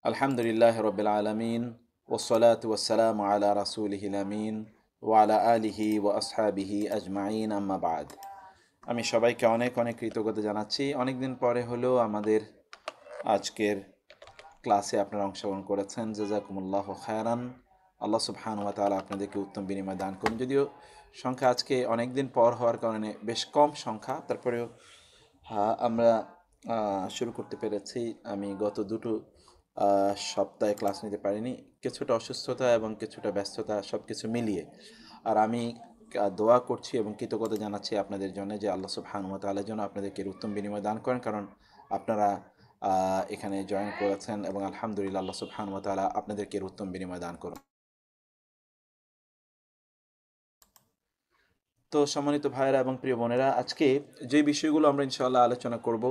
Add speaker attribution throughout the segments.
Speaker 1: আলহামদুলিল্লাহ রবিল আলমিন ওসলাত ওসালাম আলা রাসুলহিল আমিন ওয়ালা আলিহি ও আসহাবিহি আজমাইন আম্মা বাদ। আমি সবাইকে অনেক অনেক কৃতজ্ঞতা জানাচ্ছি। অনেক দিন পরে হলেও আমাদের আজকের ক্লাসে আপনারা অংশগ্রহণ করেছেন। জাযাকুমুল্লাহ খায়রান। আল্লাহ সুবহানাহু ওয়া তাআলা আপনাদেরকে উত্তম বিনিময় দান করুন। যদিও সংখ্যা আজকে অনেক দিন পর হওয়ার কারণে বেশ কম সংখ্যা, তারপরেও আমরা শুরু করতে পেরেছি। আমি গত দুটো সপ্তাহে ক্লাস নিতে পারিনি, কিছুটা অসুস্থতা এবং কিছুটা ব্যস্ততা সব কিছু মিলিয়ে। আর আমি দোয়া করছি এবং কৃতজ্ঞতা জানাচ্ছি আপনাদের জন্য যে আল্লাহ সুবহানাহু ওয়া তাআলা যেন আপনাদেরকে এর উত্তম বিনিময় দান করেন, কারণ আপনারা এখানে জয়েন করেছেন এবং আলহামদুলিল্লাহ আল্লাহ সুবহানাহু ওয়া তাআলা আপনাদেরকে এর উত্তম বিনিময় দান করুন। তো সম্মানিত ভাইয়েরা এবং প্রিয় বোনেরা, আজকে যে বিষয়গুলো আমরা ইনশাআল্লাহ আলোচনা করব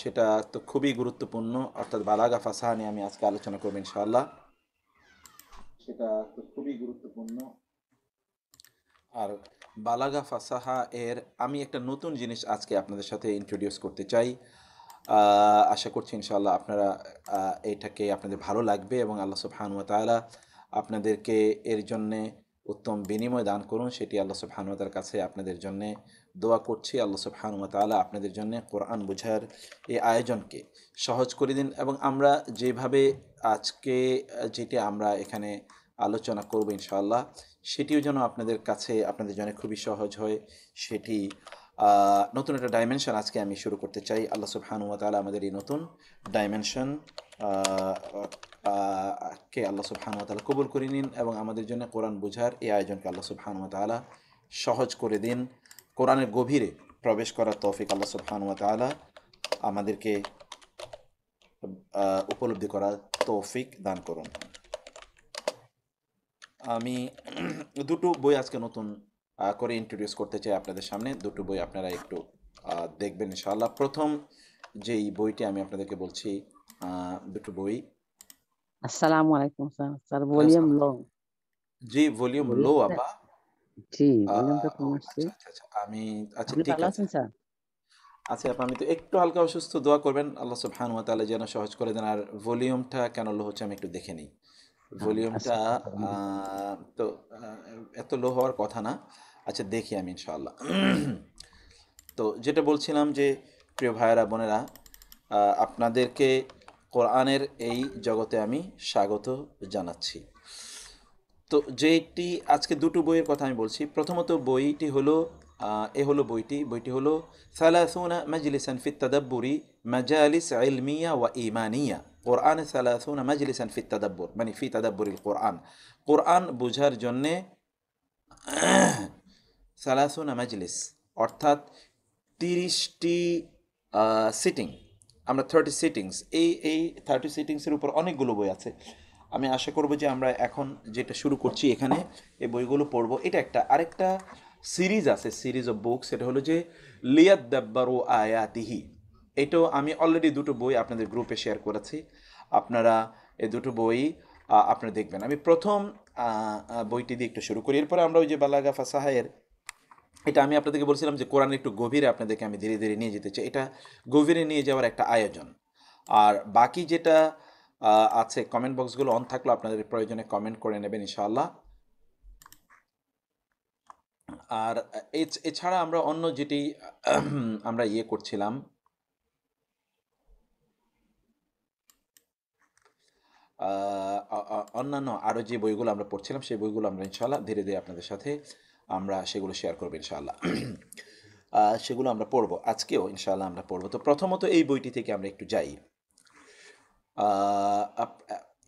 Speaker 1: সেটা তো খুবই গুরুত্বপূর্ণ, অর্থাৎ বালাগা ফাসাহা নিয়ে আমি আজকে আলোচনা করবো ইনশাআল্লাহ। সেটা তো খুবই গুরুত্বপূর্ণ। আর বালাগা ফাসাহা এর আমি একটা নতুন জিনিস আজকে আপনাদের সাথে ইন্ট্রোডিউস করতে চাই। আশা করছি ইনশাআল্লাহ আপনারা এটাকে আপনাদের ভালো লাগবে এবং আল্লাহ সুবহানাহু ওয়া তাআলা আপনাদেরকে এর জন্যে উত্তম বিনিময় দান করুন, সেটি আল্লাহ সুবহানাহু ওয়া তাআলার কাছে আপনাদের জন্যে দোয়া করছি। আল্লাহ সুবহানাহু ওয়া তাআলা আপনাদের জন্য কোরআন বোঝার এই আয়োজনকে সহজ করে দিন এবং আমরা যেভাবে আজকে যেটি আমরা এখানে আলোচনা করব ইনশাআল্লাহ, সেটিও যেন আপনাদের কাছে আপনাদের জন্য খুবই সহজ হয়। সেটি নতুন একটা ডাইমেনশন আজকে আমি শুরু করতে চাই। আল্লাহ সুবহানাহু ওয়া তাআলা আমাদের এই নতুন ডাইমেনশন কে আল্লাহ সুবহানাহু ওয়া তাআলা কবুল করে নিন এবং আমাদের জন্য কোরআন বোঝার এই আয়োজনকে আল্লাহ সুবহানাহু ওয়া তাআলা সহজ করে দিন। কোরআনের গভীরে প্রবেশ করার তৌফিক আল্লাহ সুবহানাহু ওয়া তাআলা আমাদেরকে উপলব্ধি করার তৌফিক দান করুন। আমি দুটো বই আজকে নতুন করে ইন্ট্রোডিউস করতে চাই আপনাদের সামনে। দুটো বই আপনারা একটু দেখবেন ইনশাআল্লাহ। প্রথম যেই বইটি আমি আপনাদেরকে বলছি, দুটো বই।
Speaker 2: আসসালামু আলাইকুম স্যার। স্যার ভলিউম লো।
Speaker 1: জি, ভলিউম লো আপা।
Speaker 2: জি, ভলিউমটা
Speaker 1: ও
Speaker 2: কমাচ্ছি।
Speaker 1: আচ্ছা আচ্ছা আচ্ছা, আমি আচ্ছা
Speaker 2: আপনি
Speaker 1: ঠিক
Speaker 2: ভালো
Speaker 1: আছে।
Speaker 2: আছেন স্যার?
Speaker 1: আচ্ছা আপা, আমি তো একটু হালকা অসুস্থ, দোয়া করবেন আল্লাহ সুবহানাহু ওয়া তাআলা যেন সহজ করে দেন। আর ভলিউমটা কেন লো হচ্ছে আমি একটু দেখে নিই। ভলিউমটা
Speaker 2: আচ্ছা।
Speaker 1: তো এত লো হওয়ার কথা না। আচ্ছা দেখি আমি ইনশাআল্লাহ। তো যেটা বলছিলাম যে প্রিয় ভাইয়েরা বোনেরা, আপনাদেরকে কোরআনের এই জগতে আমি স্বাগত জানাচ্ছি। তো যেটি আজকে দুটো বইয়ের কথা আমি বলছি। প্রথমত বইটি হলো বইটি হলো সালাসুনা মাজলিসান ফিত তাদাব্বুরি মাজালিস ইলমিয়া ওয়া ঈমানিয়া। কোরআনে সালাসুনা মাজলিসান ফিত তাদাব্বুর, মানে ফি তাদাব্বুরিল কোরআন। কোরআন বোঝার জন্যে সালাসুনা মাজলিস, অর্থাৎ 30টি সিটিং। আমরা 30 সিটিংস, এই 30 সিটিংসের উপর অনেকগুলো বই আছে। আমি আশা করব যে আমরা এখন যেটা শুরু করছি এখানে এই বইগুলো পড়বো। এটা একটা আরেকটা সিরিজ আছে, সিরিজ অফ বুকস। এটা হলো যে লিয়াদ্দাব্বারু আয়াতিহি। এটাও আমি অলরেডি দুটো বই আপনাদের গ্রুপে শেয়ার করেছি। আপনারা এই দুটো বই আপনারা দেখবেন। আমি প্রথম বইটি দিয়ে একটু শুরু করি, এরপরে আমরা ওই যে বালাগা ফাসাহায়ের, এটা আমি আপনাদেরকে বলছিলাম যে কোরআনের একটু গভীরে আপনাদেরকে আমি ধীরে ধীরে নিয়ে যেতে চাই। এটা গভীরে নিয়ে যাওয়ার একটা আয়োজন। আর বাকি যেটা আছে, কমেন্ট বক্সগুলো অন থাকলো, আপনাদের প্রয়োজনে কমেন্ট করে নেবেন ইনশাআল্লাহ। আর এছাড়া আমরা অন্য যেটি আমরা করছিলাম, অন্যান্য আরও যে বইগুলো আমরা পড়ছিলাম সেই বইগুলো আমরা ইনশাআল্লাহ ধীরে ধীরে আপনাদের সাথে আমরা সেগুলো শেয়ার করবো ইনশাআল্লাহ। সেগুলো আমরা পড়বো, আজকেও ইনশাআল্লাহ আমরা পড়বো। তো প্রথমত এই বইটি থেকে আমরা একটু যাই।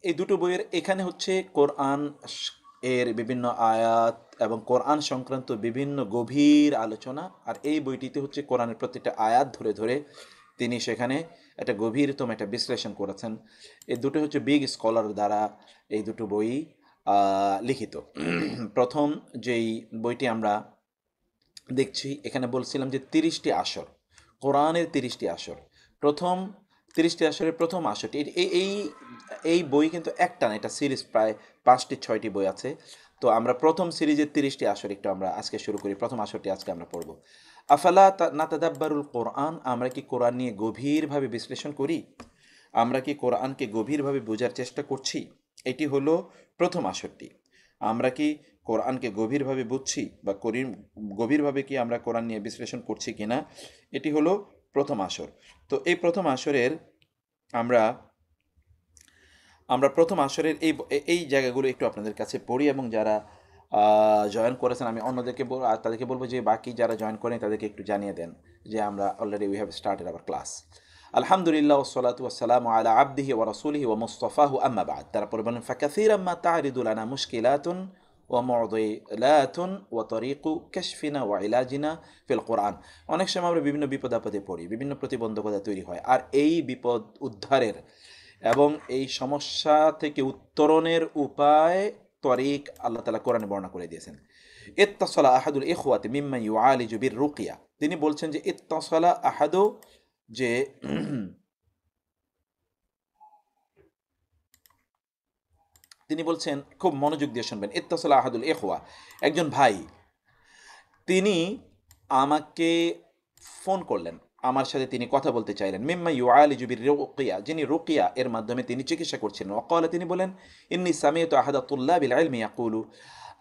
Speaker 1: এই দুটো বইয়ের এখানে হচ্ছে কোরআন এর বিভিন্ন আয়াত এবং কোরআন সংক্রান্ত বিভিন্ন গভীর আলোচনা। আর এই বইটিতে হচ্ছে কোরআনের প্রত্যেকটা আয়াত ধরে ধরে তিনি সেখানে একটা গভীরতম একটা বিশ্লেষণ করেছেন। এই দুটো হচ্ছে বিগ স্কলার দ্বারা এই দুটো বই লিখিত। প্রথম যেই বইটি আমরা দেখছি, এখানে বলছিলাম যে 30টি আসর, কোরআনের 30টি আসর। প্রথম 30টি আসরের প্রথম আসরটি এই এই এই বই কিন্তু একটা না, এটা সিরিজ, প্রায় 5টি 6টি বই আছে। তো আমরা প্রথম সিরিজের 30টি আসর একটু আমরা আজকে শুরু করি। প্রথম আসরটি আজকে আমরা পড়ব। আফালা নাতাদাব্বারুল কোরআন, আমরা কি কোরআন নিয়ে গভীরভাবে বিশ্লেষণ করি? আমরা কি কোরআনকে গভীরভাবে বোঝার চেষ্টা করছি? এটি হলো প্রথম আসরটি। আমরা কি কোরআনকে গভীরভাবে বুঝছি বা গভীরভাবে কি আমরা কোরআন নিয়ে বিশ্লেষণ করছি কিনা, এটি হলো প্রথম আসর। তো এই প্রথম আসরের আমরা আমরা প্রথম আসরের এই জায়গাগুলো একটু আপনাদের কাছে পড়ি, এবং যারা জয়েন করেছেন আমি অন্যদেরকে আর তাদেরকে বলবো যে বাকি যারা জয়েন করেন তাদেরকে একটু জানিয়ে দেন যে আমরা already we have started our class. আলহামদুলিল্লাহ ওয়াসসালাতু ওয়াসসালামু আলা আবদিহি ওয়া রাসূলিহি ওয়া মুস্তাফাহু আম্মা বা'দ। তারপরে বলেন ফাকাসীরাম মা তা'রিদু লানা মুশকিলাতুন ওয়া মু'দিলাতুন ওয়া তরিকু কাশফিনা ওয়া ইলাজিনা ফিল কোরআন। অনেক সময় আমরা বিভিন্ন বিপদ আপদে পড়ি, বিভিন্ন প্রতিবন্ধকতা তৈরি হয়, আর এই বিপদ উদ্ধারের এবং এই সমস্যা থেকে উত্তরণের উপায় তরিক আল্লাহ তাআলা কোরআনে বর্ণনা করে দিয়েছেন। ইত্তাসালা আহাদুল ইখওয়াতি মিম্মা ইউআলিজু বির রুকিয়া। তিনি বলছেন যে ইত্তাসালা আহাদু, যে তিনি বলছেন, খুব মনোযোগ দিয়ে শুনবেন, ইত্তাসালা আহাদুল ইখওয়া, একজন ভাই, তিনি আমাকে ফোন করলেন, আমার সাথে তিনি কথা বলতে চাইলেন। মিম্মা ইউআলিজু বির রুকিয়া, যিনি রুকিয়া এর মাধ্যমে তিনি চিকিৎসা করছিলেন। ওয়াকালা, তিনি বলেন, ইন্নী সামিয়তু আহাদা তুল্লাবিল ইলমি ইয়াকুলু,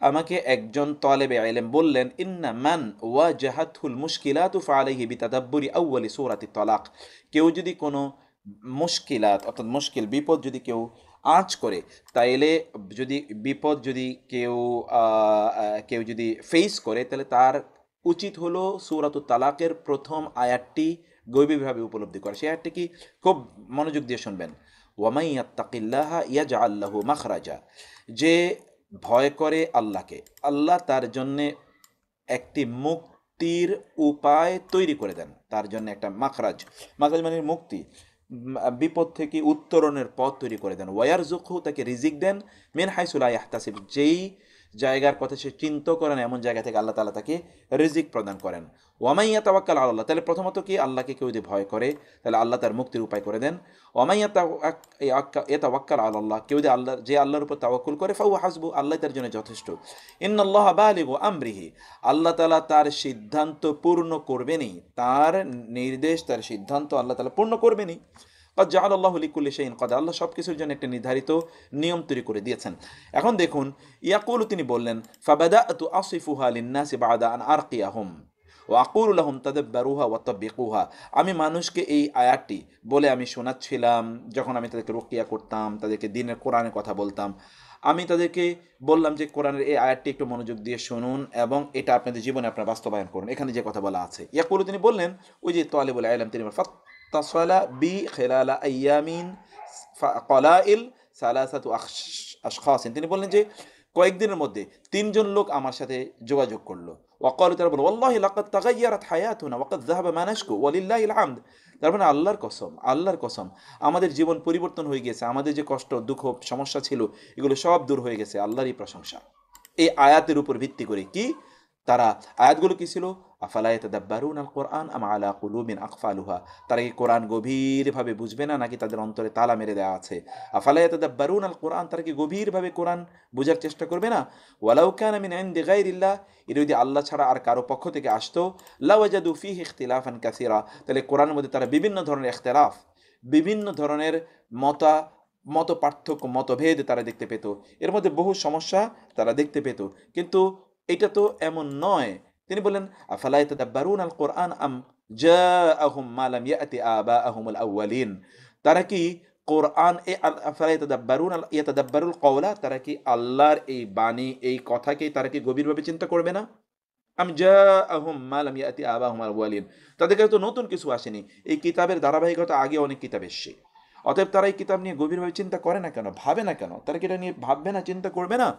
Speaker 1: আমাকে একজন তালেবে ইলম বললেন, ইন্না মান ওয়াজাহাতুল মুশকিলাতু ফাআলাইহি বিতাদাব্বুরি আউয়ালি সূরাতি তালাক, কেউ যদি কোনো মুশকিলাত অর্থাৎ মুশকিল বিপদ যদি কেউ আঁচ করে, তাইলে যদি বিপদ যদি কেউ যদি ফেস করে, তাহলে তার উচিত হলো সূরাতুত তালাকের প্রথম আয়াতটি গভীরভাবে উপলব্ধি করা। সেই আয়াতটি কি, খুব মনোযোগ দিয়ে শুনবেন, ওয়ামাই ইয়াত্তাকিল্লাহা ইয়াজআল লাহু মাখরাজা, যে ভয় করে আল্লাহকে, আল্লাহ তার জন্যে একটি মুক্তির উপায় তৈরি করে দেন, তার জন্য একটা মাখরাজ, মাখরাজ মানে মুক্তি, বিপদ থেকে উত্তরণের পথ তৈরি করে দেন। ওয়ারযুকহু, তাকে রিজিক দেন, মিন হাইসু লা ইয়াহতাসিব, যেই জায়গার কথা সে চিন্তা করেন এমন জায়গা থেকে আল্লাহ তাআলা তাকে রিজিক প্রদান করেন। ওয়ামাই ইয়াতাওয়াক্কাল আলা আল্লাহ, তাহলে প্রথমত কি, আল্লাহকে কেউ যদি ভয় করে তাহলে আল্লাহ তার মুক্তির উপায় করে দেন। ওয়ামাই ইয়াতাওয়াক্কাল আলা আল্লাহ, কেউ যদি আল্লাহর উপর তাওয়াক্কুল করে, ফাহুয়া হাসবু, আল্লাহ তার জন্য যথেষ্ট। ইন্নাল্লাহা বালিগু আমরিহি, আল্লাহ তাআলা তার সিদ্ধান্ত পূর্ণ করবেনই, তার নির্দেশ তার সিদ্ধান্ত আল্লাহ তাআলা পূর্ণ করবেনই। قد جعل الله لكل شيء قدر, আল্লাহ সব কিছুর জন্য একটা নির্ধারিত নিয়ম তৈরি করে দিয়েছেন। এখন দেখুন, ইয়াকুলু, তিনি বললেন, ফাবাদাতু আসিফুহা লিন্নাসি বাদা আন আরকিয়াহুম ওয়া আকুলু লাহুম তাদাব্বারুহা ওয়া তাবিকুহা, আমি মানুষকে এই আয়াতটি বলে আমি শোনাচ্ছিলাম, যখন আমি তাদেরকে রুকিয়া করতাম, তাদেরকে দিনের কোরআনের কথা বলতাম, আমি তাদেরকে বললাম যে কোরআনের এই আয়াতটি একটু মনোযোগ দিয়ে শুনুন এবং এটা আপনাদের জীবনে আপনারা বাস্তবায়ন করুন, এখানে যে কথা বলা আছে। ইয়াকুলু, তিনি বললেন, ওই যে তালিবুল ইলম, তিনি তাসালা বি খেলালা আইয়ামিন কলাইল সালাসাতু আশখাসিন, তিনি বললেন যে কয়েকদিনের মধ্যে তিনজন লোক আমার সাথে যোগাযোগ করলো। ওয়াকালু, তারা বলল, ওয়াল্লাহি লাকাদ তাগায়্যারাত হায়াতুনা ওয়াকাদ যাহাবা মা নাশকু ওয়ালিল্লাহিল হামদ, তার মানে আল্লাহর কসম আমাদের জীবন পরিবর্তন হয়ে গেছে, আমাদের যে কষ্ট দুঃখ সমস্যা ছিল এগুলো সব দূর হয়ে গেছে, আল্লাহরই প্রশংসা। এই আয়াতের উপর ভিত্তি করে কি, তারা আয়াতগুলো কি ছিল, আফালা ইয়াতাদাব্বারুনাল কোরআন আম আলা কুলুবিন আকফালুহা, তারা কি কোরআন গভীরভাবে বুঝবে না, নাকি তাদের অন্তরে তালা মেরে দেওয়া আছে। আফালা ইয়াতাদাব্বারুনাল কোরআন, তারা কি গভীরভাবে কোরআন বোঝার চেষ্টা করবে না। ওয়ালাউ কানা মিন ইনদি গায়রিল্লাহ, এটা যদি আল্লাহ ছাড়া আর কারো পক্ষ থেকে আসতো, লাওয়াজাদু ফীহি ইখতিলাফান কাসীরা, তাহলে কোরআনের মধ্যে তারা বিভিন্ন ধরনের ইখতিলাফ, বিভিন্ন ধরনের মত পার্থক্য, মতভেদ তারা দেখতে পেত, এর মধ্যে বহু সমস্যা তারা দেখতে পেত, কিন্তু এটা তো এমন নয়। তিনি বলেন, আফালা ইয়াতাদাব্বারুনাল কোরআন আম জাআহুম মা লাম ইয়াতি আবাআহুমুল আউয়ালিন, তারা কি কোরআন আফালা ইয়াতাদাব্বারুল কওলা, তারা কি আল্লাহর এই বাণী, এই কথাকে তারা কি গভীরভাবে চিন্তা করবে না। আম জাআহুম মা লাম ইয়াতি আবাআহুমুল আউয়ালিন, তাদের কাছে তো নতুন কিছু আসেনি, এই কিতাবের ধারাবাহিকতা আগে অনেক কিতাব এসেছে, অতএব তারা এই কিতাব নিয়ে গভীরভাবে চিন্তা করে না কেন, ভাবে না কেন, তারা কি এটা নিয়ে ভাববে না, চিন্তা করবে না।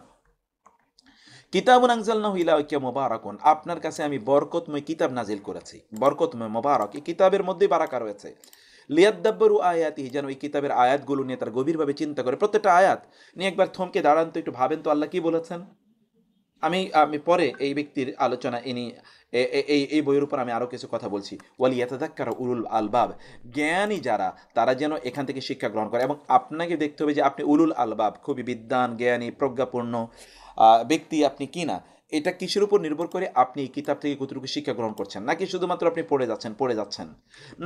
Speaker 1: কিতাবুন আনজালনাহু ইলাইকা মুবারাকুন, আপনার কাছে আমি বরকতময় কিতাব নাজিল করেছি, বরকতময় মুবারক, এই কিতাবের মধ্যেই বারাকা রয়েছে। লিয়াদাব্বারু আয়াতিহি, যেন এই কিতাবের আয়াতগুলো নিয়ে তারা গভীরভাবে চিন্তা করে, প্রত্যেকটা আয়াত নিয়ে একবার থমকে দাঁড়ান তো, একটু ভাবেন তো আল্লাহ কি বলেছেন। আমি পরে এই ব্যক্তির আলোচনা এই বইয়ের উপর আমি আরও কিছু কথা বলছি। ওয়ালিয়াতাযাক্কারা উলুল আলবাব, জ্ঞানী যারা তারা যেন এখান থেকে শিক্ষা গ্রহণ করে, এবং আপনাকে দেখতে হবে যে আপনি উলুল আলবাব, খুবই বিদ্বান জ্ঞানী প্রজ্ঞাপূর্ণ ব্যক্তি আপনি কি না। এটা কিসের উপর নির্ভর করে, আপনি এই কিতাব থেকে কতটুকু শিক্ষা গ্রহণ করছেন, নাকি শুধুমাত্র আপনি পড়ে যাচ্ছেন।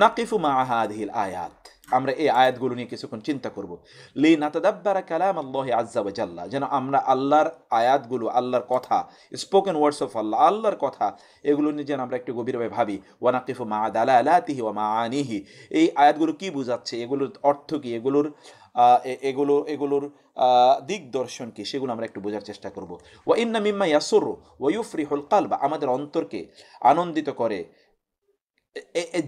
Speaker 1: নাকিফু মা হাদিহিল আয়াত, আমরা এই আয়াতগুলো নিয়ে কিছুক্ষণ চিন্তা করব। লিনাতাদাব্বারা কালাম আল্লাহি আজ্জা ওয়া জাল্লা, যেন আমরা আল্লাহর আয়াতগুলো, আল্লাহর কথা, স্পোকেন ওয়ার্ডস অফ আল্লাহ, আল্লাহর কথা, এগুলো নিয়ে যেন আমরা একটু গভীরভাবে ভাবি। ওয়া নাকিফু মা দালালাতিহি ওয়া মাআনিহি, এই আয়াতগুলো কি বোঝাচ্ছে, এগুলোর অর্থ কি, এগুলোর দিক দর্শন কি, সেগুলো আমরা একটু বোঝার চেষ্টা করব। ওয়া ইন্না মিম্মা ইয়াসুরু ওয়া ইউফরিহুল কলবা, আমাদের অন্তরকে আনন্দিত করে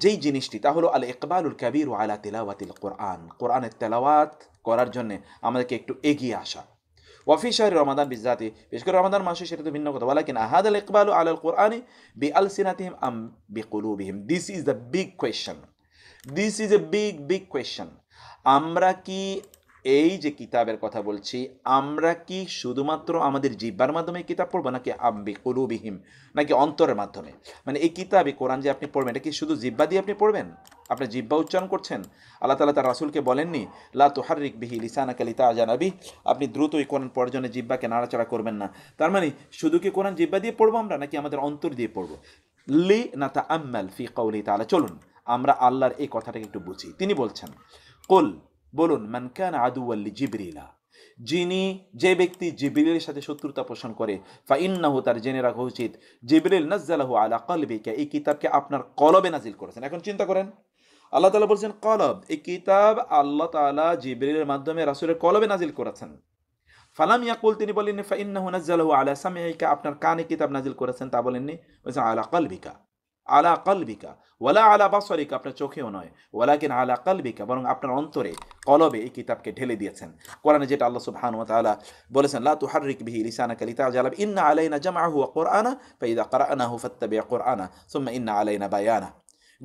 Speaker 1: যেই জিনিসটি, তা হলো আল ইকবালুল কাবীর আলা তিলাওয়াতিল কোরআন, কোরআনের তেলাওয়াত করার জন্য আমাদেরকে একটু এগিয়ে আসা। ওয়াফি শাহরি রমাদান বিজাতি, বিশেষ করে রমাদান মাসে সেটা তো ভিন্ন কথা। ওয়ালাকিন আহাদাল ইকবালু আলাল কোরআনি বিআলসিনাতিহিম আম বিকুলুবিহিম, this is the big question, this is a big question. আমরা কি এই যে কিতাবের কথা বলছি, আমরা কি শুধুমাত্র আমাদের জিহ্বার মাধ্যমে কিতাব পড়বো, নাকি আম্বি কুলুবিহিম, নাকি অন্তরের মাধ্যমে? মানে এই কিতাবে কোরআন যে আপনি পড়বেন, এটা কি শুধু জিহ্বা দিয়ে আপনি পড়বেন, আপনার জিহ্বা উচ্চারণ করছেন? আল্লাহ তাআলা তার রাসূলকে বলেননি লা তুহাররিক বিহি লিসানাকা লিতা'জালা বিহি, আপনি দ্রুত এই কোরআন পড়ার জন্য জিহ্বাকে নাড়াচাড়া করবেন না। তার মানে শুধু কি কোরআন জিহ্বা দিয়ে পড়বো আমরা, নাকি আমাদের অন্তর দিয়ে পড়বো? লিনাতাআম্মাল ফি কওলি তাআলা, চলুন আমরা আল্লাহর এই কথাটাকে একটু বুঝি। তিনি বলছেন, কুল, বলুন, মান কানা আদুওয়াল লিজিবরিলা, যিনি, যে ব্যক্তি জিবরিলের সাথে শত্রুতা পোষণ করে, ফা ইন্নাহু, তার জেনে রাখা উচিত, জিবরিল নাজ্জালাহু আলা কলবিকা, এই কিতাবকে আপনার কলবে নাজিল করেছেন। এখন চিন্তা করেন, আল্লাহ তাআলা বলছেন কলব, এই কিতাব আল্লাহ তাআলা জিবরিলের মাধ্যমে রাসূলের কলবে নাজিল করেছেন। ফালাম ইয়াকুল, তিনি বলেননি ফা ইন্নাহু নাজ্জালাহু আলা সামিইকা, আপনার কানে কিতাব নাজিল করেছেন, তা বলেননি, বলেছেন আলা কলবিকা, আলা কলবিকা, ওয়ালা আলা বাসরিকা, আপনার চোখেও নয়, ওয়ালাকিন আলা কলবিকা, বরং আপনার অন্তরে, কলবে এই কিতাবকে ঢেলে দিয়েছেন। কোরআনে যেটা আল্লাহ সুবহানাহু ওয়া তাআলা বলেছেন, লা তুহাররিক বিহি লিসানাকা লিতা'জালা বিহি, ইন্না আলাইনা জামআহু ওয়া কুরআনা ফাইযা ক্বারা'নাহু ফাত্তাবি' কুরআনা সুম্মা ইন্না আলাইনা বায়ানা,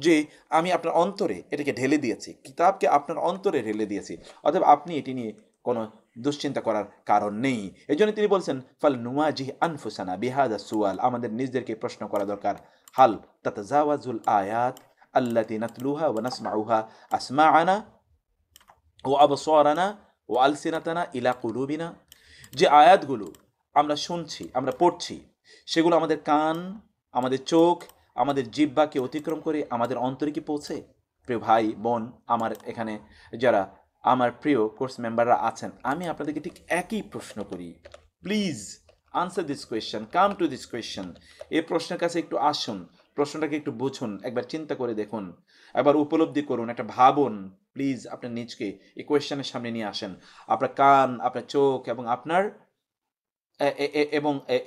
Speaker 1: যে আমি আপনার অন্তরে এটাকে ঢেলে দিয়েছি, কিতাবকে আপনার অন্তরে ঢেলে দিয়েছি, অতএব আপনি এটি নিয়ে কোনো দুশ্চিন্তা করার কারণ নেই। এই জন্য তিনি বলছেন, ফাল নুওয়াজিহ আনফুসানা বিহাদা সুয়াল, আমাদের নিজেদেরকে প্রশ্ন করা দরকার, হাল তাতাজাওয়াজুল আয়াত আল্লাতী নাতলুহা ওয়া নাসমাউহা আসমাআনা ওয়া আবসারানা ওয়া আলসিনাতানা ইলা কুলুবিনা, যে আয়াতগুলো আমরা শুনছি, আমরা পড়ছি, সেগুলো আমাদের কান, আমাদের চোখ, আমাদের জিহ্বাকে অতিক্রম করে আমাদের অন্তরে কি পৌঁছে? প্রিয় ভাই বোন, আমার এখানে যারা আমার প্রিয় কোর্স মেম্বাররা আছেন, আমি আপনাদেরকে ঠিক একই প্রশ্ন করি, please answer this question, come to this question. এই প্রশ্নের কাছে একটু আসুন, প্রশ্নটাকে একটু বুঝুন, একবার চিন্তা করে দেখুন, একবার উপলব্ধি করুন, একটা ভাবুন। প্লিজ আপনার নিজকে এই কোয়েশ্চেনের সামনে নিয়ে আসেন। আপনার কান, আপনার চোখ এবং আপনার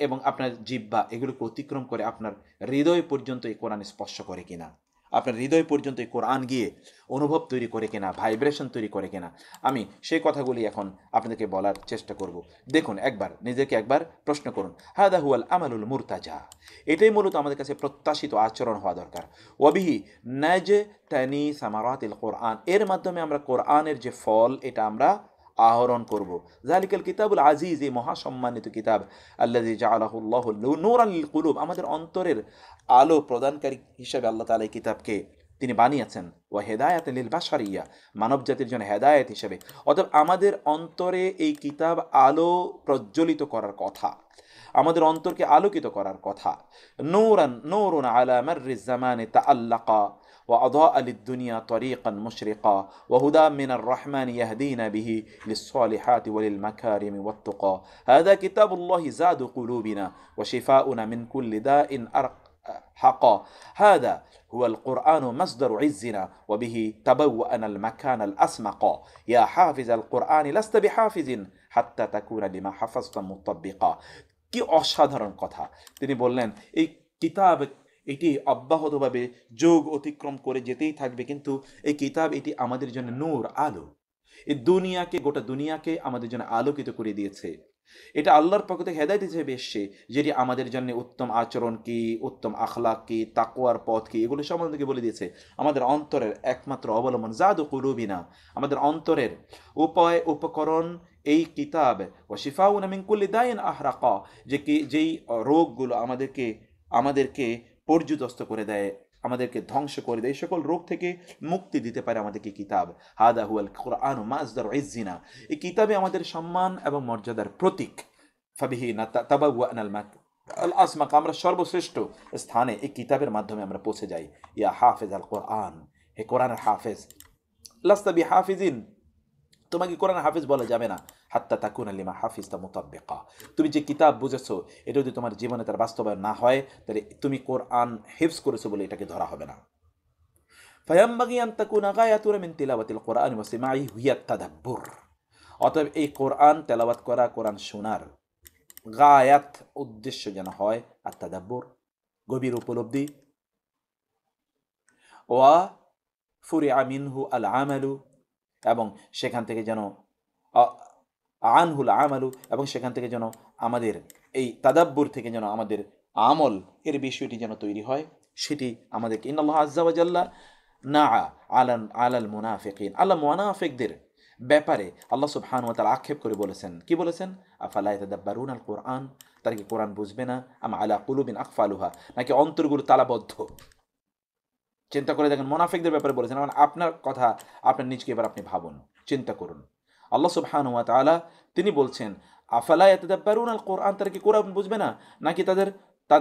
Speaker 1: এবং আপনার জিহ্বা, এগুলোকে অতিক্রম করে আপনার হৃদয় পর্যন্ত এই কোরআন স্পর্শ করে কিনা, আপনার হৃদয় পর্যন্ত এই কোরআন গিয়ে অনুভব তৈরি করে কিনা, ভাইব্রেশন তৈরি করে কিনা, আমি সেই কথাগুলি এখন আপনাদেরকে বলার চেষ্টা করব। দেখুন, একবার নিজেকে একবার প্রশ্ন করুন, হাদা হুয়াল আমালুল মুরতাজা, এটাই মূলত আমাদের কাছে প্রত্যাশিত আচরণ হওয়া দরকার। ওয়াবিহি নাজ তানি সামারাতিল কোরআন, এর মাধ্যমে আমরা কোরআনের যে ফল, এটা আমরা আহরণ করব। জালিকাল কিতাবুল আজিজ, এই মহাসম্মানিত কিতাব, আল্লাযী জাআলাহুল্লাহু নূরান লিল কুলুব, আমাদের অন্তরের আলো প্রদানকারী হিসেবে আল্লাহ তাআলা এই কিতাবকে তিনি বানিয়েছেন। ওয়া হেদায়াত লিল বাশারিয়া, মানব জাতির জন্য হেদায়েত হিসেবে। অতএব আমাদের অন্তরে এই কিতাব আলো প্রজ্বলিত করার কথা, আমাদের অন্তরকে আলোকিত করার কথা। নূরুন আলা মাররিজ জামানি তাআল্লাকা وأضاء للدنيا طريقا مشرقا وهدى من الرحمن يهدينا به للصالحات وللمكارم والتقى هذا كتاب الله زاد قلوبنا وشفاؤنا من كل داء حقا هذا هو القرآن مصدر عزنا وبه تبوأنا المكان الأسمق يا حافظ القرآن لست بحافظ حتى تكون لما حفظت مطبقا। কি অসাধারণ কথা! তিনি বললেন এই কিতাব এটি অব্যাহতভাবে যুগ অতিক্রম করে যেতেই থাকবে, কিন্তু এই কিতাব এটি আমাদের জন্য নূর, আলো, এই দুনিয়াকে, গোটা দুনিয়াকে আমাদের জন্য আলোকিত করে দিয়েছে। এটা আল্লাহর পক্ষ থেকে হেদায়েত হিসেবে এসছে, যেটি আমাদের জন্য উত্তম আচরণ কি, উত্তম আখলাক কি, তাকওয়ার পথ কি, এগুলো সম্বন্ধে বলে দিয়েছে। আমাদের অন্তরের একমাত্র অবলম্বন জাদু কুলুবিনা, আমাদের অন্তরের উপায় উপকরণ এই কিতাব। ওয়া শিফাউনা মিন কুল্লি দাইন আহরাকা, যেই রোগগুলো আমাদেরকে পর্যুদস্ত করে দেয়, আমাদেরকে ধ্বংস করে দেয়, সকল রোগ থেকে মুক্তি দিতে পারে আমাদেরকে কিতাব। হাদা হুয়াল কুরআন মাসদার ইজ্জিনা, এই কিতাবে আমাদের সম্মান এবং মর্যাদার প্রতীক। ফাবিহি তাবাওয়ানাল আল আসমাক, আমরা সর্বশ্রেষ্ঠ স্থানে এই কিতাবের মাধ্যমে আমরা পৌঁছে যাই। ইয়া হাফেজ আল কোরআন, হে কোরআনের হাফেজ, লাস্তা বিহাফিজিন, তোমাকে কোরআন হাফিজ বলা যাবে না, হাত্তা তাকুনা লিমা হাফিজতা মুতাব্বিকা, তুমি যে কিতাব বুঝেছো এটা যদি তোমার জীবনে তার বাস্তবায়ন না হয় তাহলে তুমি কোরআন হিফজ করেছো বলে এটাকে ধরা হবে না। ফায়াম্বাগি আন তাকুনা গায়াতুনা মিন তিলাওয়াতিল কোরআন ওয়া সিমাই হিয়া তাদাব্বুর, অতএব এই কোরআন তেলাওয়াত করা, কোরআন শোনার গায়াত উদ্দেশ্য যেন হয় আর তাদাব্বুর, গভীর উপলব্ধি, ওয়া ফুরিআ মিনহু আল আমালু, এবং সেখান থেকে যেন আনহুল আমালু, এবং সেখান থেকে যেন আমাদের এই তাদাব্বুর থেকে যেন আমাদের আমল এর বিষয়টি যেন তৈরি হয়, সেটি আমাদেরকে ইন্নাল্লাহ আজ্জা ওয়া জাল্লা না আলাল মুনাফিকিন, আল্লাহ মুনাফিকদের ব্যাপারে আল্লাহ সুবহানাহু ওয়া তাআলা আক্ষেপ করে বলেছেন, কি বলেছেন? আফালা ইয়াতাদাব্বারুন আল কোরআন, তারা কি কোরআন বুঝবে না? আম আলা কুলুবিন আকফালুহা, নাকি অন্তরগুলো তালাবদ্ধ? চিন্তা করে দেখেন, মুনাফিকদের ব্যাপারে বলেছেন। এখন আপনার কথা আপনার নিজকে এবার আপনি ভাবুন, চিন্তা করুন। আল্লাহ সুবহানাহু ওয়া তাআলা তিনি বলছেন আফালা ইয়াতাদাব্বারুন আল কোরআন, তারা কি কোরআন বুঝবে না, নাকি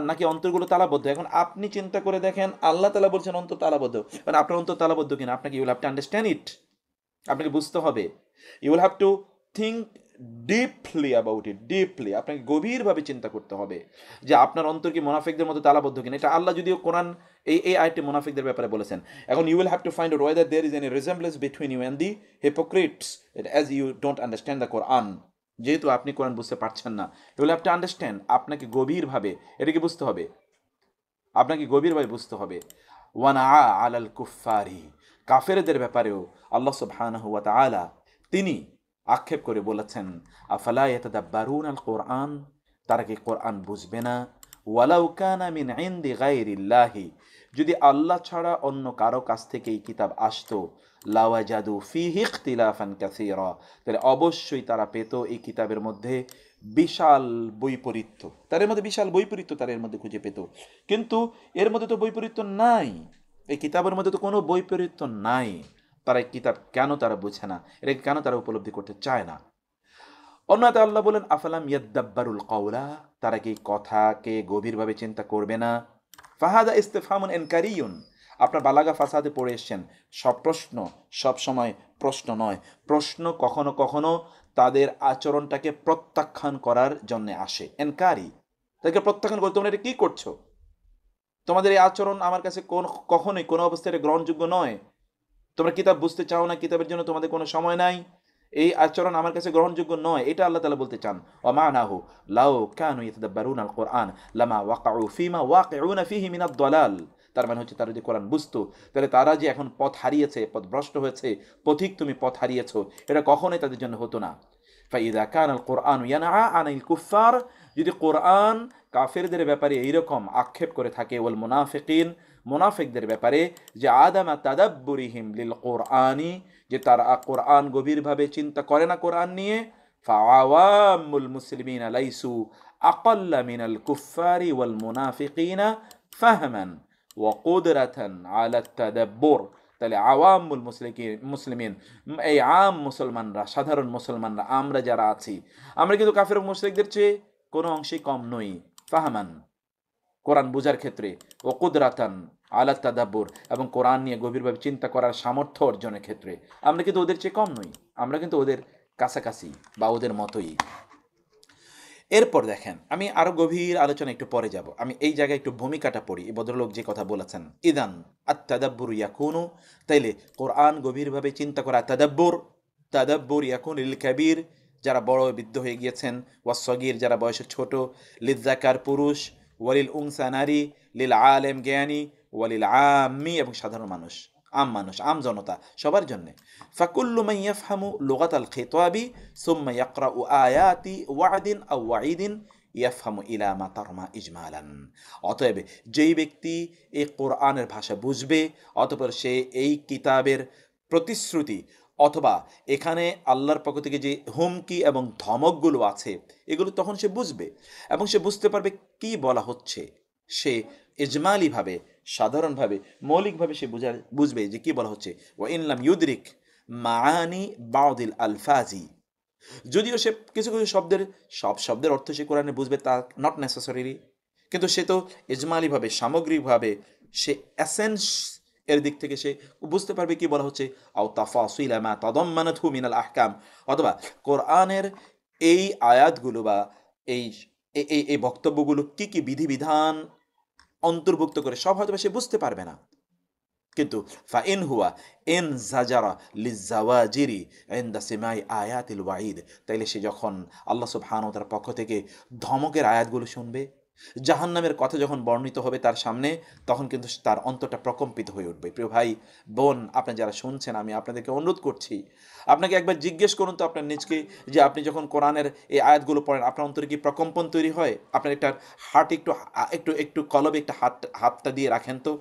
Speaker 1: নাকি অন্তরগুলো তালাবদ্ধ? এখন আপনি চিন্তা করে দেখেন, আল্লাহ তাআলা বলছেন অন্তর তালাবদ্ধ, মানে আপনার অন্তর তালাবদ্ধ কিনা আপনাকে you will have to understand it, আপনাকে বুঝতে হবে। You will have to think deeply about it, deeply আপনাকে গভীরভাবে চিন্তা করতে হবে যে আপনার অন্তর কি মুনাফিকদের মতো তালাবদ্ধ কিনা। এটা আল্লাহ যদিও কোরআন এই আয়াতটি মুনাফিকদের ব্যাপারে বলেছেন। এখন you will have to find out whether there is any resemblance between you and the hypocrites as you don't understand the Quran. যেহেতু আপনি কোরআন বুঝতে পারছেন না, you will have to understand, আপনাকে গভীরভাবে এটাকে বুঝতে হবে, আপনাকে গভীরভাবে বুঝতে হবে। ওয়ানা আলাল কুফারি, কাফেরদের ব্যাপারেও আল্লাহ সুবহানাহু ওয়া তাআলা তিনি আক্ষেপ করে বলেছেন আফালা ইয়াতাদাব্বারুন আল কোরআন, তারা কি কোরআন বুঝবে না? ওয়ালাউ কানা মিন ইনদি গায়রিল্লাহি, যদি আল্লাহ ছাড়া অন্য কারো কাছ থেকে এই কিতাব আসতো, লাওয়াজাদু ফিহি ইখতিলাফান কাসীরা, তাহলে অবশ্যই তারা পেত এই কিতাবের মধ্যে বিশাল বৈপরীত্য, তার মধ্যে বিশাল বৈপরীত্য তার এর মধ্যে খুঁজে পেত। কিন্তু এর মধ্যে তো বৈপরীত্য নাই, এই কিতাবের মধ্যে তো কোনো বৈপরীত্য নাই। তারা এই কিতাব কেন তারা বুঝে না, এটাকে কেন তারা উপলব্ধি করতে চায় না? অন্যতে আল্লাহ বলেন আফালাম ইয়াদ্দাব্বারুল কওলা, তারা কি কথাকে গভীরভাবে চিন্তা করবে না? ফাহাদা ইস্তিফহামুন ইনকারিয়ুন, আপনার বালাগা ফাসাদে পড়ে এসেছেন, সব প্রশ্ন সব সময় প্রশ্ন নয়, প্রশ্ন কখনো কখনো তাদের আচরণটাকে প্রত্যাখ্যান করার জন্য আসে। এনকারি, তাদেরকে প্রত্যাখ্যান করে, তোমরা এটা কি করছো, তোমাদের এই আচরণ আমার কাছে কখনোই কোনো অবস্থায় গ্রহণযোগ্য নয়, তোমরা কিতাব বুঝতে চাও না, কিতাবের জন্য তোমাদের কোনো সময় নাই, এই আচরণ আমার কাছে গ্রহণযোগ্য নয়, এটা আল্লাহ তাআলা বলতে চান। ওয়া মানাহু লাউ কানু ইয়াতাদাব্বারুনা আল কোরআন লামা ওয়াকাউ ফিমা ওয়াকিউনা ফিহি মিনাদ দালাল, তার মানে হচ্ছে তারা যদি কোরআন বুঝতো তাহলে তারা যে এখন পথ হারিয়েছে, পথ ভ্রষ্ট হয়েছে, পথিক তুমি পথ হারিয়েছো, এটা কখনোই তাদের জন্য হতো না। ফাইদা কান আল কোরআন ইয়ানআ আনিল কুফার, যদি কোরআন কাফেরদের ব্যাপারে এইরকম আক্ষেপ করে থাকে, ওয়াল মুনাফিকিন, মুনাফিকদের ব্যাপারে, যে আদামা তাদাব্বুরিহিম লিল কোরআনি, যে তারা কোরআন গভীরভাবে চিন্তা করে না কোরআন নিয়ে, ফাআওয়ামুল মুসলিমিনা লাইসু আকাল্লা মিনাল কুফারি ওয়াল মুনাফিকিনা ফাহমান ওয়া কুদরাতান আলা তাদাব্বুর, তাহলে আওয়ামুল মুসলিমিন, এই আম মুসলমানরা, সাধারণ মুসলমানরা, আমরা যারা আছি, আমরা কিন্তু কাফের মুশরিকদের চেয়ে কোনো অংশে কম নই। ফাহমান, কোরআন বোঝার ক্ষেত্রে, ও কুদরাতান আলা তাদাব্বুর, এবং কোরআন নিয়ে গভীরভাবে চিন্তা করার সামর্থ্য অর্জনের ক্ষেত্রে আমরা কিন্তু ওদের চেয়ে কম নই, আমরা কিন্তু ওদের কাছাকাছি বা ওদের মতোই। এরপর দেখেন, আমি আরো গভীর আলোচনা একটু পরে যাব, আমি এই জায়গায় একটু ভূমিকাটা পড়ি। এই ভদ্রলোক যে কথা বলেছেন, ইদান আত-তাদাব্বুর ইয়াকুনু, তাইলে কোরআন গভীরভাবে চিন্তা করা তাদাব্বুর ইয়াকুন লিল কাবীর, যারা বড় বৃদ্ধ হয়ে গিয়েছেন, ওয়াস-সগীর, যারা বয়সে ছোট, লিয-যাকার পুরুষ, ওয়ালিল উনসা নারী, লিল আলেম জ্ঞানী, ওয়ালিল আম্মি, এবং সাধারণ মানুষ, আম জনতা, সবার জন্য। ফাকুল্লু মান ইয়াফহামু লুগাতাল খিতাবি সুম্মা ইয়াকরাউ আয়াতি ওয়াদিন আও ওয়াঈদিন ইয়াফহামু ইলা মা তারমা ইজমালান, অতএব যেই ব্যক্তি এই কোরআনের ভাষা বুঝবে, অতঃপর সে এই কিতাবের প্রতিশ্রুতি অথবা এখানে আল্লাহর পক্ষ থেকে যে হুমকি এবং ধমকগুলো আছে এগুলো তখন সে বুঝবে, এবং সে বুঝতে পারবে কি বলা হচ্ছে, সে ইজমালিভাবে, সাধারণভাবে, মৌলিকভাবে সে বুঝবে যে কি বলা হচ্ছে। ওয়া ইনলাম ইউদরিক মাআনি বাউদিল আলফাজি, যদিও সে কিছু কিছু সব শব্দের অর্থ সে কোরআনে বুঝবে, তা নট নেসেসারিলি, কিন্তু সে তো ইজমালিভাবে, সামগ্রিকভাবে সে এর দিক থেকে সে বুঝতে পারবে কি বলা হচ্ছে, আও তাফাসিলা মা তাদাম্মানাতহু মিনাল আহকাম, অথবা কোরআনের এই আয়াতগুলো বা এই এই বক্তব্যগুলো কি কি বিধিবিধান অন্তর্ভুক্ত করে সব হয়তো সে বুঝতে পারবে না। কিন্তু ফাইন হুয়া এন জাজারা লিজাওয়াজিরি ইনদা সিমাই আয়াতিল ওয়াইদ, তাইলে সে যখন আল্লাহ সুবহানাহু ওয়া তাআলার পক্ষ থেকে ধমকের আয়াতগুলো শুনবে, জাহান্নামের কথা যখন বর্ণিত হবে তার সামনে, তখন কিন্তু তার অন্তরটা প্রকম্পিত হয়ে উঠবে। প্রিয় ভাই বোন, আপনি যারা শুনছেন, আমি আপনাদেরকে অনুরোধ করছি, আপনাকে একবার জিজ্ঞেস করুন তো আপনার নিজকে, যে আপনি যখন কোরআনের এই আয়াতগুলো পড়েন আপনার অন্তরে কি প্রকম্পন তৈরি হয়? আপনার একটা হার্ট একটু একটু একটু কলবে একটা হাতটা দিয়ে রাখেন তো,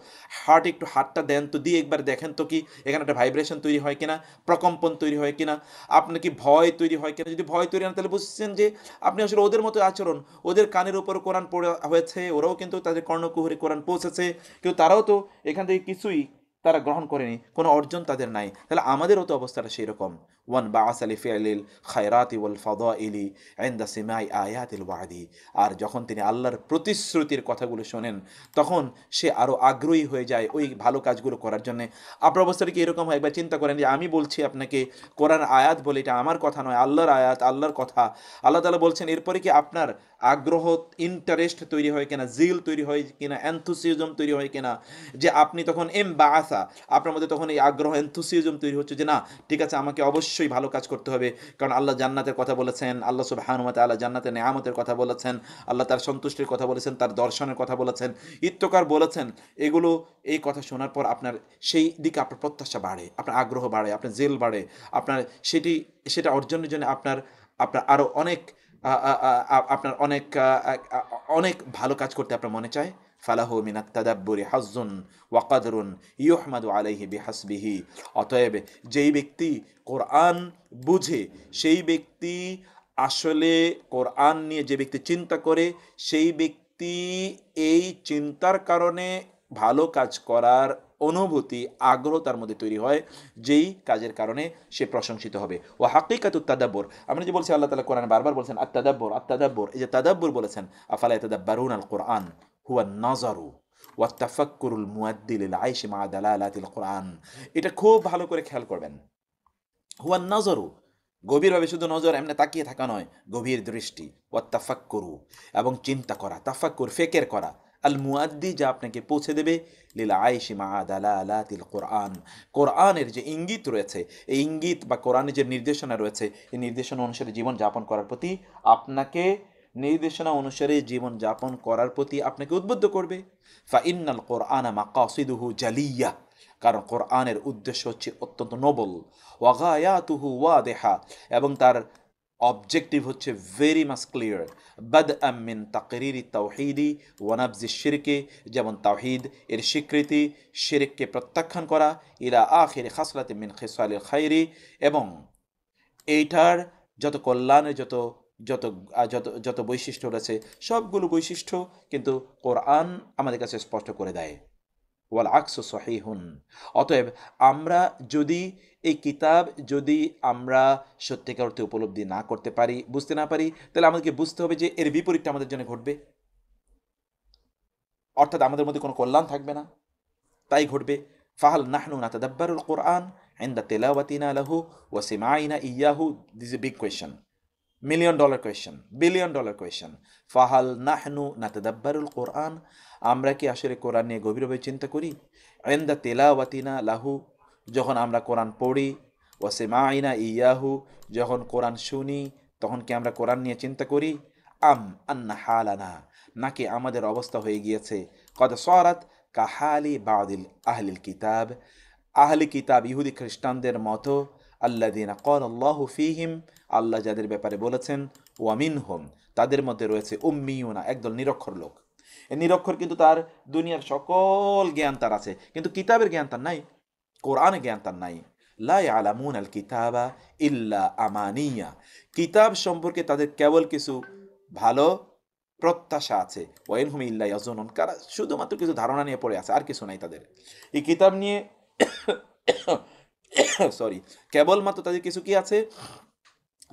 Speaker 1: হাতটা দেন তো, দিয়ে একবার দেখেন তো কি এখানে একটা ভাইব্রেশন তৈরি হয় কিনা, প্রকম্পন তৈরি হয় কিনা, আপনার কি ভয় তৈরি হয় কিনা? যদি ভয় তৈরি হয় তাহলে বুঝছেন যে আপনি আসলে ওদের মতো আচরণ, ওদের কানের উপর কোরআন পড়ে হয়েছে, ওরাও কিন্তু তাদের কর্ণকুহরে কোরআন পৌঁছেছে, কিন্তু তারাও তো এখান থেকে কিছুই তারা গ্রহণ করেনি, কোনো অর্জন তাদের নাই, তাহলে আমাদেরও তো অবস্থাটা সেই রকম। ওয়ান বা আসালি ফিআলিল খায়রাতি ওয়াল ফাদাইলি ইনদা সিমাই আয়াতিল ওয়াদি, আর যখন তিনি আল্লাহর প্রতিশ্রুতির কথাগুলো শোনেন তখন সে আরও আগ্রহী হয়ে যায় ওই ভালো কাজগুলো করার জন্য। আপনার অবস্থাটা কি এরকম হয়? একবার চিন্তা করেন যে আমি বলছি আপনাকে কোরআন আয়াত বলে, এটা আমার কথা নয়, আল্লাহর আয়াত, আল্লাহর কথা, আল্লাহ তাআলা বলছেন, এরপরে কি আপনার আগ্রহ, ইন্টারেস্ট তৈরি হয় কিনা, জিল তৈরি হয় কিনা, এনথুসিয়াজম তৈরি হয় কিনা, যে আপনি তখন বাআসা, আপনার মধ্যে তখন এই আগ্রহ, এনথুসিয়াজম তৈরি হচ্ছে যে না, ঠিক আছে, আমাকে অবশ্যই ভালো কাজ করতে হবে, কারণ আল্লাহ জান্নাতের কথা বলেছেন, আল্লাহ সুবহানাহু ওয়া তাআলা জান্নাতের নেয়ামতের কথা বলেছেন, আল্লাহ তার সন্তুষ্টির কথা বলেছেন, তার দর্শনের কথা বলেছেন, ইত্তকার বলেছেন, এগুলো, এই কথা শোনার পর আপনার সেই দিকে আপনার প্রত্যাশা বাড়ে, আপনার আগ্রহ বাড়ে, আপনার জেল বাড়ে, আপনার সেটা অর্জনের জন্য আপনার আপনার আরও অনেক আপনার অনেক অনেক ভালো কাজ করতে আপনার মনে চায়। ফালাহু মিনাত তাদাব্বুরি হাজ্জুন ওয়া কদরুন ইউহমাদু আলাইহি বিহাসবিহি, অতএব যেই ব্যক্তি কোরআন বুঝে, সেই ব্যক্তি আসলে কোরআন নিয়ে যে ব্যক্তি চিন্তা করে, সেই ব্যক্তি এই চিন্তার কারণে ভালো কাজ করার অনুভূতি, আগ্রহ তার মধ্যে তৈরি হয়, যেই কাজের কারণে সে প্রশংসিত হবে। ও হাকিকাতুত তাদাব্বুর, আমরা যে বলছি আল্লাহ তাআলা কোরআনে বারবার বলছেন আত-তাদাব্বুর, আত-তাদাব্বুর, এই যে তাদাব্বুর বলেছেন, আফালা ইয়াতাদাব্বারুনা আল কোরআন হুয়া নাজারু ওয়া তাফাক্কুরুল মুআদ্দি লিল আইশি মা দালালাতিল কোরআন, এটা খুব ভালো করে খেয়াল করবেন। হুয়া নাজারু, গভীরভাবে, শুধু নজর এমনি তাকিয়ে থাকা নয়, গভীর দৃষ্টি, ওয়া তাফাক্কুরু, এবং চিন্তা করা, তাফাক্কুর ফিকির করা, আল মুআদ্দি, যা আপনাকে পৌঁছে দেবে, লিল আইশি মা দালালাতিল কোরআন, কোরআনের যে ইঙ্গিত রয়েছে, এই ইঙ্গিত বা কোরআনের যে নির্দেশনা রয়েছে, এই নির্দেশনা অনুসারে জীবন যাপন করার প্রতি আপনাকে, নির্দেশনা অনুসারে জীবন যাপন করার প্রতি আপনাকে উদ্বুদ্ধ করবে। ফা ইন্নাল কোরআনা মাকাসিদুহু জালিয়া, কারণ কোরআনের উদ্দেশ্য হচ্ছে অত্যন্ত নোবল, ওয়াগায়াতুহু ওয়াদেহা, এবং তার অবজেক্টিভ হচ্ছে ভেরি মাস ক্লিয়ার, বাদ মিন তাকরিরি তাওহিদি ওয়ানাবজি শিরকে, যেমন তাওহিদ এর স্বীকৃতি, শিরককে প্রত্যাখ্যান করা, ইলা আখির খাসলাতে মিন খিসালিল খাইরি, এবং এইটার যত কল্যাণের যত যত যত যত বৈশিষ্ট্য রয়েছে, সবগুলো বৈশিষ্ট্য কিন্তু কোরআন আমাদের কাছে স্পষ্ট করে দেয়। ওয়াল আকসু সহিহুন, অতএব আমরা যদি এই কিতাব যদি আমরা সত্যিকার অর্থে উপলব্ধি না করতে পারি, বুঝতে না পারি, তাহলে আমাদেরকে বুঝতে হবে যে এর বিপরীতটা আমাদের জন্য ঘটবে, অর্থাৎ আমাদের মধ্যে কোনো কল্যাণ থাকবে না, তাই ঘটবে। ফাহাল নাহনু নাতাদাব্বারুল কোরআন ইনদা তিলাওয়াতিনা লাহু ওয়া সিমাইনা ইয়াহু, this is a big question, million dollar question, billion dollar question. ফাহাল নাহনু নাতাদাব্বারুল কোরআন, আমরা কি আসলে কোরআন নিয়ে গভীরভাবে চিন্তা করি? ইনদা তিলাওয়াতিনা লাহু, যখন আমরা কোরআন পড়ি, ওয়া সিমাইনা ইয়াহু, যখন কোরআন শুনি, তখন কি আমরা কোরআন নিয়ে চিন্তা করি? আম আন্না হালানা, নাকি আমাদের অবস্থা হয়ে গিয়েছে কদ সরাত কাহালি বাদিল আহলিল কিতাব, আহলি কিতাব ইহুদি খ্রিস্টানদের মতো, আল্লাযীনা ক্বালাল্লাহু ফীহিম, আল্লাহ যাদের ব্যাপারে বলেছেন, ওয়া মিনহুম, তাদের মধ্যে রয়েছে উম্মিয়ুনা, একদল নিরক্ষর লোক। এই নিরক্ষর কিন্তু তার দুনিয়ার সকল জ্ঞান তার আছে, কিন্তু কিতাবের জ্ঞান তার নাই, কোরআনের জ্ঞান তার নাই। লা ইয়ালামুনা আল কিতাবা ইল্লা আমানিয়া, কিতাব সম্পর্কে তাদের কেবল কিছু ভালো প্রত্যাশা আছে। ওয়াইনহুম ইল্লা ইয়াজুনুন, কারা শুধুমাত্র কিছু ধারণা নিয়ে পড়ে আছে, আর কিছু নাই তাদের। এই কিতাব নিয়ে সরি, কেবলমাত্র তাদের কিছু কি আছে?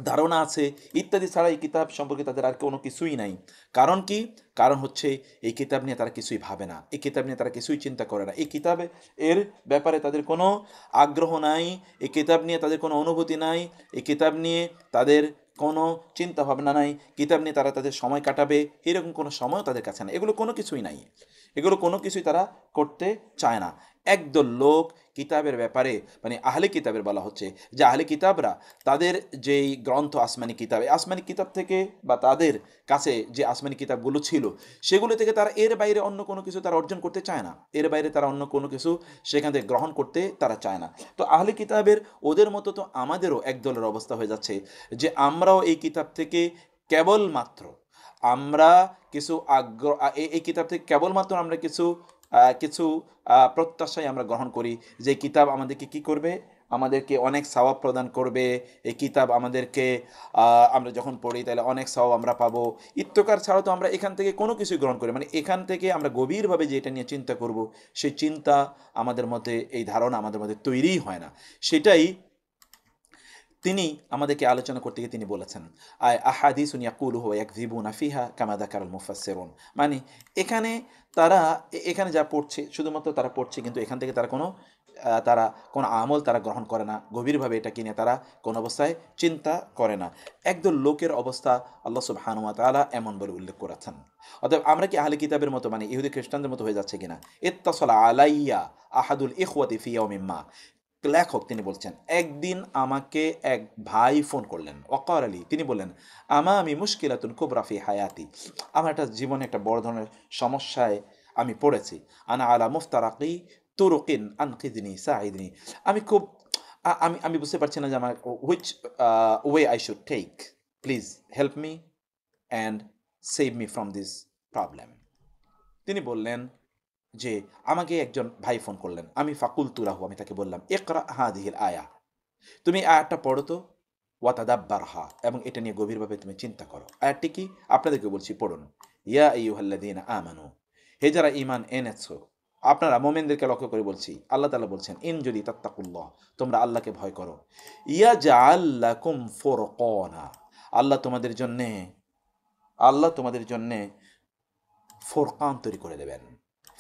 Speaker 1: ধারণা আছে ইত্যাদি ছাড়া এই কিতাব সম্পর্কে তাদের আর কোনো কিছুই নাই। কারণ কি? কারণ হচ্ছে এই কিতাব নিয়ে তারা কিছুই ভাবে না, এই কিতাব নিয়ে তারা কিছুই চিন্তা করে না, এই কিতাবে এর ব্যাপারে তাদের কোনো আগ্রহ নাই, এই কিতাব নিয়ে তাদের কোনো অনুভূতি নাই, এই কিতাব নিয়ে তাদের কোনো চিন্তা ভাবনা নাই, কিতাব নিয়ে তারা তাদের সময় কাটাবে এরকম কোনো সময়ও তাদের কাছে নাই, এগুলো কোনো কিছুই নাই, এগুলো কোনো কিছুই তারা করতে চায় না। একদল লোক কিতাবের ব্যাপারে, মানে আহলে কিতাবের বলা হচ্ছে যে আহলে কিতাবরা তাদের যেই গ্রন্থ আসমানি কিতাব, এই আসমানি কিতাব থেকে বা তাদের কাছে যে আসমানি কিতাবগুলো ছিল সেগুলো থেকে তারা এর বাইরে অন্য কোনো কিছু তারা অর্জন করতে চায় না, এর বাইরে তারা অন্য কোনো কিছু সেখান থেকে গ্রহণ করতে তারা চায় না। তো আহলে কিতাবের ওদের মতো তো আমাদেরও এক দলের অবস্থা হয়ে যাচ্ছে যে আমরাও এই কিতাব থেকে কেবলমাত্র আমরা কিছু আগ্রহ এই কিতাব থেকে কেবলমাত্র আমরা কিছু কিছু প্রত্যাশাই আমরা গ্রহণ করি যে কিতাব আমাদেরকে কি করবে, আমাদেরকে অনেক সওয়াব প্রদান করবে, এই কিতাব আমাদেরকে আমরা যখন পড়ি তাহলে অনেক সওয়াব আমরা পাবো ইত্যকার ছাড়া তো আমরা এখান থেকে কোনো কিছুই গ্রহণ করি, মানে এখান থেকে আমরা গভীরভাবে যে এটা নিয়ে চিন্তা করব সেই চিন্তা আমাদের মধ্যে, এই ধারণা আমাদের মধ্যে তৈরিই হয় না। সেটাই তিনি আমাদেরকে আলোচনা করতে গিয়ে তিনি বলেছেন আয় আহাদিসুন ইয়াকুলুহু ওয়া ইয়াকযিবুনা ফিহা কামা যাকারাল মুফাসসিরুন, মানে এখানে তারা এখানে যা পড়ছে শুধুমাত্র তারা পড়ছে, কিন্তু এখান থেকে তারা কোনো আমল তারা গ্রহণ করে না, গভীরভাবে এটাকে নিয়ে তারা কোনো অবস্থায় চিন্তা করে না। একদল লোকের অবস্থা আল্লাহ সুবহানাহু ওয়া তাআলা এমন বলে উল্লেখ করেছেন। অতএব আমরা কি আহলে কিতাবের মতো, মানে ইহুদি খ্রিস্টানদের মতো হয়ে যাচ্ছে কিনা? ইত্তাসালা আলাইয়া আহাদুল ইখওয়াতি ফি ইয়াউমিন মা, লেখক তিনি বলছেন একদিন আমাকে এক ভাই ফোন করলেন, ওয়াকার আলী তিনি বললেন আমি মুশকিলাতুন কুবরা ফি হায়াতি, আমার একটা জীবনে একটা বড় ধরনের সমস্যায় আমি পড়েছি, আনা আলা মুফতারাকি তুরুকিন আনকিদনি সাইদনি, আমি খুব আমি বুঝতে পারছি না যে আমার which way I should take, please help me and save me from this problem. তিনি বললেন যে আমাকে একজন ভাই ফোন করলেন, আমি ফাকুল তুলাহু আমি তাকে বললাম ইকরা হাদিহিল আয়া, তুমি আয়াতটা পড়ো তো, ওয়াতাদাব্বারহা এবং এটা নিয়ে গভীরভাবে তুমি চিন্তা করো। আয়াতটি কি? আপনাদেরকে বলছি পড়ুন। ইয়া আইয়ুহাল্লাযীনা আমানু, হে যারা ঈমান এনেছো, আপনারা মুমিনদেরকে লক্ষ্য করে বলছি, আল্লাহ তাআলা বলছেন ইন যদি তাত্তাকুল্লাহ, তোমরা আল্লাহকে ভয় করো, ইয়াজআল লাকুম ফুরকানা, আল্লাহ তোমাদের জন্য আল্লাহ তোমাদের জন্য ফোরকান তৈরি করে দেবেন,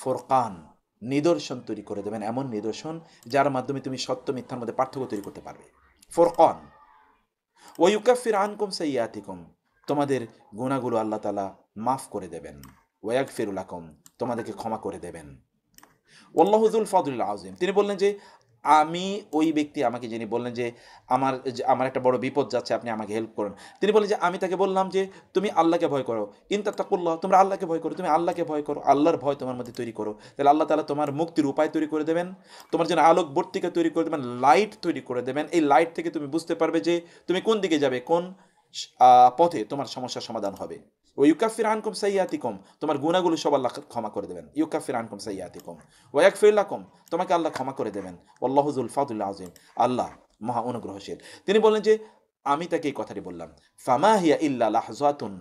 Speaker 1: ফোরকান নিদর্শন তৈরি করে দেবেন, এমন নিদর্শন যার মাধ্যমে তুমি সত্য মিথ্যার মধ্যে পার্থক্য তৈরি করতে পারবে। ফোরকান ওয়ায়ুকাফির আনকুম সাইয়াতিকুম, তোমাদের গুনাহগুলো আল্লাহ তাআলা মাফ করে দেবেন, ওয়াগফিরু লাকুম, তোমাদেরকে ক্ষমা করে দেবেন। ওয়াল্লাহু যুল ফাদলিল আযীম, তিনি বললেন যে আমি ওই ব্যক্তি আমাকে যিনি বললেন যে আমার একটা বড় বিপদ যাচ্ছে, আপনি আমাকে হেল্প করুন, তিনি বললেন যে আমি তাকে বললাম যে তুমি আল্লাহকে ভয় করো, ইন তাত্তাকুল্লাহ, তোমরা আল্লাহকে ভয় করো, তুমি আল্লাহকে ভয় করো, আল্লাহর ভয় তোমার মধ্যে তৈরি করো, তাহলে আল্লাহ তাআলা তোমার মুক্তির উপায় তৈরি করে দেবেন, তোমার জন্য আলোক বর্তিকা তৈরি করে দেবেন, লাইট তৈরি করে দেবেন, এই লাইট থেকে তুমি বুঝতে পারবে যে তুমি কোন দিকে যাবে, কোন পথে তোমার সমস্যার সমাধান হবে। ও ইউকাফির আনকুম সাইয়াতিকুম, তোমার গুনাহগুলো সব আল্লাহ ক্ষমা করে দেবেন, ইউকাফির আনকুম সাইয়াতিকুম ওয়া ইয়াগফির লাকুম, তোমাকে আল্লাহ ক্ষমা করে দেবেন, আল্লাহু যুল ফাদলিল আযীম, আল্লাহ মহা অনুগ্রহশীল। তিনি বললেন যে আমি তাকে এই কথাটি বললাম, ফামা হিয়া ইল্লা লাহজাতুন,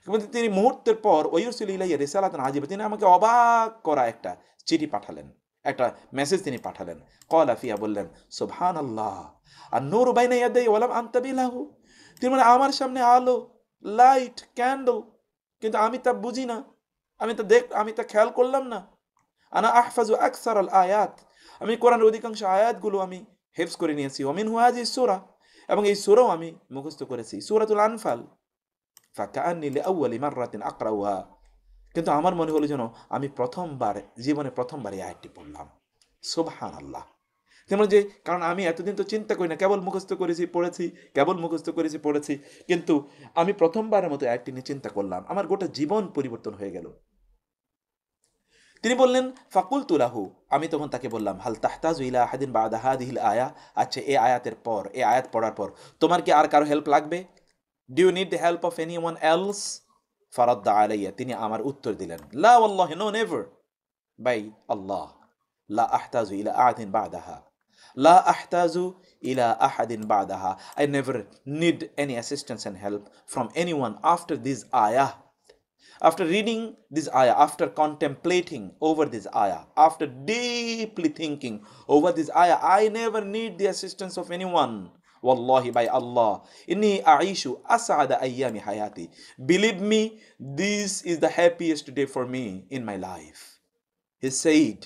Speaker 1: কিন্তু তিনি মুহূর্তের পর ওয়ুরসিলু ইলাইয়া রিসালাতান আযীবা, তিনি আমাকে অবাক করা একটা চিঠি পাঠালেন, একটা মেসেজ তিনি পাঠালেন। ক্বালা ফিহা, বললেন সুবহানাল্লাহ আন-নূরু বাইনা ইয়াদাই ওয়া লাম আনতাবি লাহু, তিনি মানে আমার সামনে আলো, লাইট, ক্যান্ডেল, কিন্তু আমি তা বুঝি না, আমি তা খেয়াল করলাম না। আনা আহফাজু আকসার আল আয়াত, আমি কোরআনের অধিকাংশ আয়াতগুলো আমি হেফজ করে নিয়েছি, ওমিন হুয়াজি সূরা, এবং এই সূরাও আমি মুখস্থ করেছি, সূরাতুল আনফাল, ফাকাআন্নী লিআউয়ালি মাররাতিন আকরাউহা, কিন্তু আমার মনে হলো যেন আমি জীবনে প্রথমবার এই আয়াতটি পড়লাম। সুবহানাল্লাহ। তেমন যে কারণ আমি এতদিন তো চিন্তা করি না, কেবল মুখস্থ করেছি পড়েছি, কেবল মুখস্থ করেছি পড়েছি, কিন্তু আমি প্রথমবারের মতো আয়াতটি নিয়ে চিন্তা করলাম, আমার গোটা জীবন পরিবর্তন হয়ে গেল। তিনি বললেন ফাকুলতু লাহু, আমি তখন তাকে বললাম হাল তাহতাজু ইলা আহাদিন বাদা হাদিহিল আয়া, আচ্ছা এই আয়াত পড়ার পর তোমার কি আর কারো হেল্প লাগবে? Do you need the help of anyone else? ফারাদ্দা আলাইয়া, তিনি আমার উত্তর দিলেন লা ওয়াল্লাহি, নো নেভার, বাই আল্লাহ, লা আহতাজু ইলা আহাদিন বাদাহা, লা আহতাজু ila ahadin ba'daha, I never need any assistance and help from anyone after this ayah. After reading this ayah, after contemplating over this ayah, after deeply thinking over this ayah, I never need the assistance of anyone Wallahi, by Allah, inni aishu as'ada ayyami hayati. Believe me, this is the happiest day for me in my life. He said,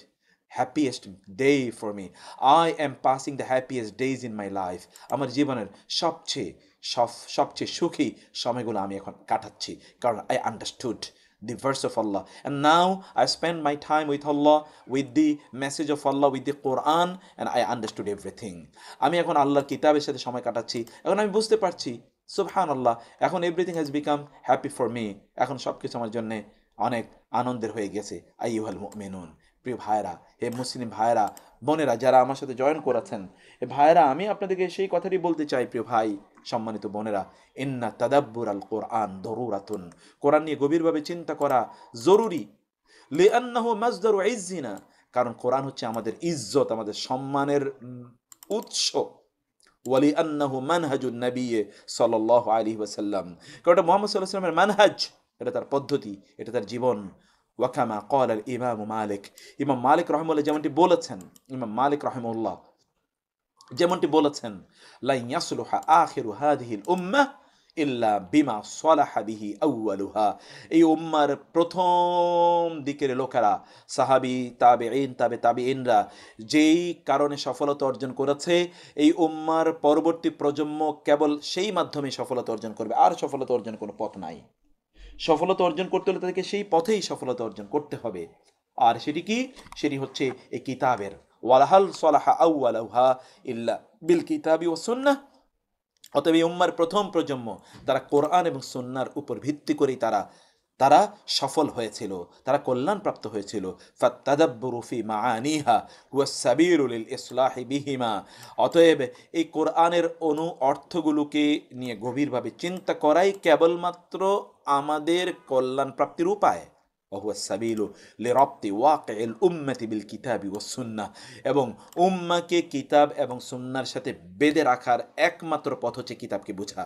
Speaker 1: happiest day for me. I am passing the happiest days in my life. আমার জীবনের সবচেয়ে সুখী সময়গুলো আমি এখন কাটাচ্ছি, কারণ I understood the verse of Allah, and now I spend my time with Allah, with the message of Allah, with the Quran, and I understood everything. আমি এখন আল্লাহর কিতাবের সাথে সময় কাটাচ্ছি, এখন আমি বুঝতে পারছি, সুবহানাল্লাহ, এখন everything has become happy for me, এখন সবকিছু আমার জন্য অনেক আনন্দের হয়ে গেছে। আইয়ুহাল মুমিনুন, প্রিয় ভাইরা, হে মুসলিম ভাইরা, বোনেরা যারা আমার সাথে জয়েন করেছেন, এ ভাইরা, আমি আপনাদেরকে সেই কথাটি বলতে চাই, প্রিয় ভাই, সম্মানিত বোনেরা, ইন্না তাদাব্বুর আল কোরআন দরুরাতুন, কোরআন নিয়ে গভীরভাবে চিন্তা করা জরুরি। লিআন্নাহু মাজদারু ইজ্জিনা, কারণ কোরআন হচ্ছে আমাদের ইজ্জত, আমাদের সম্মানের উৎস। ওয়ালি আন্নাহু মানহাজুন নবী সাল্লাল্লাহু আলাইহি ওয়াসাল্লাম, কারণ এটা মুহাম্মদ সাল্লাল্লাহু আলাইহি ওয়াসাল্লামের মানহাজ, এটা তার পদ্ধতি, এটা তার জীবন। ওয়াকামা ক্বাল আল ইমাম মালিক, ইমাম মালিক রাহিমাহুল্লাহ যেমনটি বলেছেন, ইমাম মালিক রাহিমাহুল্লাহ যেমনটি বলেছেন, লা ইয়াসলুহা আখিরু হাযিহিল উম্মাহ ইল্লা বিমা সালাহা বিহি আউয়ালুহা, এই উম্মার প্রথম দিকের লোকেরা, সাহাবী, তাবেঈন, তাবেঈনরা যেই কারণে সফলতা অর্জন করেছে, এই উম্মার পরবর্তী প্রজন্ম কেবল সেই মাধ্যমে সফলতা অর্জন করবে, আর সফলতা অর্জন কোনো পথ নাই। সফলতা অর্জন করতে হলে তাদেরকে সেই পথেই সফলতা অর্জন করতে হবে। আর সেটি কি? সেটি হচ্ছে এই কিতাবের, ওয়ালাহাল সালাহা আউয়ালুহা ইল্লা বিল কিতাবি ওয়াস সুন্নাহ। অতএব এই উম্মার প্রথম প্রজন্ম, তারা কোরআন এবং সুন্নাহর উপর ভিত্তি করেই তারা সফল হয়েছিল, তারা কল্যাণপ্রাপ্ত হয়েছিল। ফাত্তাদাব্বুরু ফি মাআনিহা হুয়া সাবিলু লিল ইসলাহি বিহিমা, অতএব এই কোরআনের অর্থগুলোকে নিয়ে গভীরভাবে চিন্তা করাই কেবলমাত্র আমাদের কল্যাণ প্রাপ্তির উপায়। ওহুয়া সাবিলু লিরাবতি ওয়াকিল উম্মতি বিল কিতাবি ওয়াস সুন্নাহ, এবং উম্মাকে কিতাব এবং সুন্নাহর সাথে বেঁধে রাখার একমাত্র পথ হচ্ছে কিতাবকে বোঝা।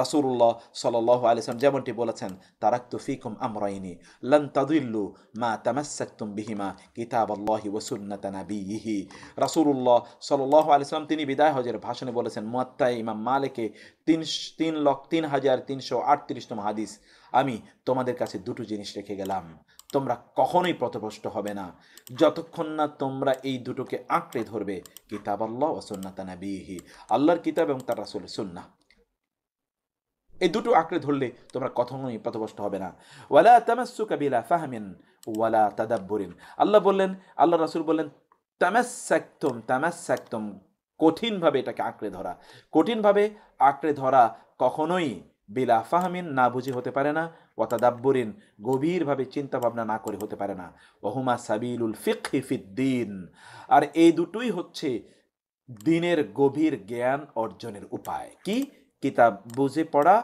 Speaker 1: রাসূলুল্লাহ সাল্লাল্লাহু আলাইহি ওয়াসাল্লাম যেমনটি বলেছেন, তারাকতু ফিকুম আমরাইনি লান তাদিল্লু মা তামাসসাকতুম বিহিমা কিতাবাল্লাহি ওয়া সুন্নাতা নাবিয়িহি। রাসূলুল্লাহ সাল্লাল্লাহু আলাইহি ওয়াসাল্লাম তিনি বিদায় হজের ভাষণে বলেছেন, মুয়াত্তা ইমাম মালিকে 3,33,38তম হাদিস, আমি তোমাদের কাছে দুটো জিনিস রেখে গেলাম, তোমরা কখনোই পথভ্রষ্ট হবে না যতক্ষণ না তোমরা এই দুটোকে আঁকড়ে ধরবে, কিতাব আল্লাহ ওয়া সুন্নাতা নাবিয়িহি, আল্লাহর কিতাব এবং তার রাসূলের সুন্নাহ। এই দুটো আঁকড়ে ধরলে তোমরা কখনোই পথভ্রষ্ট হবে না। ওয়ালা তামাসসুকা বিলা ফাহমিন ওয়ালা তাদাব্বুরিন, আল্লাহ বললেন, আল্লাহ রাসূল বললেন, তামাসসাকতুম, কঠিনভাবে এটাকে আঁকড়ে ধরা, কঠিনভাবে আঁকড়ে ধরা কখনোই বিলা ফাহমিন, না বুঝে হতে পারে না, ওয়াতাদাব্বুরিন, গভীরভাবে চিন্তা ভাবনা না করে হতে পারে না, ওহুমা সাবিলুল ফিকহি ফিদ্দিন, আর এই দুটোই হচ্ছে দিনের গভীর জ্ঞান অর্জনের উপায়। কি? কিতাব বুঝে পড়া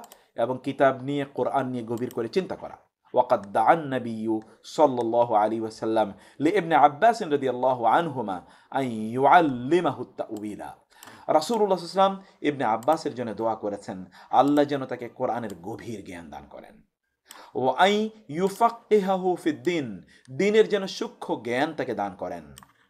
Speaker 1: এবং কিতাব নিয়ে, কোরআন নিয়ে গভীর করে চিন্তা করা। ওয়াকাদ দাআন নবিয়্যু সাল্লাল্লাহু আলাইহি ওয়াসাল্লাম লিইবনে আব্বাস রাদিয়াল্লাহু আনহুমা আন ইউআল্লিমাহু তাউযীলা, রাসূলুল্লাহ সাল্লাল্লাহু আলাইহি ওয়াসাল্লাম ইবনে আব্বাসের জন্য দোয়া করেছেন, আল্লাহ যেন তাকে কোরআনের গভীর জ্ঞান দান করেন। ও আই ইউফাক্কিহাহু ফিদ্দিন, দ্বীনের যেন সূক্ষ্ম জ্ঞান তাকে দান করেন।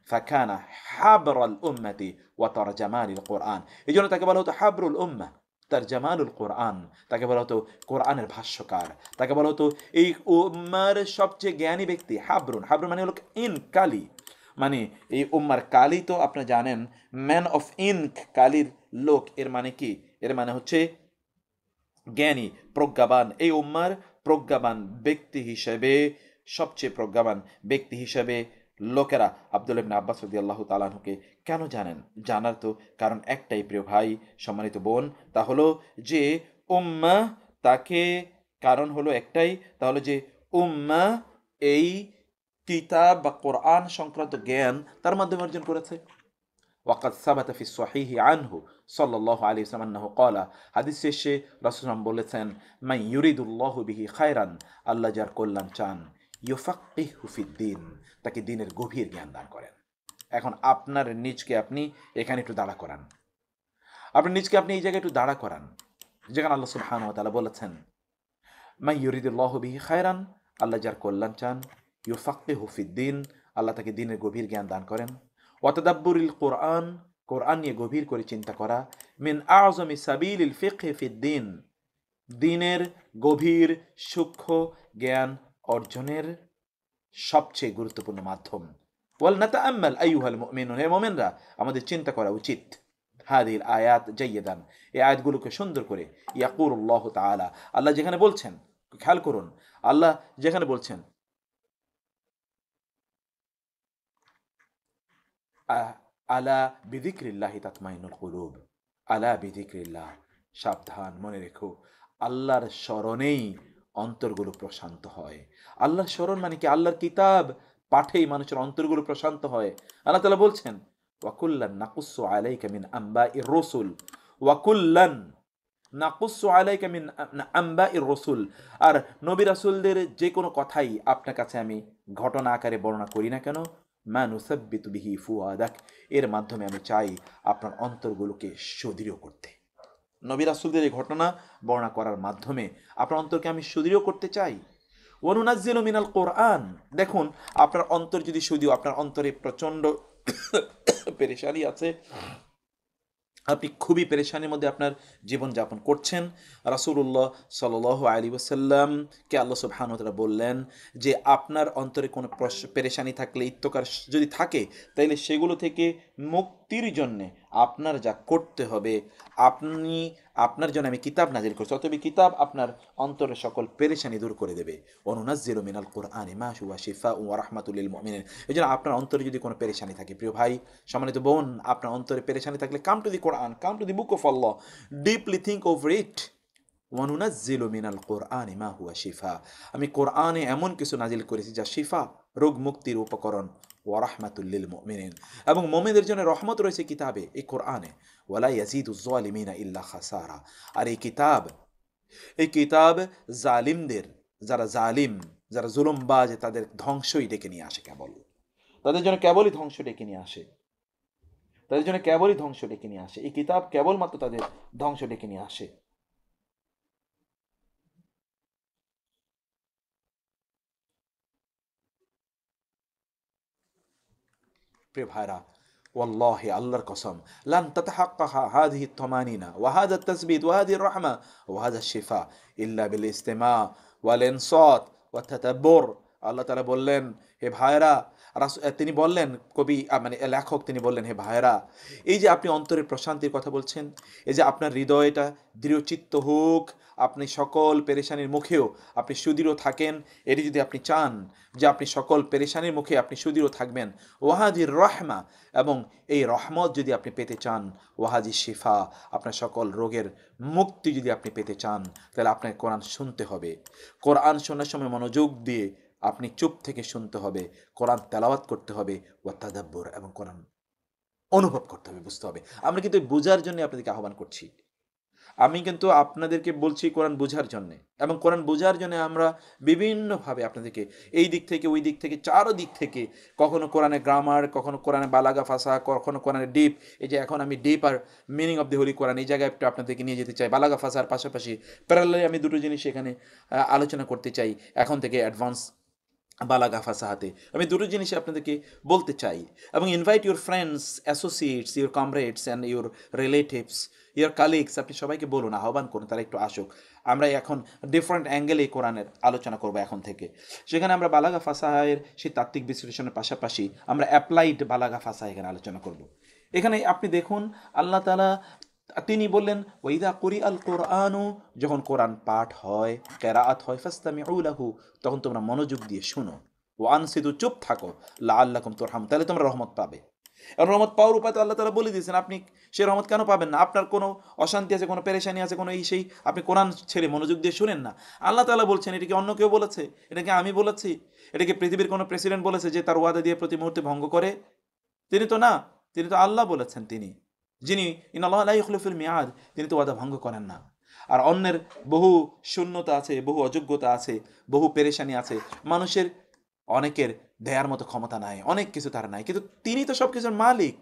Speaker 1: ফাকানা হাবরাল উম্মতি ওয়া তারজামানিল কোরআন, এজন্য তাকে বলা হতো হাবরুল উম্মাহ, তারজামানুল কোরআন, তাকে বলা হতো কোরআনের ভাষ্যকার, তাকে বলা হতো এই উম্মার সবচেয়ে জ্ঞানী ব্যক্তি। হাবরুন, হাবরুন মানে হলো কালি, মানে এই উম্মার কালি তো আপনারা জানেন, ম্যান অফ ইনক, কালির লোক, এর মানে কি? এর মানে হচ্ছে জ্ঞানী, প্রজ্ঞাবান। এই উম্মার প্রজ্ঞাবান ব্যক্তি হিসেবে, সবচেয়ে প্রজ্ঞাবান ব্যক্তি হিসেবে লোকেরা আব্দুল্লাহ ইবনে আব্বাস রাদিয়াল্লাহু তাআলা আনহুকে কেন জানেন? জানার তো কারণ একটাই, প্রিয় ভাই, সম্মানিত বোন, তা হলো যে উম্মাহ তাকে, কারণ হলো একটাই, তাহলে যে উম্মাহ এই কিতাব বা কোরআন সংক্রান্ত জ্ঞান তার মাধ্যমে অর্জন করেছে। ওয়াকাদ সাবাতা ফি সহিহি আনহু সাল্লাল্লাহু আলাইহি ওয়াসাল্লাম আন্নাহু ক্বালা, হাদিস শেষে রাসূল বলেছেন, মান ইউরিদুল্লাহু বিহি খায়রান, আল্লাহ যার কল্যাণ চান, ইউফাক্কিহু ফিদ্দিন, তাকে দ্বীনের গভীর জ্ঞান দান করেন। এখন আপনার নিজকে আপনি এখানে একটু দাঁড়া করান, আপনার নিজকে আপনি এই জায়গায় একটু দাঁড়া করান, যেখানে আল্লাহ সুবহানাহু ওয়া তাআলা বলেছেন, মান ইউরিদুল্লাহু বিহি খায়রান, আল্লাহ যার কল্যাণ চান, ইউফাক্কিহু ফিদ্দিন, আল্লাহ তাকে দ্বীনের গভীর জ্ঞান দান করেন। ওয়াতাদাব্বুরিল কোরআন, কোরআন নিয়ে গভীর করে চিন্তা করা, মিন আযমি সাবিলিল ফিকহি ফিদ্দিন, দ্বীনের গভীর সূক্ষ্ম জ্ঞান অর্জনের সবচেয়ে গুরুত্বপূর্ণ মাধ্যম। ওয়াল নাতাআম্মাল আইয়ুহাল মুমিনুন, হে মুমিনরা আমাদের চিন্তা করা উচিত হাদিল আয়াত জাইয়্যিদান, এই আয়াতগুলোকে সুন্দর করে। ইয়াকুলুল্লাহু তাআলা, আল্লাহ যেখানে বলছেন, খেয়াল করুন, আল্লাহ যেখানে বলছেন আলা বিযিকরিল্লাহি তাতমাইন্নুল কুলুব, আলা বিযিকরিল্লাহ, সাবধান, মনে রেখো আল্লাহর স্মরণেই অন্তরগুলো প্রশান্ত হয়। আল্লাহর স্মরণ মানে কি? আল্লাহর কিতাব পাঠেই মানুষের অন্তরগুলো প্রশান্ত হয়। আল্লাহ তাআলা বলছেন ওয়াকুল্লান নাকুসসু আলাইকা মিন আম্বাইর রাসূল, ওয়াকুল্লান নাকুসসু আলাইকা মিন আম্বাইর রাসূল, আর নবী রাসূলদের যে কোনো কথাই আপনার কাছে আমি ঘটনা আকারে বর্ণনা করি না কেন, মা নুসাব্বিতু বিহি ফুআদাক, এর মাধ্যমে আমি চাই আপনার অন্তরগুলোকে সুদৃঢ় করতে। নবী রাসূলদের এই ঘটনা বর্ণনা করার মাধ্যমে আপনার অন্তরকে আমি সুদৃঢ় করতে চাই। ওয়ানুনাজ্জিলু মিনাল কোরআন, দেখুন আপনার অন্তর যদি সুদৃঢ়, আপনার অন্তরে প্রচণ্ড পেরেশানি আছে, আপনি খুবই পেরেশানির মধ্যে আপনার জীবনযাপন করছেন, রাসূলুল্লাহ সাল্লাল্লাহু আলাইহি ওয়াসাল্লামকে আল্লাহ সুবহানাহু ওয়া তাআলা বললেন যে আপনার অন্তরে কোনো পেরেশানি থাকলে, ইত্যকার যদি থাকে, তাইলে সেগুলো থেকে মুক্তির জন্যে আপনার যা করতে হবে, আপনি আপনার জন্য আমি কিতাব নাজিল করছি, অতএব কিতাব আপনার অন্তরের সকল পেরেশানি দূর করে দেবে। ওয়ানুনাজ্জিলু মিনাল কুরআনি মা হুয়া শিফাউ ওয়া রাহমাতুল লিল মুমিনিন, এজন্য আপনার অন্তরে যদি কোনো পেরেশানি থাকে, প্রিয় ভাই, সম্মানিত বোন, আপনার অন্তরে পেরেশানি থাকলে come to the Quran, come to the book of Allah, deeply think over it. ওয়ানুনাজ্জিলু মিনাল কুরআনি মা হুয়া শিফা, আমি কোরআনে এমন কিছু নাজিল করেছি যা শিফা, রোগ মুক্তির উপকরণ, ওয়া রাহমাতুল লিল মুমিনিন, এবং মুমিনদের জন্য রহমত রয়েছে কিতাবে, এই কোরআনে। ওয়ালা ইয়াজিদুজ জালিমিনা ইল্লা খাসারা, আর এই কিতাব জালিমদের, যারা জালিম, যারা জুলুমবাজ, তাদের ধ্বংসই ডেকে নিয়ে আসে, কেবল তাদের জন্য কেবলই ধ্বংস ডেকে নিয়ে আসে, তাদের জন্য কেবলই ধ্বংস ডেকে নিয়ে আসে, এই কিতাব কেবলমাত্র তাদের ধ্বংস ডেকে নিয়ে আসে। প্রিয় ভাইরা, ওয়াল্লাহি, আল্লাহর কসম, লান তাতাহাক্কাকা হাযিহি তামানিনা ওয়া হাযা তাসবিত ওয়া হাযিহি রাহমা ওয়া হাযা শিফা ইল্লা বিল ইস্তিমা ওয়াল ইনসাত ওয়া তাতাব্বুর। আল্লাহ তাআলা বললেন, হে ভাইরা, তিনি বললেন, কবি মানে লেখক তিনি বললেন, হে ভাইরা, এই যে আপনি অন্তরের প্রশান্তির কথা বলছেন, এই যে আপনার হৃদয়টা দৃঢ়চিত্ত হোক, আপনি সকল পেরেশানির মুখেও আপনি সুদৃঢ় থাকেন, এটি যদি আপনি চান যে আপনি সকল পেরেশানির মুখে আপনি সুদৃঢ় থাকবেন, ওয়াহাদির রহমা, এবং এই রহমত যদি আপনি পেতে চান, ওয়াহাজি শিফা, আপনার সকল রোগের মুক্তি যদি আপনি পেতে চান, তাহলে আপনাকে কোরআন শুনতে হবে। কোরআন শোনার সময় মনোযোগ দিয়ে আপনি চুপ থেকে শুনতে হবে, কোরআন তেলাওয়াত করতে হবে, ওয়া তাদাব্বুর, এবং কোরআন অনুভব করতে হবে, বুঝতে হবে। আমরা কিন্তু বোঝার জন্য আপনাদেরকে আহ্বান করছি, আমি কিন্তু আপনাদেরকে বলছি কোরআন বোঝার জন্যে, এবং কোরআন বোঝার জন্য আমরা বিভিন্নভাবে আপনাদেরকে এই দিক থেকে ওই দিক থেকে, চারো দিক থেকে, কখনো কোরআনে গ্রামার, কখনো কোরআনে বালাগা ফাসা, কখনো কোরআনে ডিপ, এই যে এখন আমি deeper meaning of the holy Quran এই জায়গায় একটু আপনাদেরকে নিয়ে যেতে চাই। বালাগা ফাসার পাশাপাশি প্যারালালি আমি দুটো জিনিস এখানে আলোচনা করতে চাই, এখন থেকে অ্যাডভান্স বালাগা ফাসাহাতে আমি দুটো জিনিস আপনাদেরকে বলতে চাই, এবং invite your friends, associates, your comrades and your relatives, your colleagues, আপনি সবাইকে বলুন, আহ্বান করুন, তারা একটু আসুক। আমরা এখন ডিফারেন্ট অ্যাঙ্গেলে কোরআনের আলোচনা করবো এখন থেকে। সেখানে আমরা বালাগা ফাসাহের সেই তাত্ত্বিক বিশ্লেষণের পাশাপাশি আমরা অ্যাপ্লাইড বালাগা ফাসাহ এখানে আলোচনা করব। এখানে আপনি দেখুন, আল্লাহ তাআলা তিনি বললেন, ওয়াইদা কুরি আল কোরআনু, যখন কোরআন পাঠ হয়, কেরাআত হয়, ফাস্তামিউ লাহু, তখন তোমরা মনোযোগ দিয়ে শুনো, ওয়া আনসিতু, চুপ থাকো, লাআল্লাকুম তুরহামুন, তাহলে তোমরা রহমত পাবে। এবং রহমত পাওয়ার উপায় তো আল্লাহ তাআলা বলে দিয়েছেন, আপনি সে রহমত কেন পাবেন না? আপনার কোনো অশান্তি আছে, কোনো পেরেশানি আছে, কোনো এই সেই, আপনি কোরআন ছেড়ে মনোযোগ দিয়ে শুনেন না। আল্লাহ তাআলা বলছেন, এটা কি অন্য কেউ বলেছে? এটা কি আমি বলেছি? এটা কি পৃথিবীর কোনো প্রেসিডেন্ট বলেছে যে তার ওয়াদা দিয়ে প্রতি মুহূর্তে ভঙ্গ করে? তিনি তো না, তিনি তো আল্লাহ বলেছেন, তিনি যিনি ইন্নাল্লাহা লা ইউখলিফুল মিআদ, তিনি তো ওয়াদা ভঙ্গ করেন না। আর অন্যের বহু শূন্যতা আছে, বহু অযোগ্যতা আছে, বহু পেরেশানি আছে, মানুষের অনেকের দেয়ার মতো ক্ষমতা নাই, অনেক কিছু তার নাই, কিন্তু তিনি তো সব কিছুর মালিক,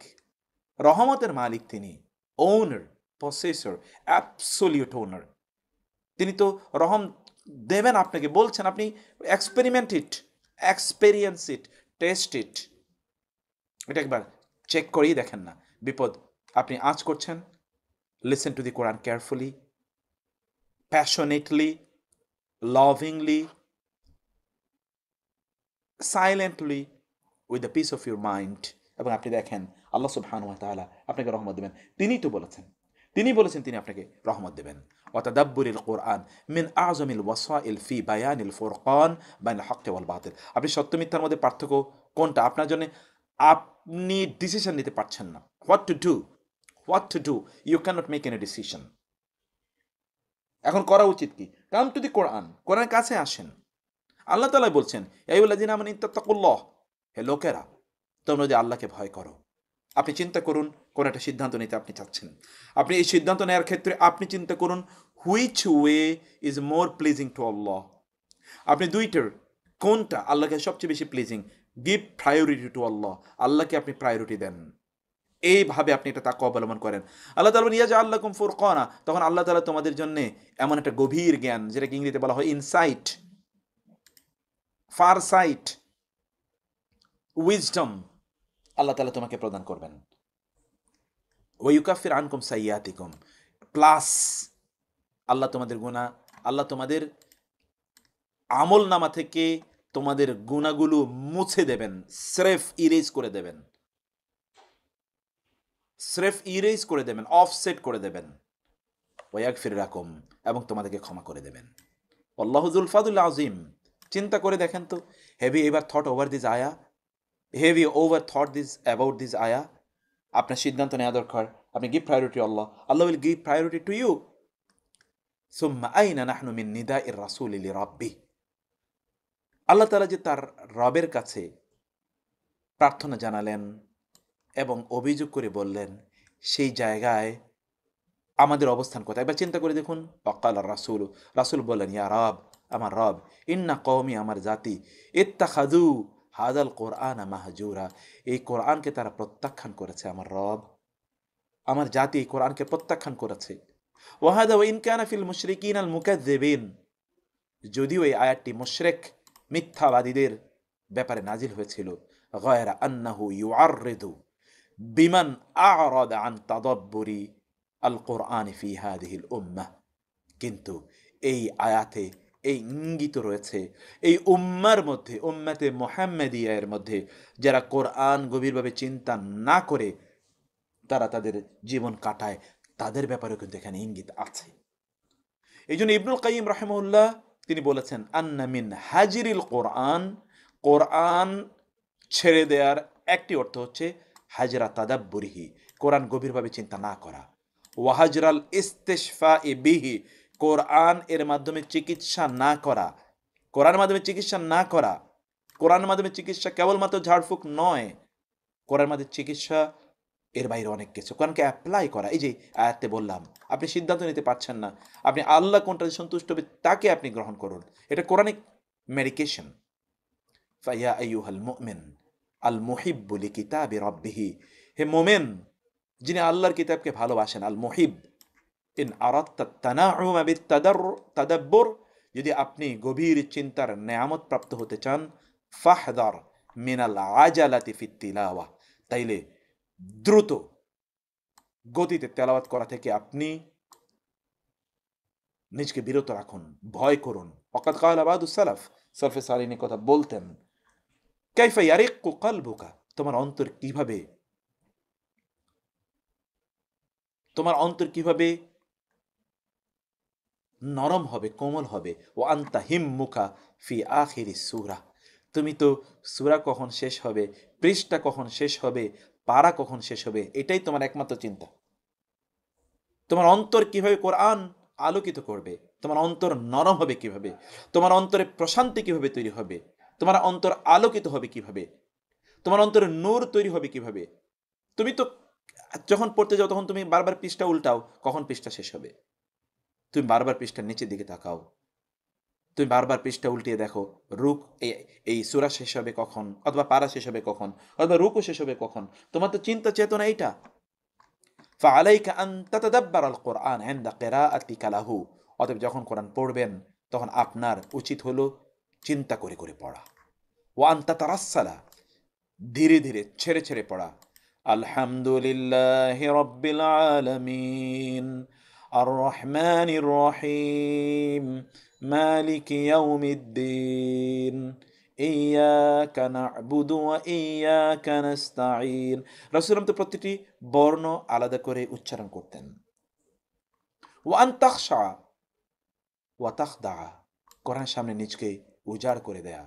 Speaker 1: রহমতের মালিক তিনি, ওনার, পসেসর, অ্যাবসোলিউট ওনার। তিনি তো রহম দেবেন আপনাকে, বলছেন, আপনি এক্সপেরিমেন্ট ইট, এক্সপেরিয়েন্স ইট, টেস্ট ইট, এটা একবার চেক করেই দেখেন না। বিপদ আপনি আঁচ করছেন, Listen to the Quran carefully, passionately, lovingly, silently, with the peace of your mind. এবং আপনি দেখেন আল্লাহ সুবহানাহু ওয়া তাআলা আপনাকে রহমত দেবেন। তিনিই তো বলেছেন, তিনি বলেছেন তিনি আপনাকে রহমত দেবেন। ওয়াতাদাব্বুরিল কোরআন মিন আযমিল ওয়াসাইল ফি বায়ানিল ফুরকান বাইনাল হক ওয়াল বাতিল। আপনি সত্য মিথ্যার মধ্যে পার্থক্য কোনটা আপনার জন্য আপনি ডিসিশন নিতে পারছেন না। What to do you cannot make any decision. এখন করা উচিত কি? কাম টু দি কোরআন, কোরআনের কাছে আসেন। আল্লাহ তাআলা বলছেন, ইয়া আইয়ুহাল্লাযীনা আমানু ইত্তাকুল্লাহ, হে লোকেরা তোমরা যদি আল্লাহকে ভয় করো। আপনি চিন্তা করুন কোন একটা সিদ্ধান্ত নিতে আপনি চাচ্ছেন, আপনি এই সিদ্ধান্ত নেওয়ার ক্ষেত্রে আপনি চিন্তা করুন which way is more pleasing to Allah. আপনি দুইটার কোনটা আল্লাহকে সবচেয়ে বেশি pleasing. Give priority to Allah, আল্লাহকে আপনি প্রায়োরিটি দেন, এইভাবে আপনি এটা তাকে অবলম্বন করেন। আল্লাহ তাআলা বলেন ইয়াজআল লাকুম ফুরকানা, তখন আল্লাহ তাআলা তোমাদের জন্য এমন একটা গভীর জ্ঞান, যেটাকে ইংরেজিতে বলা হয় ইনসাইট, ফার সাইট, উইজডম, আল্লাহ তাআলা তোমাকে প্রদান করবেন। ওয়াইউকাফির আনকুম সাইয়াতিকুম, প্লাস আল্লাহ তোমাদের গুনাহ, আল্লাহ তোমাদের আমল নামা থেকে তোমাদের গুনাহগুলো মুছে দেবেন, স্রেফ ইরেজ করে দেবেন, অফসেট করে দেবেন। ওয়াগফির লাকুম, এবং তোমাদেরকে ক্ষমা করে দেবেন। আল্লাহু যুল ফাদুল আযীম। চিন্তা করে দেখেন তো, have you ever thought over this আয়া? Have you over thought this about this আয়া? আপনার সিদ্ধান্ত নেওয়া দরকার। আপনি give priority Allah, Allah will give priority to you. সুম্মা আইনা নাহনু মিন নিদাইর রাসূলি লিরাব্বি। আল্লাহ তাআলা যে তার রবের কাছে প্রার্থনা জানালেন এবং অভিযোগ করে বললেন, সেই জায়গায় আমাদের অবস্থান কোথায়? এবার চিন্তা করে দেখুন। ওয়াকাল রাসূল, রাসূল বললেন, ইয়া রব, আমার রব, ইন্না কওমি, আমার জাতি, ইত্তাখাযু হাযাল কুরআনা মাহজুরা, এই কোরআনকে তারা প্রত্যাখ্যান করেছে। আমার রব, আমার জাতি এই কোরআনকে প্রত্যাখ্যান করেছে। ওয়াহাদা ওয়া ইন কানা ফিল মুশরিকিন আল মুকাযযিবিন, যদিও এই আয়াতটি মুশরিক মিথ্যাবাদীদের ব্যাপারে নাজিল হয়েছিল। গায়রা আন্নাহু ইউআররিদু বিমান আ'রাদা আন তাদাব্বুরি আল কোরআন ফি হাদিহিল উম্মাহ, কিন্তু এই আয়াতে এই ইঙ্গিত রয়েছে এই উম্মার মধ্যে, উম্মাতে মুহাম্মাদিয়া এর মধ্যে, যারা কোরআন গভীরভাবে চিন্তা না করে তারা তাদের জীবন কাটায়, তাদের ব্যাপারেও কিন্তু এখানে ইঙ্গিত আছে। এই জন্য ইবনুল কাইয়িম রাহিমাহুল্লাহ তিনি বলেছেন, আন্না মিন হাজিরিল কোরআন, কোরআন ছেড়ে দেওয়ার একটি অর্থ হচ্ছে হাজরা তাদাব্বুরিহি, কোরআন গভীরভাবে চিন্তা না করা। ওয়াহাজরাল ইস্তিশফা বিহি, কোরআন এর মাধ্যমে চিকিৎসা না করা। কোরআনের মাধ্যমে চিকিৎসা না করা, কোরআনের মাধ্যমে চিকিৎসা কেবলমাত্র ঝাড়ফুঁক নয়, কোরআনের মাধ্যমে চিকিৎসা এর বাইরে অনেক কিছু। কোরআনকে অ্যাপ্লাই করা। এই যে আয়াতে বললাম, আপনি সিদ্ধান্ত নিতে পারছেন না, আপনি আল্লাহ কোনটাতে সন্তুষ্ট হবে তাকে আপনি গ্রহণ করুন, এটা কোরআনিক মেডিকেশন। ফাইয়া আইয়ুহাল মুমিন আল মুহিব্বু লিকিতাবি রাব্বিহি, হে মোমেন যিনি আল্লাহর কিতাবকে ভালোবাসেন, আল মুহিব, ইন আরাদতা তানাউমা বিত্তাদাব্বুর, যদি আপনি গভীর চিন্তার নেয়ামত প্রাপ্ত হতে চান, ফাহদার মিনাল আজালাতি ফিত তিলাওয়া, তাইলে দ্রুত গতিতে তেলাওয়াত করা থেকে আপনি নিজকে বিরত রাখুন, ভয় করুন। ওয়াকাদ ক্বালা বাদুস সালাফ, সালফে সালিহিন কথা বলতেন, কাইফা ইয়ারিক্কু কলবুকা, তোমার অন্তর কিভাবে নরম হবে, কোমল হবে। ও আনতা হিম্মুকা ফি আখিরি সূরা, তুমি তো সূরা কখন শেষ হবে, পৃষ্ঠা কখন শেষ হবে, পারা কখন শেষ হবে, এটাই তোমার একমাত্র চিন্তা। তোমার অন্তর কিভাবে কোরআন আলোকিত করবে, তোমার অন্তর নরম হবে কিভাবে, তোমার অন্তরে প্রশান্তি কিভাবে তৈরি হবে, তোমার অন্তর আলোকিত হবে কিভাবে, তোমার অন্তরে নূর তৈরি হবে কিভাবে। তুমি তো যখন পড়তে যাও তখন তুমি বারবার পৃষ্ঠা উল্টাও, কখন পৃষ্ঠা শেষ হবে। তুমি বারবার পৃষ্ঠার নিচের দিকে তাকাও, তুমি বারবার পৃষ্ঠা উল্টিয়ে দেখো, রুক এই সূরা শেষ হবে কখন, অথবা পারা শেষ হবে কখন, অথবা রুকও শেষ হবে কখন। তোমার তো চিন্তা চেতনা এইটা। ফাআলাইকা আন তাতাদাব্বার আল কোরআন ইনদা কিরাআতিকা লাহু, অতএব যখন কোরআন পড়বেন তখন আপনার উচিত হলো চিন্তা করে করে পড়া। ওয়া আন তাতারাসসালা, ধীরে ধীরে ছেড়ে ছেড়ে পড়া। আলহামদুলিল্লাহি রাব্বিল আলামিন আর রহমানির রহিম মালিকি ইয়াউমিদ্দিন ইয়াকা না'বুদু ওয়া ইয়াকা নাস্তাঈন। রাসূলুল্লাহ তো প্রতিটি বর্ণ আলাদা করে উচ্চারণ করতেন। ওয়া আন তাখশা ওয়া তাখদা, কোরআনের সামনে নিজকে উজাড় করে দেয়া,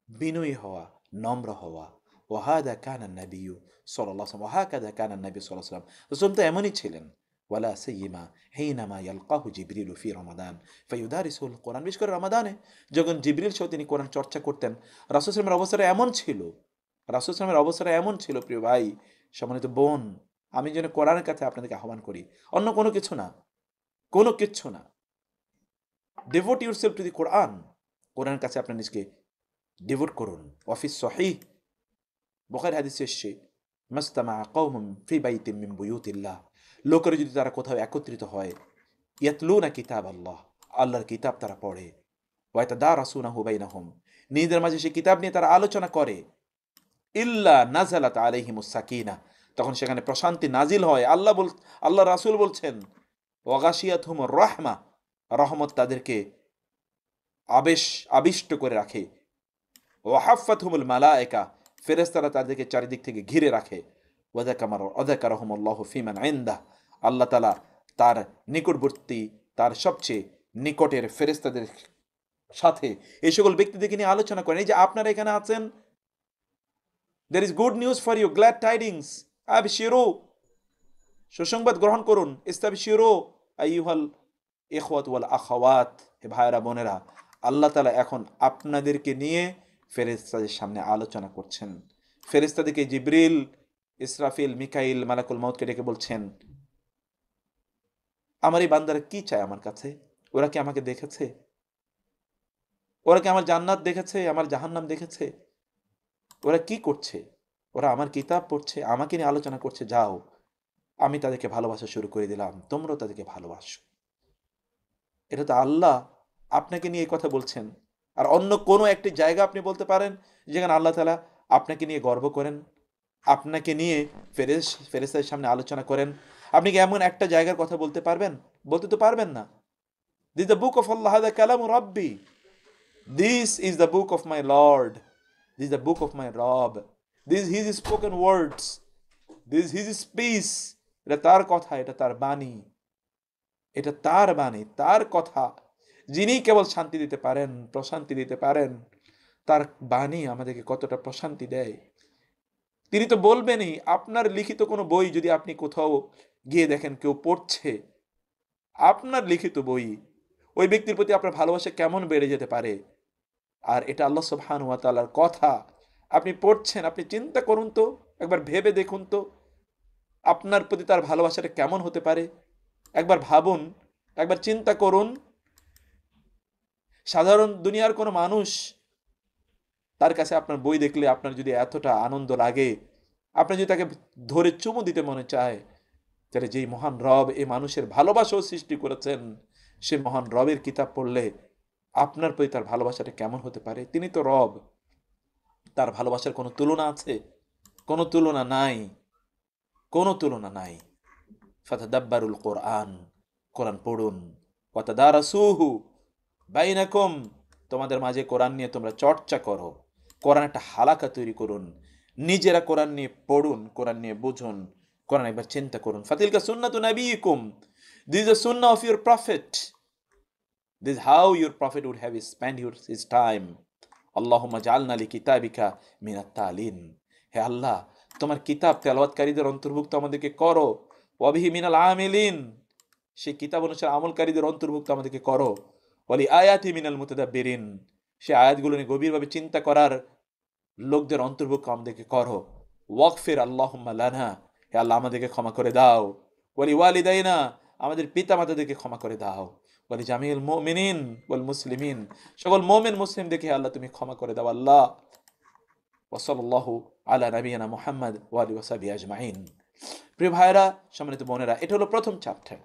Speaker 1: বিনয়ী হওয়া, নম্র হওয়া। ওয়াহাদা কানা নাবিয়্যু সাল্লাল্লাহু আলাইহি ওয়াসাল্লাম, ওয়াহাকাযা কানা নবী সাল্লাল্লাহু আলাইহি ওয়াসাল্লাম। রাসূল তো এমনই ছিলেন। ওয়ালা সিয়্যিমা হিনামা ইয়ালকাহু জিবরিলু ফি রমাদান ফায়ুদারিসুল কোরআন। বিশেষ করে রমাদানে যখন জিবরিল সহ তিনি কোরআন চর্চা করতেন, রাসূল সাল্লাল্লাহু আলাইহি ওয়াসাল্লামের অবস্থাটা এমন ছিল, রাসূল সাল্লাল্লাহু আলাইহি ওয়াসাল্লামের অবস্থাটা এমন ছিল, প্রিয় ভাই, সম্মানিত বোন, আমি যেন কোরআনের কাছে আপনাদেরকে আহ্বান করি, অন্য কোনো কিছু না, কোনো কিচ্ছু না। ডিভোট ইউরসেলফ টু দি কোরআন। কোরআনের কাছে আপনার নিজকে ডিভোট করুন। ওয়াফিস সহিহ, বুখারী হাদিসে এসেছে, মাস্তামা কওমুন ফি বাইতিন মিন বুয়ুতিল্লাহ, লোকেরা যদি তারা কোথাও একত্রিত হয়, ইয়াতলুনা কিতাব আল্লাহ, আল্লাহর কিতাব তারা পড়ে, ওয়া ইয়াতাদারাসুনাহু বাইনাহুম, নিজেদের মাঝে সেই কিতাব নিয়ে তারা আলোচনা করে, ইল্লা নাযালাত আলাইহিমুস সাকিনা, তখন সেখানে প্রশান্তি নাজিল হয়। আল্লাহ রাসূল বলছেন, ওয়া গাশিয়াতহুমুর রাহমা, রহমত তাদেরকে আবিষ্ট করে রাখে। ওয়া হাফফাতহুমুল মালায়েকা, ফেরেশতারা তাদেরকে চারিদিক থেকে ঘিরে রাখে। ওয়াযাকারাহুমুল্লাহু ফিমান ইনদাহ, আল্লাহ তাআলা তার নিকটবর্তী, তার সবচেয়ে নিকটের ফেরেশতাদের সাথে এই সকল ব্যক্তিদেরকে নিয়ে আলোচনা করেন। এই যে আপনারা এখানে আছেন, there is good news for you, glad tidings, আবশিরু, সুসংবাদ গ্রহণ করুন। ইস্তাবশিরু আইয়ুহাল ইখওয়াত ওয়াল আখাওয়াত, হে ভাইরা বোনেরা, আল্লাহ তাআলা এখন আপনাদেরকে নিয়ে ফেরেশতাদের সামনে আলোচনা করছেন। ফেরেশতাদেরকে জিবরিল, ইসরাফিল, মিকাইল, মালাকুল মউতকে ডেকে বলছেন, আমার এই বান্দারা কি চায় আমার কাছে? ওরা কি আমাকে দেখেছে? ওরা কি আমার জান্নাত দেখেছে, আমার জাহান্নাম দেখেছে? ওরা কি করছে? ওরা আমার কিতাব পড়ছে, আমাকে নিয়ে আলোচনা করছে। যাও, আমি তাদেরকে ভালোবাসা শুরু করে দিলাম, তোমরাও তাদেরকে ভালোবাসো। এটা তো আল্লাহ আপনাকে নিয়ে এই কথা বলছেন। আর অন্য কোনো একটি জায়গা আপনি বলতে পারেন যেখানে আল্লাহ তাআলা আপনাকে নিয়ে গর্ব করেন, আপনাকে নিয়ে ফেরেশতাদের সামনে আলোচনা করেন? আপনি কি এমন একটা জায়গার কথা বলতে পারবেন? বলতে তো পারবেন না। This the book of Allah, হাদা কালামু রাব্বি, this is the book of my lord, this the book of my রব, this his spoken words, this his speech. এটা তার কথা, এটা তার বাণী, এটা তার বাণী, তার কথা। যিনি কেবল শান্তি দিতে পারেন, প্রশান্তি দিতে পারেন, তার বাণী আমাদেরকে কতটা প্রশান্তি দেয়। তিনি তো বলবেনই। আপনার লিখিত কোনো বই যদি আপনি কোথাও গিয়ে দেখেন কেউ পড়ছে, আপনার লিখিত বই, ওই ব্যক্তির প্রতি আপনার ভালোবাসা কেমন বেড়ে যেতে পারে। আর এটা আল্লাহ সুবহানাহু ওয়া তাআলার কথা, আপনি পড়ছেন, আপনি চিন্তা করুন তো, একবার ভেবে দেখুন তো আপনার প্রতি তার ভালোবাসাটা কেমন হতে পারে। একবার ভাবুন, একবার চিন্তা করুন। সাধারণ দুনিয়ার কোনো মানুষ, তার কাছে আপনার বই দেখলে আপনার যদি এতটা আনন্দ লাগে, আপনি যদি তাকে ধরে চুমু দিতে মনে চায়, তাহলে যেই মহান রব এই মানুষের ভালোবাসাও সৃষ্টি করেছেন, সে মহান রবের কিতাব পড়লে আপনার প্রতি তার ভালোবাসাটা কেমন হতে পারে। তিনি তো রব, তার ভালোবাসার কোনো তুলনা আছে? কোনো তুলনা নাই, কোনো তুলনা নাই। ফাতাদাব্বারুল কোরআন, কোরআন পড়ুন। ওয়াতাদারাসুহু বাইনাকুম, তোমাদের মাঝে কোরআন নিয়ে তোমরা চর্চা করো। কোরআন একটা হালাকা তৈরি করুন, নিজেরা কোরআন নিয়ে পড়ুন, কোরআন নিয়ে বুঝুন, কোরআন একবার চিন্তা করুন। ফাতিলকা সুন্নাতু নাবিয়িকুম, দিস ইজ দ্য সুন্নাহ of your prophet, this how your prophet would have spend his time. আল্লাহুম্মা জাআলনা লিকিতাবিকা মিনাত তালিন, হে আল্লাহ, তোমার কিতাব তেলাওয়াতকারীদের অন্তর্ভুক্ত আমাদেরকে করো। ওয়াবিহি মিনাল আমিলিন, সেই কিতাব অনুসারে আমলকারীদের অন্তর্ভুক্ত আমাদেরকে করো। ওয়ালি আয়াতি মিনাল মুতাদাব্বিরিন, সেই আয়াতগুলো নিয়ে গভীরভাবে চিন্তা করার লোকদের অন্তর্ভুক্ত আমাদেরকে করো। ওয়াগফির আল্লাহুম্মা লানা, হে আল্লাহ আমাদেরকে ক্ষমা করে দাও। ওয়ালি ওয়ালিদাইনা, আমাদের পিতা মাতাদেরকে ক্ষমা করে দাও। ওয়ালি জামিল মুমিনিন ওয়াল মুসলিমিন, সকল মুমিন মুসলিমদেরকে হে আল্লাহ তুমি ক্ষমা করে দাও। আল্লাহ। ওয়া সাল্লাল্লাহু আলা নাবিয়িনা মুহাম্মদ ওয়া আলিহি ওয়া সাহবিহি আজমাইন। প্রিয় ভাইরা, সম্মানিত বোনেরা, এটা হলো প্রথম চ্যাপ্টার।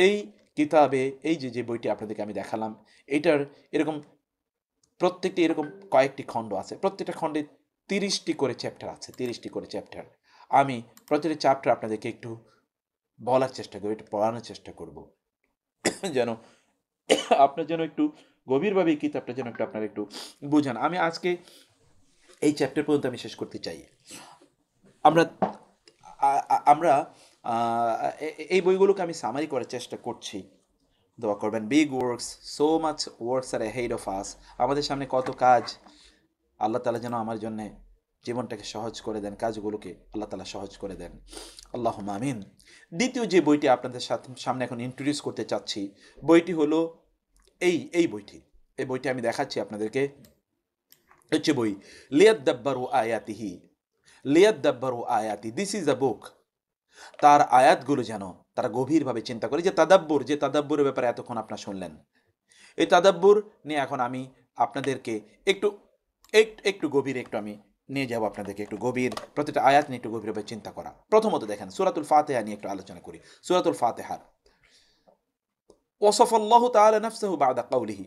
Speaker 1: এই কিতাবে এই যে বইটি আপনাদেরকে আমি দেখালাম, এটার এরকম প্রত্যেকটি এরকম কয়েকটি খণ্ড আছে। প্রত্যেকটা খণ্ডে 30টি করে চ্যাপ্টার আছে, 30টি করে চ্যাপ্টার। আমি প্রতিটি চ্যাপ্টার আপনাদেরকে একটু বলার চেষ্টা করব, একটু পড়ানোর চেষ্টা করব, যেন আপনার যেন একটু গভীরভাবে এই কিতাবটা যেন একটু আপনারা একটু বুঝান। আমি আজকে এই চ্যাপ্টার পর্যন্ত আমি শেষ করতে চাই। আমরা আমরা এই বইগুলোকে আমি সামারি করার চেষ্টা করছি। দোয়া করবেন। Big works, so much works are head of us. আমাদের সামনে কত কাজ, আল্লাহ তালা যেন আমার জন্য জীবনটাকে সহজ করে দেন, কাজগুলোকে আল্লাহ তালা সহজ করে দেন। আল্লাহুম্মা আমিন। দ্বিতীয় যে বইটি আপনাদের সামনে এখন ইন্ট্রোডিউস করতে চাচ্ছি, বইটি হলো এই বইটি। এই বইটি আমি দেখাচ্ছি আপনাদেরকে, হচ্ছে বই লিয়াদ্দাব্বারু আয়াতিহি। লিয়াদ্দাব্বারু আয়াতি, দিস ইজ আ বুক। তার আয়াতগুলো যেন তারা গভীরভাবে চিন্তা করে। যে তাদাব্বুরের ব্যাপারে এতক্ষণ আপনারা শুনলেন, এই তাদাব্বুর নিয়ে এখন আমি আপনাদেরকে একটু একটু গভীরে একটু আমি নিয়ে যাব, আপনাদেরকে একটু গভীর, প্রতিটা আয়াত নিয়ে একটু গভীরভাবে চিন্তা করা। প্রথমত দেখেন, সূরাতুল ফাতিহা নিয়ে একটু আলোচনা করি। সূরাতুল ফাতিহার ওয়াসাফাল্লাহু তাআলা নাফসাহু বা'দা কাউলিহি,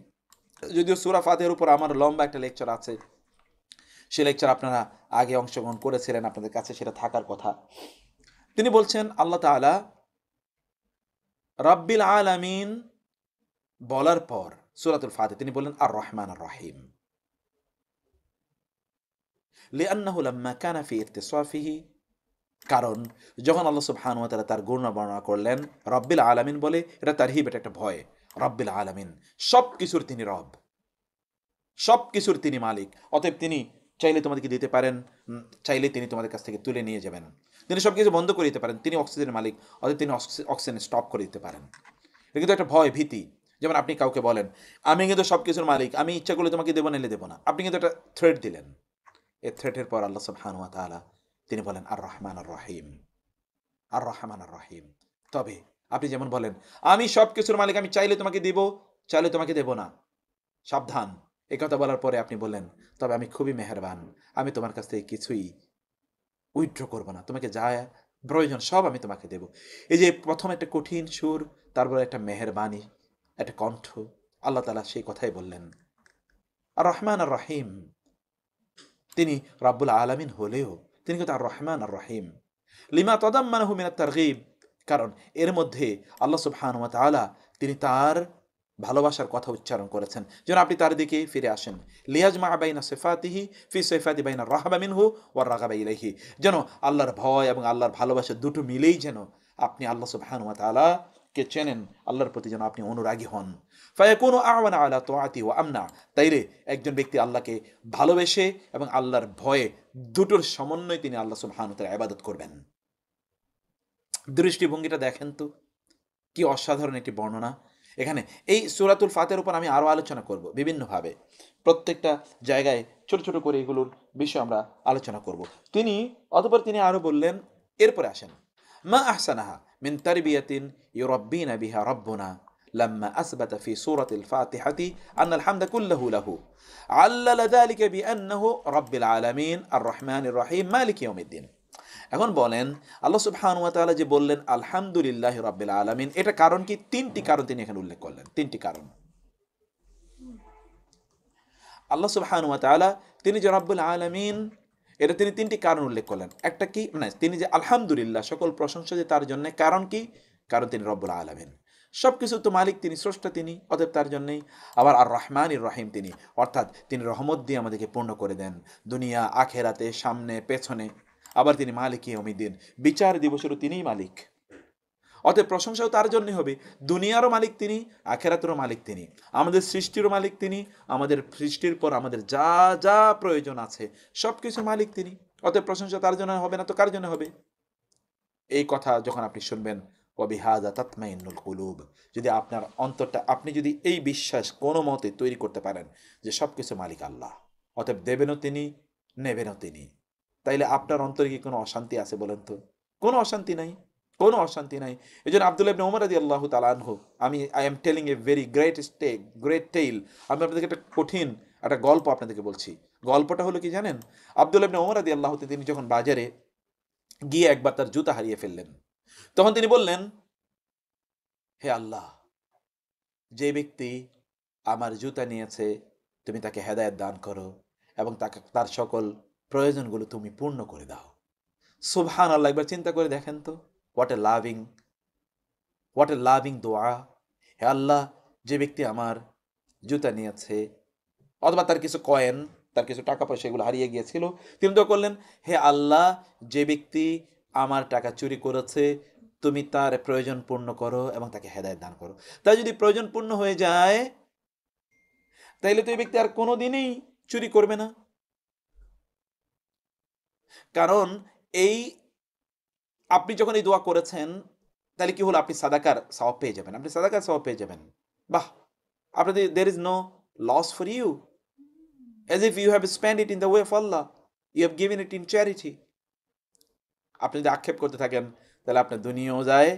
Speaker 1: যদিও সূরা ফাতিহার উপর আমার লম্বা একটা লেকচার আছে, সে লেকচার আপনারা আগে অংশগ্রহণ করেছিলেন, আপনাদের কাছে সেটা থাকার কথা। তিনি বলছেন, আল্লাহ তাআলা রাব্বিল আলামিন বলার পর সূরাতুল ফাতিহা তিনি বললেন আর রহমান আর রহিম। লিআন্নাহু লাম্মা কানা ফি ইত্তিসাফিহি, কারণ যখন আল্লাহ সুবহানাহু ওয়া তাআলা তার গুণ বর্ণনা করলেন রব্বিল আলামিন বলে, এটা তারহিব, এটা একটা ভয়। রব্বিল আলামিন, সব কিছুর তিনি রব, সব কিছুর তিনি মালিক। অতএব তিনি চাইলে তোমাদেরকে দিতে পারেন, চাইলে তিনি তোমাদের কাছ থেকে তুলে নিয়ে যাবেন। তিনি সব কিছু বন্ধ করে দিতে পারেন, তিনি অক্সিজেনের মালিক, অতএব তিনি অক্সিজেন স্টপ করে দিতে পারেন। এটা কিন্তু একটা ভয়, ভীতি। যেমন আপনি কাউকে বলেন আমি কিন্তু সব কিছুর মালিক, আমি ইচ্ছা করলে তোমাকে দেবো, নিলে দেবো না, আপনি কিন্তু একটা থ্রেট দিলেন। এই থ্রেটের পর আল্লাহ সুবহানাহু ওয়া তাআলা তিনি বলেন আর রহমান আর রহিম। আর রহমান আর রহিম। তবে আপনি যেমন বলেন আমি সব কিছুর মালিক, আমি চাইলে তোমাকে দিব, চাইলে তোমাকে দেব না, সাবধান। এই কথা বলার পরে আপনি বললেন তবে আমি খুবই মেহেরবান, আমি তোমার কাছ থেকে কিছুই উইথড্র করবো না, তোমাকে যা প্রয়োজন সব আমি তোমাকে দেব। এই যে প্রথম একটা কঠিন সুর, তারপরে একটা মেহেরবানি, একটা কণ্ঠ, আল্লাহ তাআলা সেই কথাই বললেন। আর রহমান আর রহিম, তিনি রাব্বুল আলামিন হলেও তিনি কিন্তু আর রহমান আর রহিম। লিমা তাদাম্মানাহু মিনাত তারগীব, কারণ এর মধ্যে আল্লাহ সুবহানাহু ওয়া তাআলা তিনি তার ভালোবাসার কথা উচ্চারণ করেছেন, যেন আপনি তার দিকে ফিরে আসেন। লিয়াজমা বাইনা সিফাতিহি ফি সিফাতি বাইনা রাহবা মিনহু ওয়ার রাগাবা ইলাইহি, যেন আল্লাহর ভয় এবং আল্লাহর ভালোবাসা দুটো মিলেই যেন আপনি আল্লাহ সুবহানাহু ওয়া তাআলা কে চেনেন, আল্লাহর প্রতি যেন আপনি অনুরাগী হন। ফায়াকুনু আ'ওয়ানা আলা তাআতি ওয়া আমনা, তাইলে একজন ব্যক্তি আল্লাহকে ভালোবেসে এবং আল্লাহর ভয়ে দুটোর সমন্বয়ে তিনি আল্লাহ সুবহানাহু ওয়া তাআলার ইবাদত করবেন। দৃষ্টিভঙ্গিটা দেখেন তো, কি অসাধারণ একটি বর্ণনা। এখানে এই সূরাতুল ফাতিহার উপর আমি আরও আলোচনা করব বিভিন্নভাবে, প্রত্যেকটা জায়গায় ছোট ছোট করে এগুলোর বিষয়ে আমরা আলোচনা করব। তিনি অতঃপর তিনি আরও বললেন, এরপরে আসেন, মা আহসানাহা মিন তারবিয়াতিন ইউরাব্বিনা বিহা রাব্বুনা লাম্মা আসবাতা ফি সূরাতিল ফাতিহাতি আন্নাল হামদা কুল্লাহু লাহু আল্লালা যালিকা বিআন্নাহু রাব্বিল আলামিন আর রহমানির রহিম মালিকি ইয়াউমিদ্দিন। এখন বলেন, আল্লাহ সুবহানাহু ওয়া তাআলা যে বললেন আলহামদুলিল্লাহি রাব্বিল আলামিন, এটা কারণ কি? তিনটি কারণ তিনি এখানে উল্লেখ করলেন, তিনটি কারণ। আল্লাহ সুবহানাহু ওয়া তাআলা তিনি যে রাব্বুল আলামিন, এটা তিনি তিনটি কারণ উল্লেখ করলেন। একটা কি, মানে তিনি যে আলহামদুলিল্লাহ, সকল প্রশংসা যে তার জন্য, কারণ কি? কারণ তিনি রব্বুল আলামিন, সব কিছু তো মালিক তিনি, স্রষ্টা তিনি, অতএব তার জন্যই। আবার আর রহমানির রহিম তিনি, অর্থাৎ তিনি রহমত দিয়ে আমাদেরকে পূর্ণ করে দেন দুনিয়া আখেরাতে, সামনে পেছনে। আবার তিনি মালিক ইয়াউমিদ্দিন, বিচার দিবসেরও তিনিই মালিক, অতএব প্রশংসাও তার জন্যই হবে। দুনিয়ারও মালিক তিনি, আখেরাতেরও মালিক তিনি, আমাদের সৃষ্টিরও মালিক তিনি, আমাদের সৃষ্টির পর আমাদের যা যা প্রয়োজন আছে সব কিছু মালিক তিনি, অতএব প্রশংসা তার জন্য হবে না তো কার জন্য হবে? এই কথা যখন আপনি শুনবেন, ওয়াবিহাযা তাতমাইন্নুল কুলুব, যদি আপনার অন্তরটা, আপনি যদি এই বিশ্বাস কোনো মতে তৈরি করতে পারেন যে সব কিছু মালিক আল্লাহ, অতএব দেবেনও তিনি, নেবেনও তিনি, তাইলে আপনার অন্তরে কি কোনো অশান্তি আছে বলেন তো? কোনো অশান্তি নাই, কোনো অশান্তি নাই। এই জন্য আব্দুল্লাহ ইবনে ওমর রাদিয়াল্লাহু তাআলা আনহু, I am telling a very great tale, আমি আপনাদেরকে একটা কঠিন একটা গল্প আপনাদেরকে বলছি। গল্পটা হলো কি জানেন? আব্দুল্লাহ ইবনে ওমর রাদিয়াল্লাহু তাআলা তিনি যখন বাজারে গিয়ে একবার তার জুতা হারিয়ে ফেললেন, তখন তিনি বললেন, হে আল্লাহ, যে ব্যক্তি আমার জুতা নিয়েছে তুমি তাকে হেদায়েত দান করো এবং তাকে তার সকল প্রয়োজনগুলো তুমি পূর্ণ করে দাও। সুবহানাল্লাহ, একবার চিন্তা করে দেখেন তো, হোয়াট এ লাভিং দোয়া। হে আল্লাহ, যে ব্যক্তি আমার জুতা নিয়েছে, অথবা তার কিছু কয়েন, তার কিছু টাকা পয়সা এগুলো হারিয়ে গিয়েছিল, তিনি তো করলেন, হে আল্লাহ, যে ব্যক্তি আমার টাকা চুরি করেছে, তুমি তার প্রয়োজন পূর্ণ করো এবং তাকে হেদায়েত দান করো। তাই যদি প্রয়োজন পূর্ণ হয়ে যায়, তাইলে তো এই ব্যক্তি আর কোনোদিনই চুরি করবে না। কারণ এই আপনি যখন এই দোয়া করেছেন, তাহলে কি হলো, আপনি সাদাকার সওয়াব পেয়ে যাবেন, আপনি সাদাকার সওয়াব পেয়ে যাবেন। বাহ, আপনাদের there is no loss for you, as if you have spent it in the way of Allah, you have given it in charity. আপনি যদি আক্ষেপ করতে থাকেন, তাহলে আপনার দুনিয়াও যায়,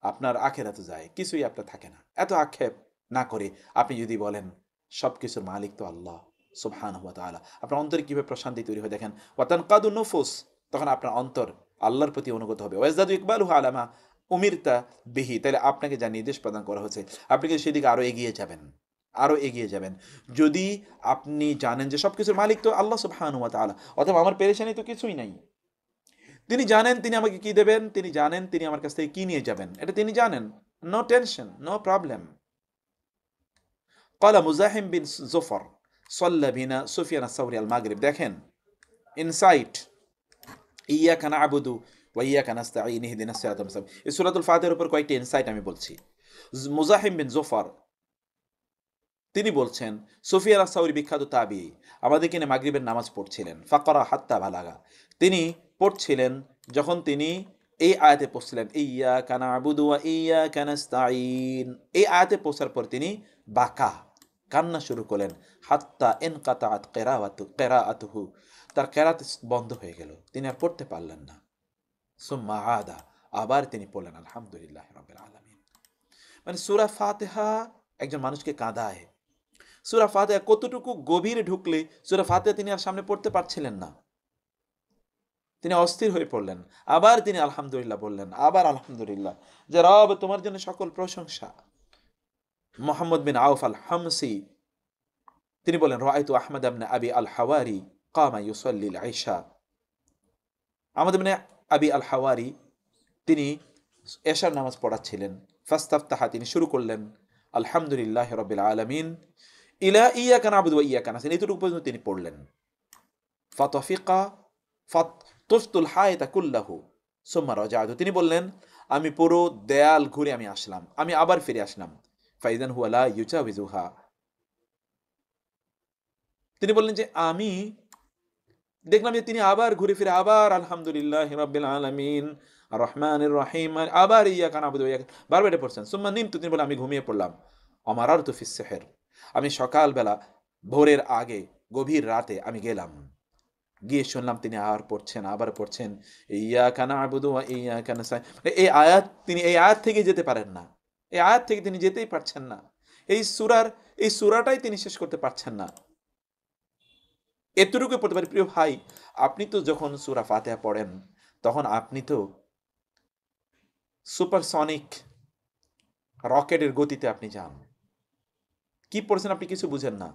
Speaker 1: আপনার আখেরাতও যায়, কিছুই আপনার থাকে না। এত আক্ষেপ না করে আপনি যদি বলেন, সব কিছুর মালিক তো আল্লাহ সুবহানাহু ওয়া তাআলা, আপনার অন্তরে কিভাবে প্রশান্তি তৈরি হয় দেখেন। ওয়াতানকাদু নুফুস, তখন আপনার অন্তর আল্লাহর প্রতি অনুগত হবে। ওয়াজদাদু ইকবালুহু আলা মা উমিরতা বিহি, তাহলে আপনাকে যা নির্দেশ প্রদান করা হয়েছে, আপনি কিন্তু সেদিকে আরো এগিয়ে যাবেন, আরো এগিয়ে যাবেন। যদি আপনি জানেন যে সবকিছুর মালিক তো আল্লাহ সুবহানাহু ওয়া তাআলা, অথবা আমার পেরেশানি তো কিছুই নাই, তিনি জানেন তিনি আমাকে কি দেবেন, তিনি জানেন তিনি আমার কাছ থেকে কি নিয়ে যাবেন, এটা তিনি জানেন। No tension, no problem. قال মুজাহিম বিন জুফর সাল্লা বিনা সুফিয়ান আস-সাউরি আল মাগরিব, দেখেন ইনসাইট, ইয়াকা না'বুদু ওয়া ইয়াকা নাস্তাঈন ইহদিনাস সিরাতাল মুস্তাকিম। এই সূরাতুল ফাতিহার উপর কয়েকটি ইনসাইট আমি বলছি। মুজাহিম বিন জুফর তিনি বলছেন, সুফিয়ান আস-সাউরি বিখ্যাত তাবী, আমাদের কিনে মাগরিবের নামাজ পড়ছিলেন, ফাকারা হাত্তা বালাগা, তিনি পড়ছিলেন, যখন তিনি এই আয়াতে পড়ছিলেন, ইয়াকা না'বুদু ওয়া ইয়াকা নাস্তাঈন, এই আয়াতে পৌঁছার পর তিনি বাকা, কান্না শুরু করলেন, হাত্তা ইনকাতাআত কিরাআতুহু, তার কেরাত বন্ধ হয়ে গেল, তিনি আর পড়তে পারলেন না। সুম্মা আদা, আবার তিনি পড়লেন আলহামদুলিল্লাহি রাব্বিল আলামিন। মানে সূরা ফাতিহা একজন মানুষকে কাঁদায়। সূরা ফাতিহা কতটুকু গভীরে ঢুকলে সূরা ফাতিহা তিনি আর সামনে পড়তে পারছিলেন না, তিনি অস্থির হয়ে পড়লেন, আবার তিনি আলহামদুলিল্লাহ বললেন, আবার আলহামদুলিল্লাহ, যে রব তোমার জন্য সকল প্রশংসা। মুহাম্মদ বিন আউফ আল হামসি তিনি বলেন, রাআইতু আহমদ ইবনে আবি আল হাওয়ারি কামা ইউসাল্লি আল ইশা, আহমদ ইবনে আবি আল হাওয়ারি তিনি এশার নামাজ পড়াচ্ছিলেন, ফাস্তাফতাহা, তিনি শুরু করলেন আলহামদুলিল্লাহি রাব্বিল আলামিন ইলা ইয়াকা না'বুদু ওয়া ইয়াকা নাস্তাঈন, এতটুকু পর্যন্ত তিনি পড়লেন। ফাতাফিকা ফাতুফতুল হায়াতা কুল্লাহু সুম্মা রাজা'তু, তিনি বললেন, আমি পুরো দেয়াল ঘুরে আমি আসলাম, আমি আবার ফিরে আসলাম। ফাইদান হুয়া লা ইউজাউযুহা, তিনি বললেন যে আমি দেখলাম যে তিনি আবার ঘুরে ফিরে আবার আলহামদুলিল্লাহি রাব্বিল আলামিন আর রহমানির রহিম, আবার ইয়াকা না'বুদু ওয়া ইয়াকা, বারবার এটা পড়ছেন। সুম্মা নিমতু, তিনি বলেন আমি ঘুমিয়ে পড়লাম। অমারারতু ফিস সিহর, আমি সকালবেলা ভোরের আগে গভীর রাতে আমি গেলাম, গিয়ে শুনলাম তিনি আর পড়ছেন, আবার পড়ছেন ইয়াকা না'বুদু ওয়া ইয়াকা নাস্তাঈন। এই আয়াত, তিনি এই আয়াত থেকে যেতে পারেন না, এই আয়াত থেকে তিনি যেতেই পারছেন না, এই সূরাটাই তিনি শেষ করতে পারছেন না। এতটুকু পড়তে পারি। প্রিয় ভাই, আপনি তো যখন সূরা ফাতিহা পড়েন, তখন আপনি তো সুপারসনিক রকেটের গতিতে আপনি যান। কি পড়ছেন আপনি কিছু বুঝেন না।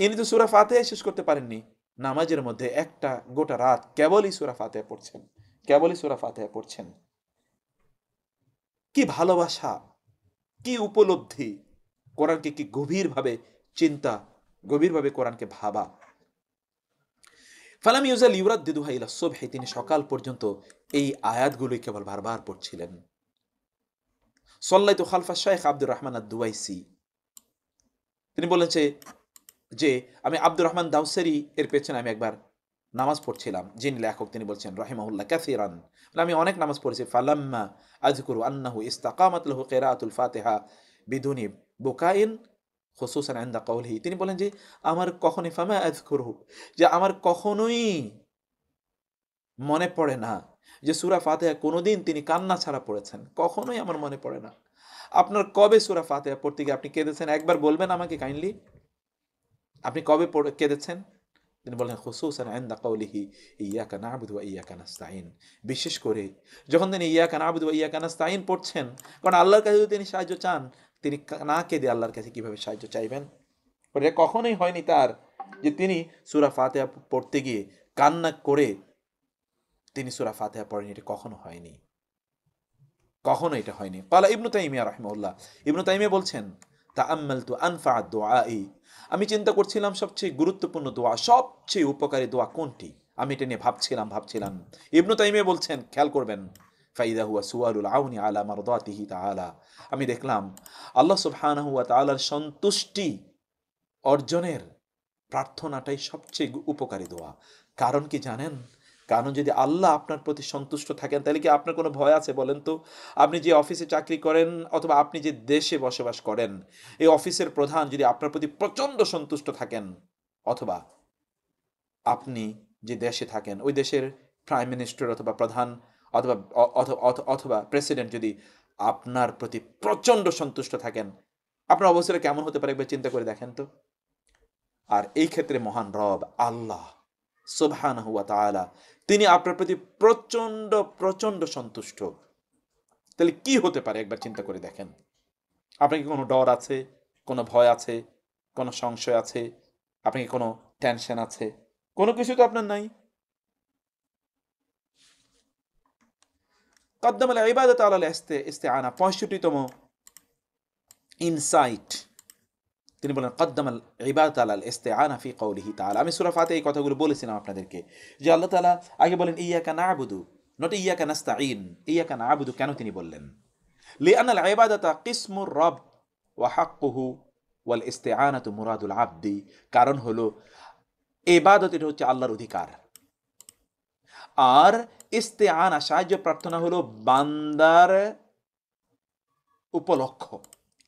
Speaker 1: ইনি তো সূরা ফাতিহা শেষ করতে পারেননি, নামাজের মধ্যে একটা গোটা রাত কেবলই সূরা ফাতিহা পড়ছেন, কেবলই সূরা ফাতিহা পড়ছেন। কি ভালোবাসা, কি উপলব্ধি, কোরআনকে কি গভীরভাবে চিন্তা, গভীরভাবে কোরআনকে ভাবা। ফালাম ইউজাল ইউরাদ্দিদুহা ইলা সুবহি, তিনি সকাল পর্যন্ত এই আয়াতগুলোই কেবল বারবার পড়ছিলেন। সাল্লাইতু খালফা শাইখ আব্দুর রহমান আদ-দুওয়াইসি, তিনি বলেছে যে আমি আব্দুর রহমান দাউসারি এর পেছনে আমি একবার নামাজ পড়ছিলাম। যিনি লেখক তিনি বলছেন রাহিমাহুল্লাহ কাসিরান, আমি অনেক নামাজ পড়েছি। ফালাম্মা আযকুরু আন্নাহু ইস্তাকামাত লাহু কিরাআতুল ফাতিহা বিদুনি বুকাইন খুসুসান ইনদা কওলিহি, তিনি বলেন যে আমার কখনোই ফামা আযকুরু, যে আমার কখনোই মনে পড়ে না যে সূরা ফাতিহা কোনোদিন তিনি কান্না ছাড়া পড়েছেন, কখনোই আমার মনে পড়ে না। আপনার কবে সূরা ফাতিহা পড়তে গিয়ে আপনি কেঁদেছেন, একবার বলবেন আমাকে কাইন্ডলি, আপনি কবে কেঁদেছেন? তিনি বলেন খুসুসান ইনদা কওলিহি ইয়াকা না'বুদু ওয়া ইয়াকা নাস্তাঈন, বিশেষ করে যখন তিনি ইয়াকা না'বুদু ওয়া ইয়াকা নাস্তাঈন পড়ছেন, কারণ আল্লাহর কাছে যদি তিনি সাহায্য চান, তিনি না কেঁদে আল্লাহর কাছে কিভাবে সাহায্য চাইবেন? এটা কখনোই হয়নি তার যে তিনি সূরা ফাতিহা পড়তে গিয়ে কান্না করে তিনি সূরা ফাতিহা পড়েন, এটা কখনো হয়নি, কখনো এটা হয়নি। ক্বালা ইবনু তাইমিয়া রাহিমাহুল্লাহ, ইবনু তাইমিয়া বলছেন, তাআম্মালতু আনফা দুআই, আমি চিন্তা করছিলাম সবচেয়ে গুরুত্বপূর্ণ দোয়া, সবচেয়ে উপকারী দোয়া কোনটি, আমি এটা নিয়ে ভাবছিলাম। ইবনু তাইমিয়া বলছেন, খেয়াল করবেন, ফাইদা হুয়া সুয়ালুল আউনি আলা মারদাতিহি তাআলা, আমি দেখলাম আল্লাহ সুবহানাহু ওয়া তাআলার সন্তুষ্টি অর্জনের প্রার্থনাটাই সবচেয়ে উপকারী দোয়া। কারণ কি জানেন? কারণ যদি আল্লাহ আপনার প্রতি সন্তুষ্ট থাকেন, তাহলে কি আপনার কোনো ভয় আছে বলেন তো? আপনি যে অফিসে চাকরি করেন অথবা আপনি যে দেশে বসবাস করেন, এই অফিসের প্রধান যদি আপনার প্রতি প্রচণ্ড সন্তুষ্ট থাকেন, অথবা আপনি যে দেশে থাকেন ওই দেশের প্রাইম মিনিস্টার অথবা প্রধান অথবা অথবা প্রেসিডেন্ট যদি আপনার প্রতি প্রচণ্ড সন্তুষ্ট থাকেন, আপনার অবস্থাটা কেমন হতে পারে একবার চিন্তা করে দেখেন তো। আর এই ক্ষেত্রে মহান রব আল্লাহ সুবহানাহু ওয়া তাআলা, তিনি আপনার প্রতি প্রচণ্ড প্রচণ্ড সন্তুষ্ট, তাহলে কি হতে পারে একবার চিন্তা করে দেখেন। আপনার কি কোনো ডর আছে, কোনো ভয় আছে, কোনো সংশয় আছে, আপনার কি কোনো টেনশন আছে? কোনো কিছু তো আপনার নাই। কদ্দামাল ইবাদাত আলাল ইস্তিআনা, 65তম ইনসাইট, তিনি বলেন কদ্দামাল ইবাদাত আলাল ইস্তিআনা ফি কওলিহি তাআলা। আমি সূরা ফাতিহা এই কথাগুলো বলেছিলাম আপনাদেরকে, যে আল্লাহ তাআলা আগে বলেন ইয়াকা না'বুদু, নট ইয়াকা নাস্তাঈন। ইয়াকা না'বুদু কেন তিনি বললেন? লিআন্নাল ইবাদাতা কিসমুর রব ওয়া হাক্কুহু ওয়াল ইস্তিআনাতু মুরাদুল আবদি, কারণ হলো ইবাদত এটা হচ্ছে আল্লাহর অধিকার, আর ইস্তেআনা সাহায্য প্রার্থনা হলো বান্দার উপলক্ষ,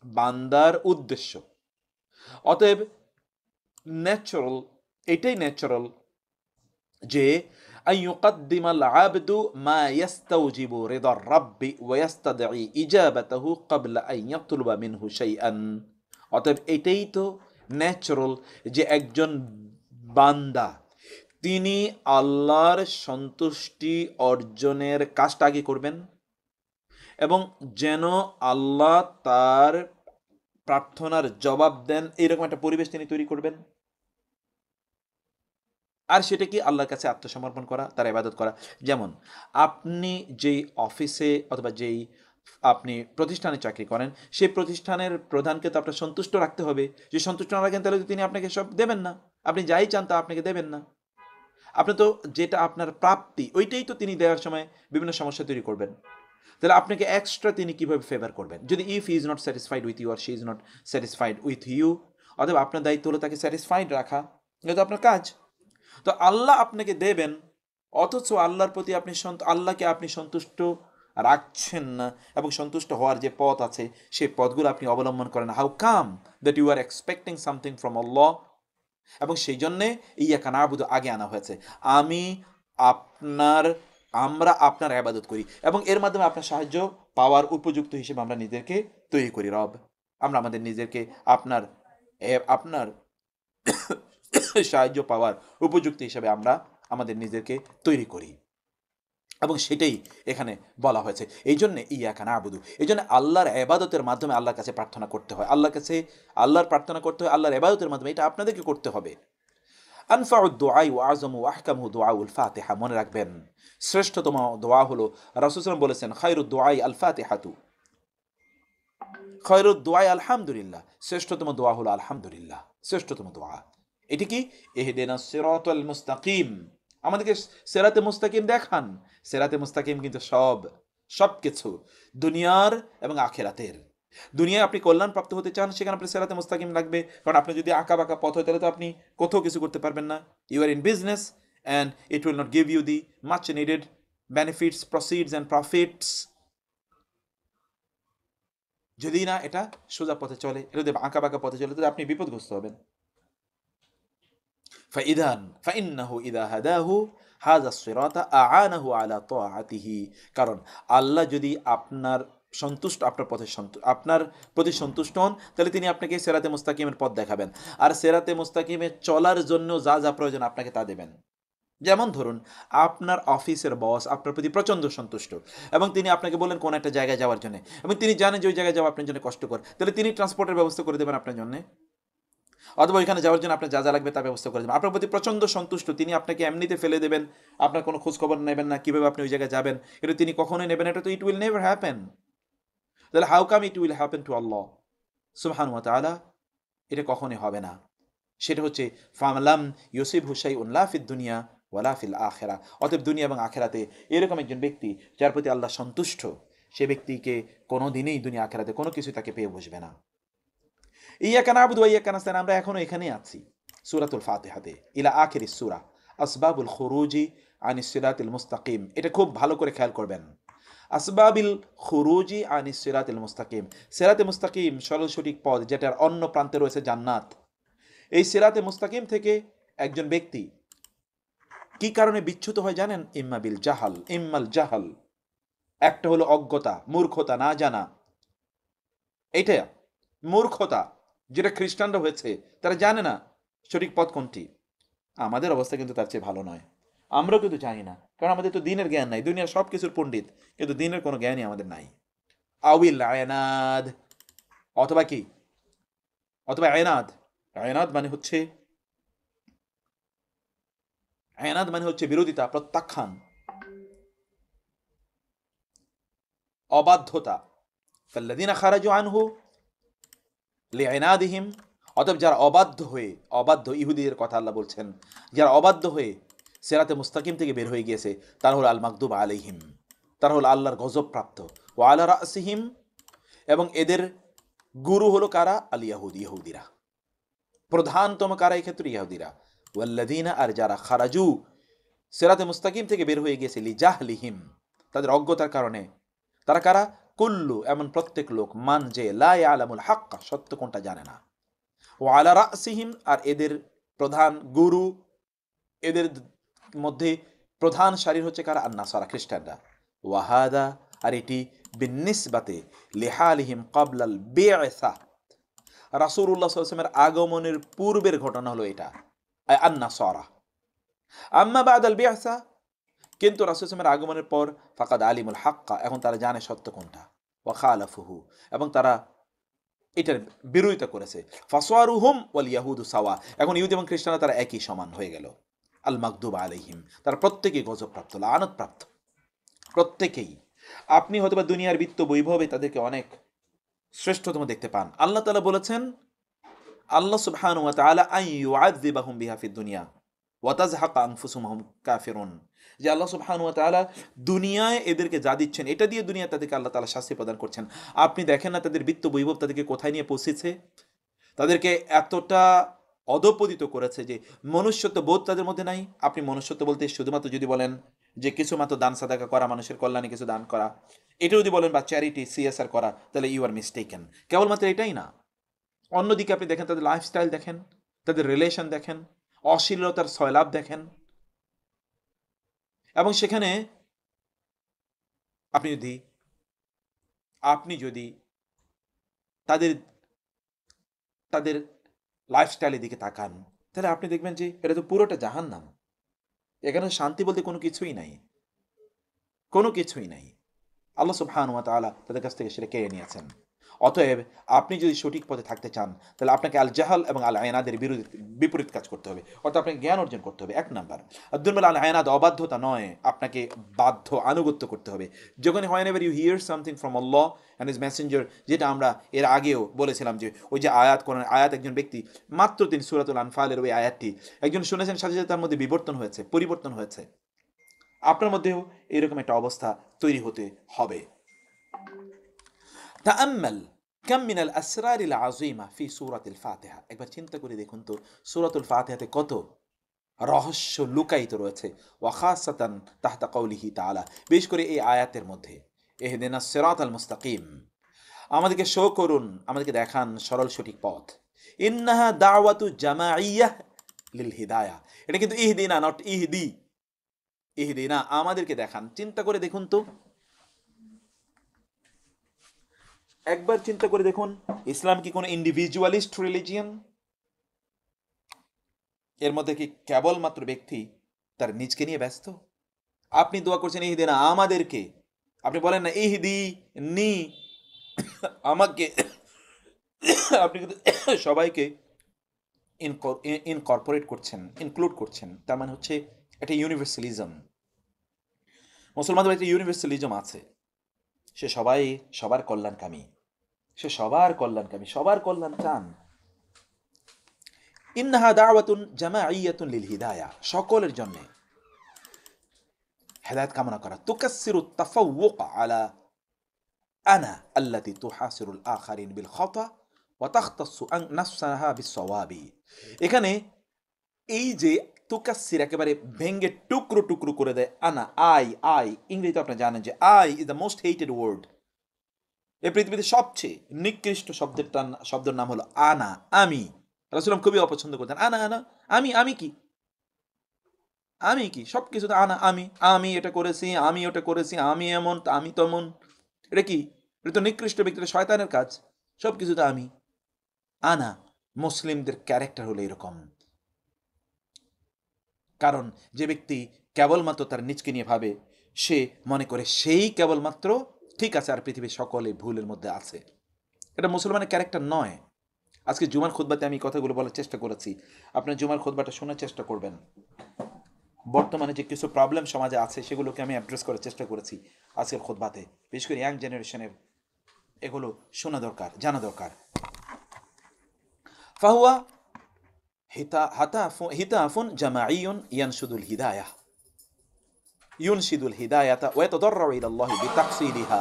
Speaker 1: বান্দার উদ্দেশ্য। অতএব ন্যাচারাল, এটাই ন্যাচারাল যে আইয়ুকাদ্দিমাল আবদু মা ইয়াস্তাউজিবু রিদার রাব্বি ওয়া ইয়াস্তাদঈ ইজাবাতাহু ক্বাবলা আন ইয়াতলুবা মিনহু শাইআন। অতএব এটাই তো ন্যাচারাল যে একজন বান্দা তিনি আল্লাহর সন্তুষ্টি অর্জনের কাজটা আগে করবেন, এবং যেন আল্লাহ তার প্রার্থনার জবাব দেন এইরকম একটা পরিবেশ তিনি তৈরি করবেন। আর সেটা কি? আল্লাহর কাছে আত্মসমর্পণ করা, তার ইবাদত করা। যেমন আপনি যেই অফিসে অথবা যেই আপনি প্রতিষ্ঠানে চাকরি করেন, সেই প্রতিষ্ঠানের প্রধানকে তো আপনার সন্তুষ্ট রাখতে হবে। যে সন্তুষ্ট না রাখেন তাহলে তো তিনি আপনাকে সব দেবেন না, আপনি যাই চান তা আপনাকে দেবেন না। আপনি তো যেটা আপনার প্রাপ্তি ওইটাই তো তিনি দেওয়ার সময় বিভিন্ন সমস্যা তৈরি করবেন। তাহলে আপনাকে এক্সট্রা তিনি কিভাবে ফেভার করবেন? যদি if he is not satisfied with you আর she is not satisfied with you, অথবা আপনার দায়িত্ব হলো তাকে স্যাটিসফাইড রাখা, এটা তো আপনার কাজ। তো আল্লাহ আপনাকে দেবেন, অথচ আল্লাহর প্রতি আপনি আল্লাহকে আপনি সন্তুষ্ট রাখছেন না, এবং সন্তুষ্ট হওয়ার যে পথ আছে সেই পথগুলো আপনি অবলম্বন করেন। How come that you are expecting something from Allah? এবং সেই জন্যে ইয়াকা না'বুদু আগে আনা হয়েছে। আমরা আপনার ইবাদত করি, এবং এর মাধ্যমে আপনার সাহায্য পাওয়ার উপযুক্ত হিসেবে আমরা নিজেদেরকে তৈরি করি। রব, আমরা আমাদের নিজেদেরকে আপনার আপনার সাহায্য পাওয়ার উপযুক্ত হিসেবে আমরা আমাদের নিজেদেরকে তৈরি করি, এবং সেটাই এখানে বলা হয়েছে। এই জন্যে ইয়াকা না'বুদু, এই জন্য আল্লাহর ইবাদতের মাধ্যমে আল্লাহর কাছে প্রার্থনা করতে হয়, আল্লাহর প্রার্থনা করতে হয় আল্লাহর ইবাদতের মাধ্যমে। এটা আপনাদেরকে করতে হবে। আনফাউদ দুআই ওয়া আযমু ওয়া আহকামু দুআউল ফাতিহা, মনে রাখবেন শ্রেষ্ঠতম দোয়া হলো, রাসূল সাল্লাল্লাহু আলাইহি ওয়াসাল্লাম বলেছেন, খায়রুদ দুআই আল ফাতিহাতু, খায়রুদ দুআই আলহামদুলিল্লাহ, শ্রেষ্ঠতম দোয়া হলো আলহামদুলিল্লাহ, শ্রেষ্ঠতম দোয়া। এটি কি? ইহদিনাস সিরাতাল মুস্তাকিম, আমাদেরকে সিরাতে মুস্তাকিম দেখান। সিরাতে মুস্তাকিম কিন্তু সব কিছু দুনিয়ার এবং আখিরাতের। দুনিয়ায় আপনি কল্যাণ প্রাপ্ত হতে চান, সেখানে আপনি সিরাতে মুস্তাকিম লাগবে, কারণ আপনি যদি আঁকা বাঁকা পথ হয় তাহলে তো আপনি কোথাও কিছু করতে পারবেন না। You are in business and it will not give you the much needed benefits, proceeds and profits, যদি না এটা সোজা পথে চলে, এটা যদি আঁকা বাঁকা পথে চলে তাহলে আপনি বিপদগ্রস্ত হবেন। فإنه إذا هداه هذا الصراط أعانه على طاعته, কারণ আল্লাহ যদি আপনার প্রতি সন্তুষ্ট হন, তাহলে তিনি আপনাকে সিরাতে মুস্তাকিমের পথ দেখাবেন, আর সিরাতে মুস্তাকিমে চলার জন্য যা যা প্রয়োজন আপনাকে তা দেবেন। যেমন ধরুন, আপনার অফিসের বস আপনার প্রতি প্রচণ্ড সন্তুষ্ট, এবং তিনি আপনাকে বললেন কোন একটা জায়গায় যাওয়ার জন্য, এবং তিনি জানেন যে ওই জায়গায় যাওয়া আপনার জন্য কষ্টকর, তাহলে তিনি ট্রান্সপোর্টের ব্যবস্থা করে দেবেন আপনার জন্য। অথবা ওইখানে যাওয়ার জন্য আপনার যা যা লাগবে তার ব্যবস্থা করে দেবেন, আপনার প্রতি প্রচণ্ড সন্তুষ্ট, তিনি আপনাকে এমনিতে ফেলে দেবেন, আপনার কোনো খোঁজ খবর নেবেন না কীভাবে আপনি ওই জায়গায় যাবেন, এটা তিনি কখনোই নেবেন, এটা তো ইট উইল নেভার হ্যাপেন। তাহলে how come it will happen to Allah সুবহানাহু ওয়া তাআলা? এটা কখনোই হবে না। সেটা হচ্ছে ফামালাম ইউসিব হুসাই উল্লাহ ফিদ দুনিয়া ওয়ালা ফিল আখেরা। অতএব দুনিয়া এবং আখেরাতে এরকম একজন ব্যক্তি যার প্রতি আল্লাহ সন্তুষ্ট, সে ব্যক্তিকে কোনো দিনেই দুনিয়া আখেরাতে কোনো কিছু তাকে পেয়ে বসবে না। ইয়াকা নাবুদু ওয়া ইয়াকা নাস্তাইন, আমরা এখনো এখানেই আছি সূরাতুল ফাতিহাতে, ইলা আখিরিস সূরা আসবাবুল খুরুজি আনিস সিরাতিল মুস্তাকিম। এটা খুব ভালো করে খেয়াল করবেন, আসবাবিল খুরুজি আনিস সিরাতিল মুস্তাকিম, সিরাতে মুস্তাকিম সরল সঠিক পথ যেটার অন্য প্রান্তে রয়েছে জান্নাত। এই সিরাতে মুস্তাকিম থেকে একজন ব্যক্তি কি কারণে বিচ্যুত হয় জানেন? ইম্মা বিল জাহাল, ইম্মাল জাহাল, একটা হলো অজ্ঞতা, মূর্খতা, না জানা, এটা মূর্খতা, যেটা খ্রিস্টানরা হয়েছে, তারা জানে না সঠিক পথ কোনটি। আমাদের অবস্থা কিন্তু তার চেয়ে ভালো নয়, আমরাও কিন্তু জানি না, কারণ আমাদের তো দিনের জ্ঞান নাই, দুনিয়ার সব কিছুর পণ্ডিত কিন্তু দিনের কোনো জ্ঞানই আমাদের নাই। আউিল আয়নাদ, অথবা কি, অথবা আয়নাদ। আয়নাদ মানে হচ্ছে, আয়নাদ মানে হচ্ছে বিরোধিতা, প্রত্যাখ্যান, অবাধ্যতা। ফাল্লাযীনা খারাজু আনহু লিআইনাদিহিম, অতএব যারা অবাধ্য হয়ে, অবাধ্য ইহুদিদের কথা আল্লাহ বলছেন, যারা অবাধ্য হয়ে সিরাতে মুস্তাকিম থেকে বের হয়ে গিয়েছে, তারা হলো আল মাগদুব আলাইহিম, তারা হলো আল্লাহর গজব প্রাপ্ত। ওয়া আলা রাসিহিম, এবং এদের গুরু হলো কারা? আল ইয়াহুদ, ইহুদিরা। প্রধানতম কারা এই ক্ষেত্রে? ইহুদিরা। ওয়াল্লাযীনা, আর যারা খারাজু সিরাতে মুস্তাকিম থেকে বের হয়ে গিয়েছে, লিজাহলিহিম, তাদের অজ্ঞতার কারণে। তারা কারা? কুল্লু, এমন প্রত্যেক লোক, মান যে লা ইয়ালামুল হাক্কা, সত্য কোনটা জানে না। ও আলা রাসিহিম, আর এদের প্রধান গুরু, এদের মধ্যে প্রধান সারির হচ্ছে কারা? আন-নাসারা, খ্রিস্টানরা। ওয়াহাদা, আর এটি বিন্নিসবাতে লিহালিহিম ক্বাবলাল বি'সা, রাসূলুল্লাহ সাল্লাল্লাহু আলাইহি ওয়াসাল্লামের আগমনের পূর্বের ঘটনা হলো এটা, আন-নাসারা। আম্মা বাদাল বি'সা, কিন্তু রাসূল সাল্লাল্লাহু আলাইহি ওয়াসাল্লামের আগমনের পর ফাকাদ আলিমুল হাক্কা, এখন তারা জানে সত্য কোনটা। ওয়া খালাফুহু, এবং তারা এটার বিরোধিতা করেছে। ফাসওয়ারুহুম ওয়াল ইয়াহুদু সাওয়া, এখন ইহুদি এবং খ্রিস্টানরা তারা একই সমান হয়ে গেল। আল মাগদুব আলাইহিম, তারা প্রত্যেকেই গজবপ্রাপ্ত, লাআনতপ্রাপ্ত, প্রত্যেকেই। আপনি হয়তোবা দুনিয়ার বিত্ত বৈভবে তাদেরকে অনেক শ্রেষ্ঠতম দেখতে পান। আল্লাহ তাআলা বলেছেন, আল্লাহ সুবহানাহু ওয়া তাআলা আন ইউআযযিবাহুম বিহা ফিদ দুনিয়া ওয়া তাযহাকা আনফুসুহুম হুম কাফিরুন, যে আল্লাহ সুবহানাহু ওয়া তাআলা দুনিয়ায় এদেরকে যা দিচ্ছেন, এটা দিয়ে দুনিয়া তাদেরকে আল্লাহ তাআলা শাস্তি প্রদান করছেন। আপনি দেখেন না তাদের বিত্ত বৈভব তাদেরকে কোথায় নিয়ে পৌঁছেছে? তাদেরকে এতটা অধঃপতিত করেছে যে মনুষ্যত্ব বোধ তাদের মধ্যে নাই। আপনি মনুষ্যত্ব বলতে শুধুমাত্র যদি বলেন যে কিছু মাত্র দান সাদাকা করা, মানুষের কল্যাণে কিছু দান করা, এটা যদি বলেন, বা চ্যারিটি, সিএসআর করা, তাহলে ইউ আর মিস্টেকেন। কেবলমাত্র এটাই না, অন্যদিকে আপনি দেখেন তাদের লাইফস্টাইল দেখেন, তাদের রিলেশন দেখেন, অশ্লীলতার সয়লাভ দেখেন, এবং সেখানে আপনি যদি আপনি যদি তাদের তাদের লাইফস্টাইলের দিকে তাকান, তাহলে আপনি দেখবেন যে এটা তো পুরোটা জাহান্নাম। এখানে শান্তি বলতে কোনো কিছুই নাই, কোনো কিছুই নাই। আল্লাহ সুবহানাহু ওয়া তাআলা তাদের কাছ থেকে সেটা কেড়ে নিয়েছেন। অতএব আপনি যদি সঠিক পথে থাকতে চান, তাহলে আপনাকে আল জাহাল এবং আল আয়নাদের বিপরীত কাজ করতে হবে, অর্থাৎ আপনাকে জ্ঞান অর্জন করতে হবে, এক নাম্বার। আর দুই নম্বর, আল আয়নাদ অবাধ্যতা নয়, আপনাকে বাধ্য আনুগত্য করতে হবে। যখনই হয় ever you hear something from Allah and his messenger, যেটা আমরা এর আগেও বলেছিলাম যে ওই যে আয়াত, কোরআন আয়াত, একজন ব্যক্তি মাত্র তিনি সূরাতুল আনফালের ওই আয়াতটি একজন শুনেছেন, সাথে সাথে তার মধ্যে বিবর্তন হয়েছে, পরিবর্তন হয়েছে। আপনার মধ্যেও এরকম একটা অবস্থা তৈরি হতে হবে। তাআম্মাল কাম মিনাল আসরারিল আযীমা ফি সূরাতিল ফাতিহা, একবার চিন্তা করে দেখুন তো সূরাতুল ফাতিহাতে কত রহস্য লুকায়িত রয়েছে। ওয়া খাসাতান তাহতা কওলিহি তাআলা, বিশেষ করে এই আয়াতের মধ্যে, ইহদিনাস সিরাতাল মুস্তাকিম, আমাদেরকে শো করুন, আমাদেরকে দেখান সরল সঠিক পথ। ইন্নাহা দাওয়াতু জামাইয়্যাহ লিল হিদায়াহ, এটা কিন্তু ইহদিনা, নট ইহদি। ইহদিনা, আমাদেরকে দেখান। চিন্তা করে দেখুন তো, একবার চিন্তা করে দেখুন, ইসলাম কি কোনো ইন্ডিভিজুয়ালিস্ট রিলিজিয়ন? এর মধ্যে কি কেবলমাত্র ব্যক্তি তার নিজকে নিয়ে ব্যস্ত? আপনি দোয়া করছেন ইহদিনা, আমাদেরকে, আপনি বলেন না ইহদি নি, আমাকে। আপনি কিন্তু সবাইকে ইনকর্পোরেট করছেন, ইনক্লুড করছেন, তার মানে হচ্ছে একটা ইউনিভার্সালিজম। মুসলমানদের একটা ইউনিভার্সালিজম আছে, সে সবার কল্যাণকামী, সে সবার কল্যাণকামী, সবার কল্যাণ চান। ইন্নাহা দাওয়াতুন জামাইয়াতুন লিল হিদায়া, সকলের জন্য হেদায়েত কামনা করা। তুকাসসিরু তাফাওউক আলা আনা আল্লাতী তুহাসিরুল আখারিন বিল খাতা ওয়া তাখতাসসু নাফসাহা বিস-সাওয়াবি। এখানে এই যে তুকাসসির একেবারে ভেঙ্গে টুকরো টুকরো করে দেয়, আনা, আই, ইংরেজিতে আপনারা জানেন যে I is the most hated word. এই পৃথিবীতে সবচেয়ে নিকৃষ্ট শব্দের নাম হলো আনা, আমি। রাসূলুল্লাহ খুবই অপছন্দ করতেন আনা, আমি কি, আমি কি, সব কিছুতে আনা, আমি এটা করেছি, আমি ওটা করেছি, আমি এমন, আমি তেমন। এটা কি? এটা তো নিকৃষ্ট ব্যক্তির, শয়তানের কাজ। সব কিছুতে আমি, আনা। মুসলিমদের ক্যারেক্টার হলো এরকম। কারণ যে ব্যক্তি কেবলমাত্র তার নিজকে নিয়ে ভাবে, সে মনে করে সেই কেবলমাত্র ঠিক আছে, আর পৃথিবীর সকলে ভুলের মধ্যে আছে। এটা মুসলমানের ক্যারেক্টার নয়। আজকে জুমার খুতবাতে আমি কথাগুলো বলার চেষ্টা করেছি, আপনার জুমার খুতবাটা শোনার চেষ্টা করবেন। বর্তমানে যে কিছু প্রবলেম সমাজে আছে সেগুলোকে আমি অ্যাড্রেস করার চেষ্টা করেছি আজকের খুতবাতে। বিশেষ করে ইয়াং জেনারেশনের এগুলো শোনা দরকার, জানা দরকার। ফাহুয়া হিতাফুন জামাইয়ুন ইয়ানশুদুল হিদায়াহ, ইউনশিদুল হিদায়াতা ওয়া ইয়াতাদাররু ইলাল্লাহি বিতাহসিলিহা।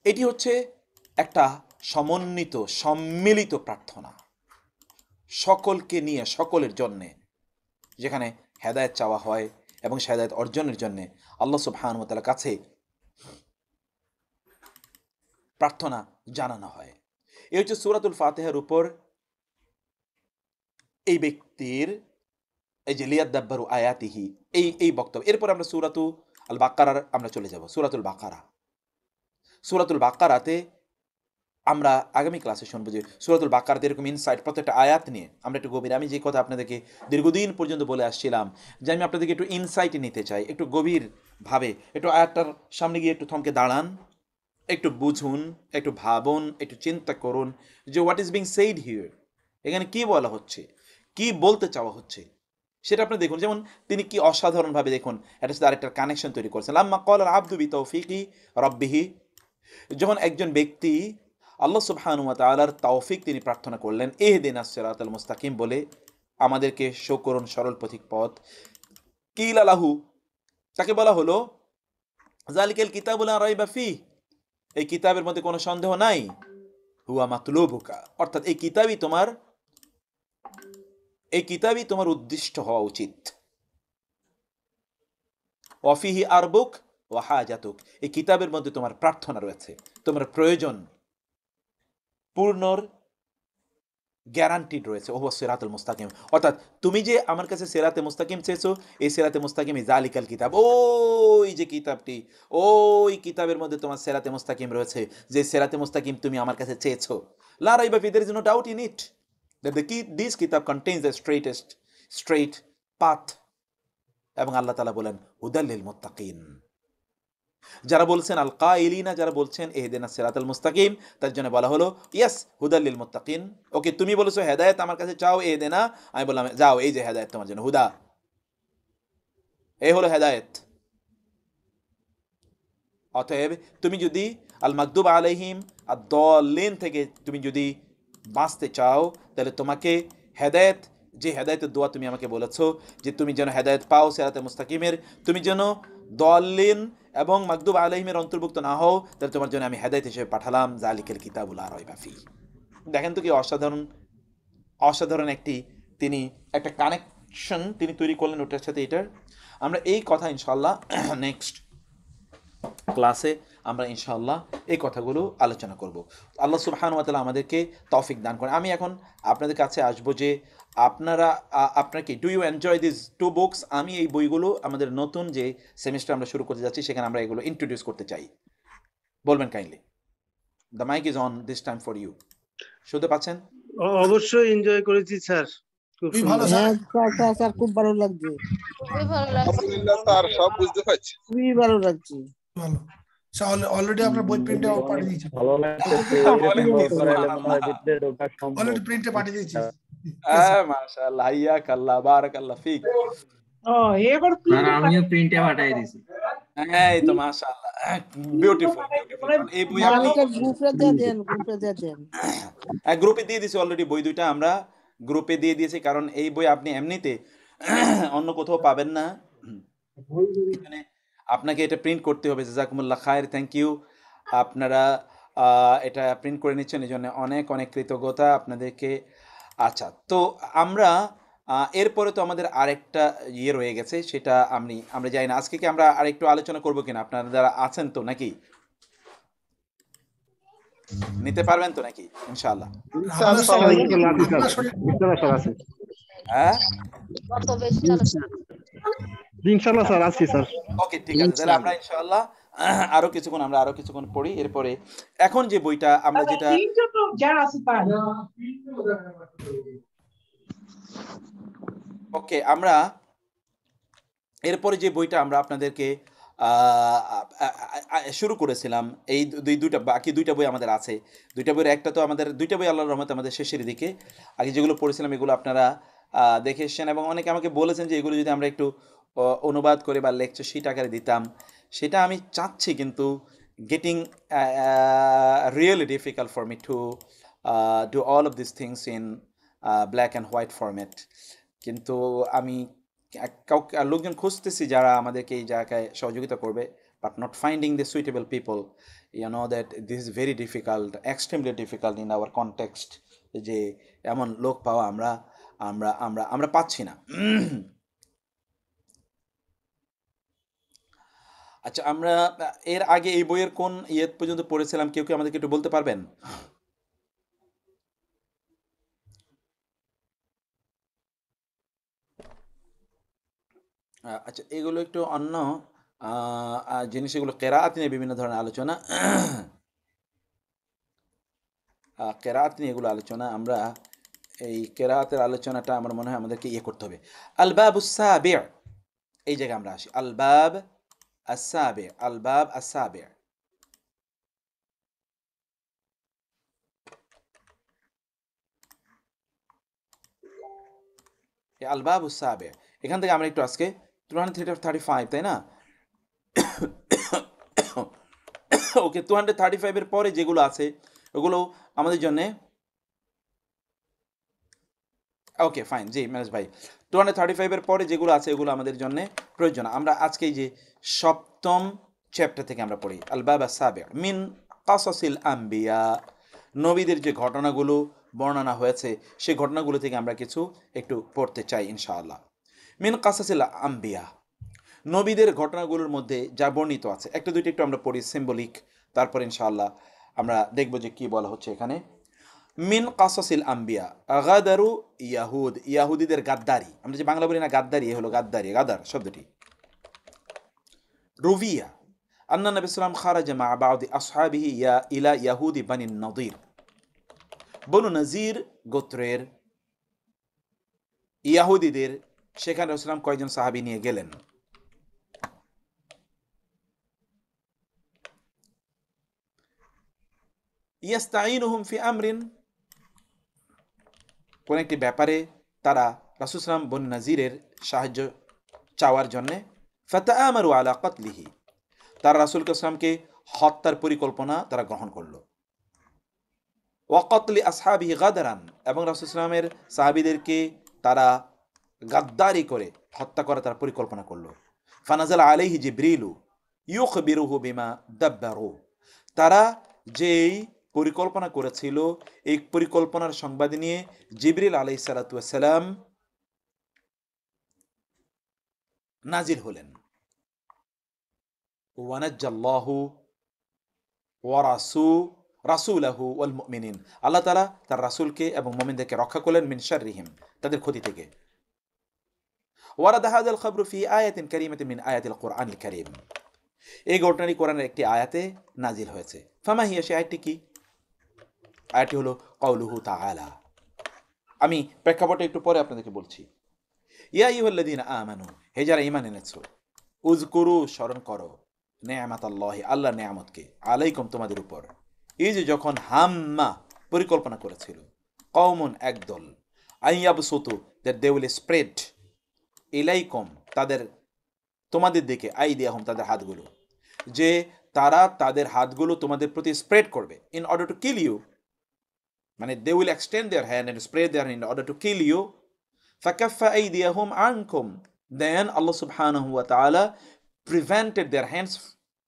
Speaker 1: এটি হচ্ছে একটা সমন্বিত, সম্মিলিত প্রার্থনা, সকলকে নিয়ে, সকলের জন্যে, যেখানে হেদায়েত চাওয়া হয় এবং সে হেদায়েত অর্জনের জন্যে আল্লাহ সুবহানাহু ওয়া তাআলার কাছে প্রার্থনা জানানো হয়। এই হচ্ছে সূরাতুল ফাতিহার উপর এই ব্যক্তির এই যে লিয়াদাব্বারু আয়াতিহি, এই বক্তব্য। এরপর আমরা সূরাতু আল বাকারার আমরা চলে যাব। সূরাতুল বাকারাতে আমরা আগামী ক্লাসে শুনবো যে সূরাতুল বাকারাতে এরকম ইনসাইট, প্রত্যেকটা আয়াত নিয়ে আমরা একটু গভীর, আমি যে কথা আপনাদেরকে দীর্ঘদিন পর্যন্ত বলে আসছিলাম যে আমি আপনাদেরকে একটু ইনসাইট নিতে চাই, একটু গভীরভাবে, একটু আয়াতটার সামনে গিয়ে একটু থমকে দাঁড়ান, একটু বুঝুন, একটু ভাবুন, একটু চিন্তা করুন যে what is being said here, এখানে কি বলা হচ্ছে, কি বলতে চাওয়া হচ্ছে, সেটা আপনি দেখুন। যেমন তিনি কি অসাধারণভাবে দেখুন এটার সাথে আরেকটার কানেকশন তৈরি করছেন। লাম্মা ক্বালা আল আবদু বিতাওফিকি রাব্বিহি, যখন একজন ব্যক্তি আল্লাহ সুবহানাহু ওয়া তাআলার তৌফিক তিনি প্রার্থনা করলেন, ইহদিনাস সিরাতাল মুস্তাকিম বলে, আমাদেরকে শো করুন সরল পথিক পথ। কিলা লাহু, তাকে বলা হলো যালিকাল কিতাবু লা রাইবা ফিহ, এই কিতাবের মধ্যে কোনো সন্দেহ নাই, হুয়া মাতলুবুকা, অর্থাৎ এই কিতাবই তোমার উদ্দিষ্ট হওয়া উচিত। ওয়াফিহি আরবুক ওয়া হাজাতুক, এই কিতাবের মধ্যে তোমার প্রার্থনা রয়েছে, তোমার প্রয়োজন পূর্ণর গ্যারান্টিড রয়েছে। ওহুয়া সিরাতুল মুস্তাকিম, অর্থাৎ তুমি যে আমার কাছে সিরাতে মুস্তাকিম চেয়েছো, এই সিরাতে মুস্তাকিমই জালিকাল কিতাব, ওই যে কিতাবটি, ওই কিতাবের মধ্যে তোমার সিরাতে মুস্তাকিম রয়েছে, যে সিরাতে মুস্তাকিম তুমি আমার কাছে চেয়েছো। লা রাইবা ফি, there is no doubt in it that this kitab contains the straight path। এবং আল্লাহ তাআলা বলেন হুদাল লিল মুত্তাকিন, যারা বলছেন আল কাইলিনা, যারা বলছেন ইহদিনাস সিরাতাল মুস্তাকিম, তার জন্য বলা হলো ইয়েস হুদাল লিল মুত্তাকিন। ওকে, তুমি বলেছো হেদায়েত আমার কাছে চাও, ইহদিনা, আমি বললাম যাও, এই যে হেদায়েত তোমার জন্য, হুদা, এই হলো হেদায়েত। অতএব তুমি যদি আল মাগদুব আলাইহিম আদ-দাল্লিন থেকে তুমি যদি বাঁচতে চাও, তাহলে তোমাকে হেদায়েত, যে হেদায়েতের দোয়া তুমি আমাকে বলেছো যে তুমি যেন হেদায়েত পাও সিরাতে মুস্তাকিমের, তুমি যেন দাল্লিন এবং মাগদুব আলাইহিমের অন্তর্ভুক্ত না হও, তাহলে তোমার জন্য আমি হেদায়েত হিসেবে পাঠালাম যালিকাল কিতাবু লা রাইবা ফিহ। দেখেন তো কি অসাধারণ তিনি একটা কানেকশন তিনি তৈরি করলেন ওটার সাথে এটার। আমরা এই কথা ইনশাআল্লাহ নেক্সট ক্লাসে আমরা ইনশাআল্লাহ এই কথাগুলো আলোচনা করব। আল্লাহ সুবহানাহু ওয়া তাআলা আমাদেরকে তৌফিক দান করেন। আমি এখন আপনাদের কাছে আসবো যে আপনারা কি do you enjoy this two books. আমি এই বইগুলো আমাদের নতুন যে সেমিস্টার আমরা শুরু করতে যাচ্ছি সেখানে আমরা এগুলো ইন্ট্রোডিউস করতে চাই। বলবেন kindly. The mic is on this time for you. শুনতে পাচ্ছেন?
Speaker 3: অবশ্যই এনজয় করেছি স্যার, খুব
Speaker 4: ভালো
Speaker 3: সুন্দর।
Speaker 4: স্যার, স্যার খুব ভালো লাগছে,
Speaker 5: খুবই ভালো লাগছে।
Speaker 6: আলহামদুলিল্লাহ স্যার, সব বুঝতে পারছি।
Speaker 4: খুবই ভালো লাগছে।
Speaker 7: ভালো
Speaker 4: অলরেডি আপনার বই প্রিন্টে
Speaker 5: অনেক
Speaker 4: পাঠিয়ে দিয়েছি,
Speaker 5: ভালো লাগতেছে
Speaker 1: বলেন
Speaker 5: এরকম
Speaker 1: কি
Speaker 5: ভাবে পড়াইলে মনে হয়
Speaker 1: সুবহানাল্লাহ।
Speaker 5: ভিতরে ঢোকা সম্ভব
Speaker 4: অলরেডি প্রিন্টে পাঠিয়ে দিয়েছি।
Speaker 1: মাশাআল্লাহ, হাইয়াকাল্লাহ, বারাকাল্লাহ ফিক।
Speaker 6: স্যার আমিও প্রিন্টে পাঠাই দিছি।
Speaker 1: এই তো মাশাআল্লাহ, বিউটিফুল বিউটিফুল। কারণ এই বই আপনি
Speaker 7: আমাকে গ্রুপে দিয়ে দেন, গ্রুপে দিয়ে দেন।
Speaker 1: গ্রুপে দিয়ে দিয়েছি অলরেডি, বই দুইটা আমরা গ্রুপে দিয়ে দিয়েছি, কারণ এই বই আপনি এমনিতে অন্য কোথাও পাবেন না। এখানে আপনাকে এটা প্রিন্ট করতে হবে। জাযাকুমুল্লাহ খায়ের, থ্যাংক ইউ। আপনারা এটা প্রিন্ট করে নিচ্ছেন, এই জন্য অনেক অনেক কৃতজ্ঞতা আপনাদেরকে। আচ্ছা, তো আমরা এরপরে তো আমাদের আরেকটা ইয়ে রয়ে গেছে, সেটা আমরা জানি না আজকে কি আমরা আরেকটু আলোচনা করবো কিনা। আপনারা যারা আছেন তো নাকি নিতে পারবেন তো নাকি ইনশাআল্লাহ?
Speaker 4: আপনার শরীর
Speaker 1: হ্যাঁ,
Speaker 3: ইনশাআল্লাহ স্যার, আছি স্যার।
Speaker 1: ওকে, ঠিক আছে। তাহলে আমরা ইনশাআল্লাহ আরো কিছুক্ষণ পড়ি। এরপরে এখন যে বইটা আমরা যেটা ওকে, আমরা এরপরে যে বইটা আমরা আপনাদেরকে শুরু করেছিলাম, এই বাকি দুইটা বই আমাদের আছে। দুইটা বইয়ের একটা তো আমাদের, দুইটা বই আল্লাহর রহমতে আমাদের শেষের দিকে। আগে যেগুলো পড়েছিলাম এগুলো আপনারা দেখে এসেছেন, এবং অনেকে আমাকে বলেছেন যে এগুলো যদি আমরা একটু অনুবাদ করে বা লেকচার শিট আকারে দিতাম। সেটা আমি চাচ্ছি, কিন্তু getting really difficult for me to do all of this things in black and white format. কিন্তু আমি কাউকে লোকজন খুঁজতেছি যারা আমাদেরকে এই জায়গায় সহযোগিতা করবে, but not finding the suitable people. You know that this is very difficult, extremely difficult in our context, যে এমন লোক পাওয়া আমরা আমরা আমরা আমরা পাচ্ছি না। আচ্ছা, আমরা এর আগে এই বইয়ের কোন ইয়ে পর্যন্ত পড়েছিলাম, কেউ কি আমাদেরকে একটু বলতে পারবেন? আচ্ছা, এগুলো একটু অন্য জিনিস, এগুলো কেরাত নিয়ে বিভিন্ন ধরনের আলোচনা, কেরাত নিয়ে এগুলো আলোচনা। আমরা এই কেরাতের আলোচনাটা আমার মনে হয় আমাদেরকে ইয়ে করতে হবে। আল বাবুস সাবি'উ, এই জায়গায় আমরা আসি। আল বাব আস-সাবি'উ, আল বাব আস-সাবি'উ। আল বাবুস সাবি'উ, এখান থেকে আমরা একটু আজকে 235, তাই না? ওকে, 235 এর পরে যেগুলো আছে ওগুলো আমাদের জন্য ওকে ফাইন। জি ম্যানেজ ভাই, 235 এর পরে যেগুলো আছে এগুলো আমাদের জন্য প্রয়োজন। আমরা আজকে এই যে সপ্তম চ্যাপ্টার থেকে আমরা পড়ি। আল বাব আস-সাবি'উ মিন কাসাসিল আম্বিয়া, নবীদের যে ঘটনাগুলো বর্ণনা হয়েছে সেই ঘটনাগুলো থেকে আমরা কিছু একটু পড়তে চাই ইনশাআল্লাহ। মিন কাসাসিল আম্বিয়া, নবীদের ঘটনাগুলোর মধ্যে যা বর্ণিত আছে, একটা দুইটা একটু আমরা পড়ি সিম্বলিক, তারপর ইনশাআল্লাহ আমরা দেখব যে কি বলা হচ্ছে এখানে। মিন কাসাসিল আম্বিয়া গাদারু ইয়াহুদ, ইয়াহুদিদের গাদ্দারি, আমরা যে বাংলা বলি না গাদ্দারি, এ হলো গাদ্দারি, গাদার শব্দটি। রুভিয়া আন্না নবী সাল্লাম খারাজা মা বাদি আসহাবিহি ইলা ইয়াহুদি বানি নদির, বনু নজির গোত্রের ইয়াহুদিদের সেখানে রাসূলুল্লাহ কয়েকজন সাহাবী নিয়ে গেলেন। ইয়াস্তাইনুহুম ফি আমরিন, কোন একটি ব্যাপারে তারা রাসূল সাল্লাল্লাহু আলাইহি ওয়াসাল্লাম বনু নজিরের সাহায্য চাওয়ার জন্য। ফাতাআমারু আলা কতলিহি, তারা রাসূলকে সাল্লামকে হত্যার পরিকল্পনা তারা গ্রহণ করলো। ওয়া কতলি আসহাবিহি গাদরান, এবং রাসূল সাল্লামের সাহাবীদেরকে তারা গাদ্দারি করে হত্যা করার তারা পরিকল্পনা করলো। ফানাজালা আলাইহি জিবরিলু ইউখবিরুহু বিমা দাব্বারু, তারা যেই পরিকল্পনা করেছিল এই পরিকল্পনার সংবাদ নিয়ে জিবরিল আলাইহিস সালাতু ওয়াস সালাম নাজিল হলেন। ওয়ানাজ্জাল্লাহু ওয়া রাসূলুহু ওয়াল মুমিনিন, আল্লাহ তাআলা তার রাসূলকে এবং মুমিনদেরকে রক্ষা করলেন মিন শাররিহিম, তাদের ক্ষতি থেকে। ওয়ারাদা হাযাল খাবরু ফি আয়াতিন কারীমাতিন মিন আয়াতিল কুরআনিল কারীম, এই ঘটনাটি কোরআনের একটি আয়াতে নাজিল হয়েছে। ফামা হিয়া, সে আয়াতটি কি? আয়াতটি হলো কাউলুহু তাআলা। আমি প্রেক্ষাপটে একটু পরে আপনাদেরকে বলছি। ইয়া আইয়ুহাল্লাযীনা আমানু, হে যারা ঈমান এনেছো, উযকুরু, স্মরণ করো, নেয়ামাত আল্লাহি, আল্লাহ নেয়ামতকে, আলাইকুম তোমাদের উপর, এই যে যখন হাম্মা পরিকল্পনা করেছিল, কওমুন একদল, আইয়াবসুতু দ্যাট দে উইল স্প্রেড, ইলাইকুম তাদের তোমাদের দিকে, আইদিয়াহুম তাদের হাতগুলো, যে তারা তাদের হাতগুলো তোমাদের প্রতি স্প্রেড করবে in order to kill you, মানে they will extend their hand and spread their in order to kill you, ফাকাফা আইদিয়াহুম আনকুম, দেন আল্লাহ সুবহানাহু ওয়া তাআলা prevented their hands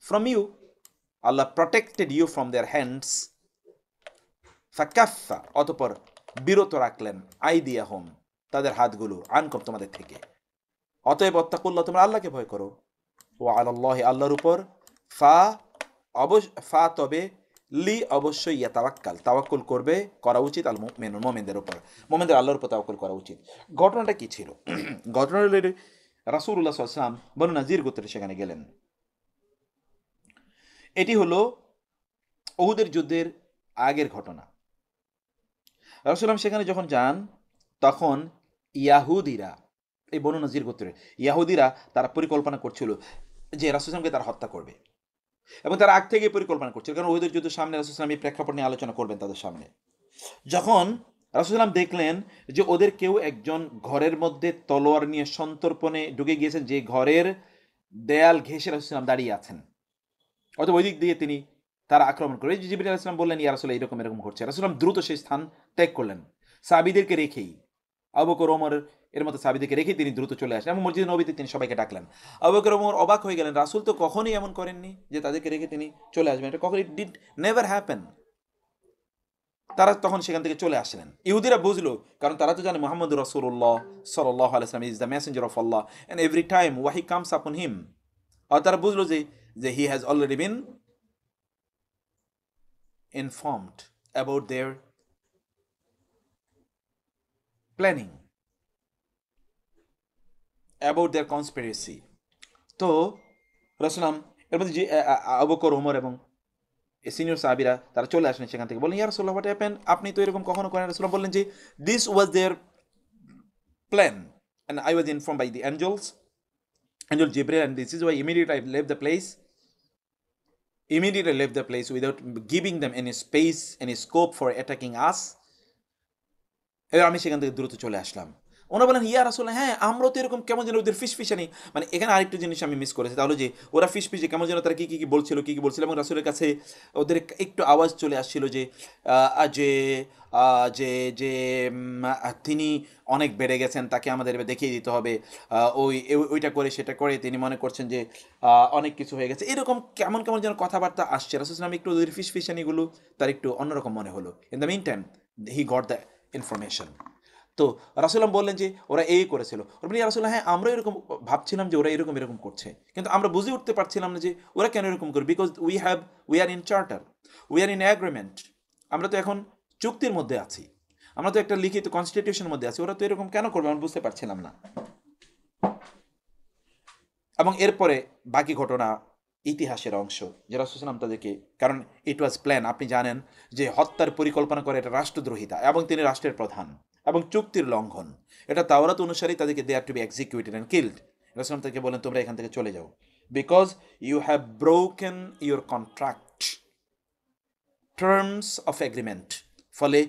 Speaker 1: from you, Allah protected you from their hands, ফাকাফা অতঃপর বিরত রাখলেন, আইদিয়াহুম তাদের হাতগুলো, আনকুম তোমাদের থেকে, অতএব ওয়াত্তাকুল্লাহ তোমরা আল্লাহকে ভয় করো, ওয়া আলাল্লাহি আল্লাহর উপর, ফা তবে লি অবশ্যই ইয়াতাওয়াক্কাল তাওয়াক্কুল করবে, করা উচিত, আল মুমিনুন মুমিনদের উপর, মুমিনদের আল্লাহর উপর তাওয়াক্কুল করা উচিত। ঘটনাটা কি ছিল? ঘটনাটা হলো রাসূলুল্লাহ সাল্লাল্লাহু আলাইহি ওয়াসাল্লাম বনু নাজির গোত্রে সেখানে গেলেন। এটি হলো উহুদের যুদ্ধের আগের ঘটনা। রাসূলুল্লাহ সেখানে যখন যান তখন ইয়াহুদিরা, এই বনু নাজির গোত্রের ইয়াহুদিরা তারা পরিকল্পনা করছিল যে রাসূলুল্লাহকে তারা হত্যা করবে, এবং তারা আগ থেকে পরিকল্পনা করছিল, কারণ ওদের যুদ্ধের সামনে রাসূলুল্লাহ এই প্রেক্ষাপট নিয়ে আলোচনা করবেন তাদের সামনে। যখন রাসূলুল্লাহ দেখলেন যে ওদের কেউ একজন ঘরের মধ্যে তলোয়ার নিয়ে সন্তর্পণে ঢুকে গিয়েছেন, যে ঘরের দেয়াল ঘেঁষে রাসূলুল্লাহ দাঁড়িয়ে আছেন, অথবা ওই দিক দিয়ে তিনি তারা আক্রমণ করে, জিবরিল আলাইহিস সালাম বললেন, ইয়া রাসূলুল্লাহ এরকম এরকম ঘটছে। রাসূলুল্লাহ দ্রুত সেই স্থান ত্যাগ করলেন, সাহাবীদেরকে রেখেই, আবু বকর ওমর এর মতো সাহাবীদেরকে রেখেই তিনি দ্রুত চলে আসলেন এবং মসজিদ নববীতে তিনি সবাইকে ডাকলেন। আবু বকর ওমর অবাক হয়ে গেলেন, রাসূল তো কখনোই এমন করেননি যে তাদেরকে রেখে তিনি চলে আসবেন, এটা কখনোই ডিড নেভার হ্যাপেন। তারা তখন সেখান থেকে চলে আসলেন। ইহুদিরা বুঝলো, কারণ তারা তো জানে মুহাম্মদ রাসূলুল্লাহ সাল্লাল্লাহু আলাইহি ওয়াসাল্লাম is the messenger of Allah and every time ওয়াহি কামস আপন হিম, আর তারা বুঝলো যে he has already been informed about their planning, about their conspiracy. তো রাসূলুল্লাহ এর মধ্যে যে আবু বকর ওমর এবং সিনিয়র সাহাবীরা তারা চলে আসলেন সেখান থেকে, বললেন, ইয়া রাসূলুল্লাহ হোয়াট হ্যাপেন্ড, আপনি তো এরকম কখনো করেন। রাসূলুল্লাহ বললেন যে this was their plan and I was informed by the angel Jibril, and this is why immediately I left the place without giving them any space, any scope for attacking us. এবার আমি সেখান থেকে দ্রুত চলে আসলাম। ওরা বলেন, ইয়া রাসূলুল্লাহ, হ্যাঁ আমরাও তো এরকম কেমন যেন ওদের ফিসফিসানি, মানে এখানে আরেকটু জিনিস আমি মিস করেছি, তাহলে যে ওরা ফিসফিসে কেমন যেন তারা কি বলছিল এবং রাসূলের কাছে ওদের একটু আওয়াজ চলে আসছিল যে যে যে যে তিনি অনেক বেড়ে গেছেন, তাকে আমাদের দেখিয়ে দিতে হবে, ওইটা করে সেটা করে তিনি মনে করছেন যে অনেক কিছু হয়ে গেছে, এরকম কেমন কেমন যেন কথাবার্তা আসছে। রাসূল সাল্লাল্লাহু আলাইহি ওয়াসাল্লাম একটু ওদের ফিসফিসানিগুলো তার একটু অন্যরকম মনে হলো। In the meantime he got the information. তো রাসূলুল্লাহ বললেন যে ওরা এই করেছিল। ওরা বললেন, ইয়া রাসূলুল্লাহ, হ্যাঁ আমরা এরকম ভাবছিলাম যে ওরা এরকম করছে, কিন্তু আমরা বুঝে উঠতে পারছিলাম না যে ওরা কেন এরকম করে, because we are in charter, we are in agreement, আমরা তো এখন চুক্তির মধ্যে আছি, আমরা তো একটা লিখিত কনস্টিটিউশনের মধ্যে আছি, ওরা তো এরকম কেন করবে আমরা বুঝতে পারছিলাম না। এবং এরপরে বাকি ঘটনা ইতিহাসের অংশ, যে রাসূল সাল্লাল্লাহু আলাইহি ওয়াসাল্লাম তাদেরকে, কারণ ইট ওয়াজ প্ল্যান, আপনি জানেন যে হত্যার পরিকল্পনা করে এটা রাষ্ট্রদ্রোহিতা এবং তিনি রাষ্ট্রের প্রধান এবং চুক্তির লঙ্ঘন, এটা তাওরাত অনুসারে তাদেরকে they are to be executed and killed. রাসূল তাদেরকে বলেন, তোমরা এখান থেকে চলে যাও, because you have broken your contract terms of agreement, ফলে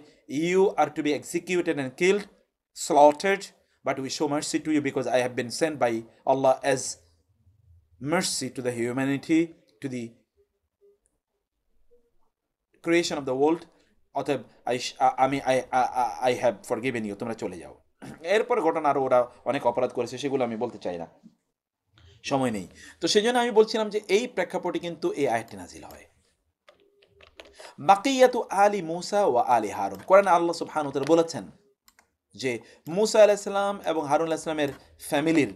Speaker 1: you are to be executed and killed, slaughtered, but we show mercy to you because I have been sent by Allah as mercy to the humanity, to the creation of the world. অতএব I have forgiven you, তোমরা চলে যাও। এরপর ঘটনা আরো ওরা অনেক অপরাধ করেছে, সেগুলো আমি বলতে চাই না, সময় নেই। তো সেই জন্য আমি বলছিলাম যে এই প্রেক্ষাপটে কিন্তু এই আয়াতটি নাজিল হয়। বাকিয়াতু আলি মুসা ওয়া আলি হারুন, কোরআনে আল্লাহ সুবহানাহু ওয়া তাআলা বলেছেন যে মুসা আলাইহিস সালাম এবং হারুন আলাইহিস সালামের ফ্যামিলির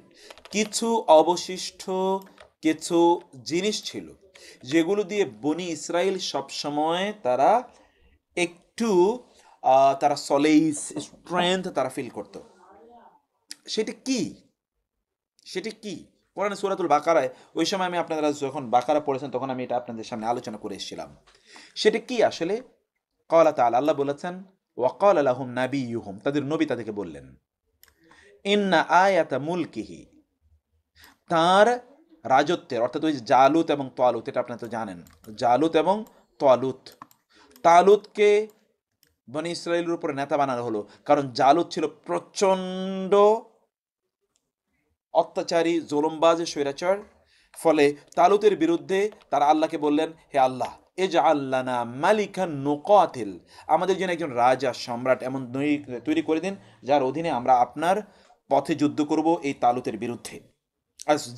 Speaker 1: কিছু অবশিষ্ট কিছু জিনিস ছিল, যেগুলো দিয়ে বনি ইসরাইল সবসময় তারা একটু তারা সলেইস স্ট্রেংথ তারা ফিল করত। সেটি কি কোরআনে সূরাতুল বাকারায়, ওই সময় আমি আপনারা যখন বাকারা পড়েছেন তখন আমি এটা আপনাদের সামনে আলোচনা করে এসেছিলাম। সেটা কি আসলে? ক্বালা তাআলা, আল্লাহ বলেছেন, ওয়াকালা লাহুম নাবিয়ুহুম, তাদের নবী তাদেরকে বললেন, ইন্না আয়াতা মুলকিহি, তার রাজত্বের, অর্থাৎ ওই যে জালুত এবং তালুত, এটা আপনারা তো জানেন, জালুত এবং তালুত। তালুতকে বনি ইসরায়েলের উপরে নেতা বানানো হলো, কারণ জালুত ছিল প্রচণ্ড অত্যাচারী, জুলুমবাজ, স্বৈরাচার। ফলে তালুতের বিরুদ্ধে তারা আল্লাহকে বললেন, হে আল্লাহ, ইজআল লানা মালিকান নুকাতিল, আমাদের জন্য একজন রাজা, সম্রাট এমন তৈরি করে দিন যার অধীনে আমরা আপনার পথে যুদ্ধ করব এই তালুতের বিরুদ্ধে,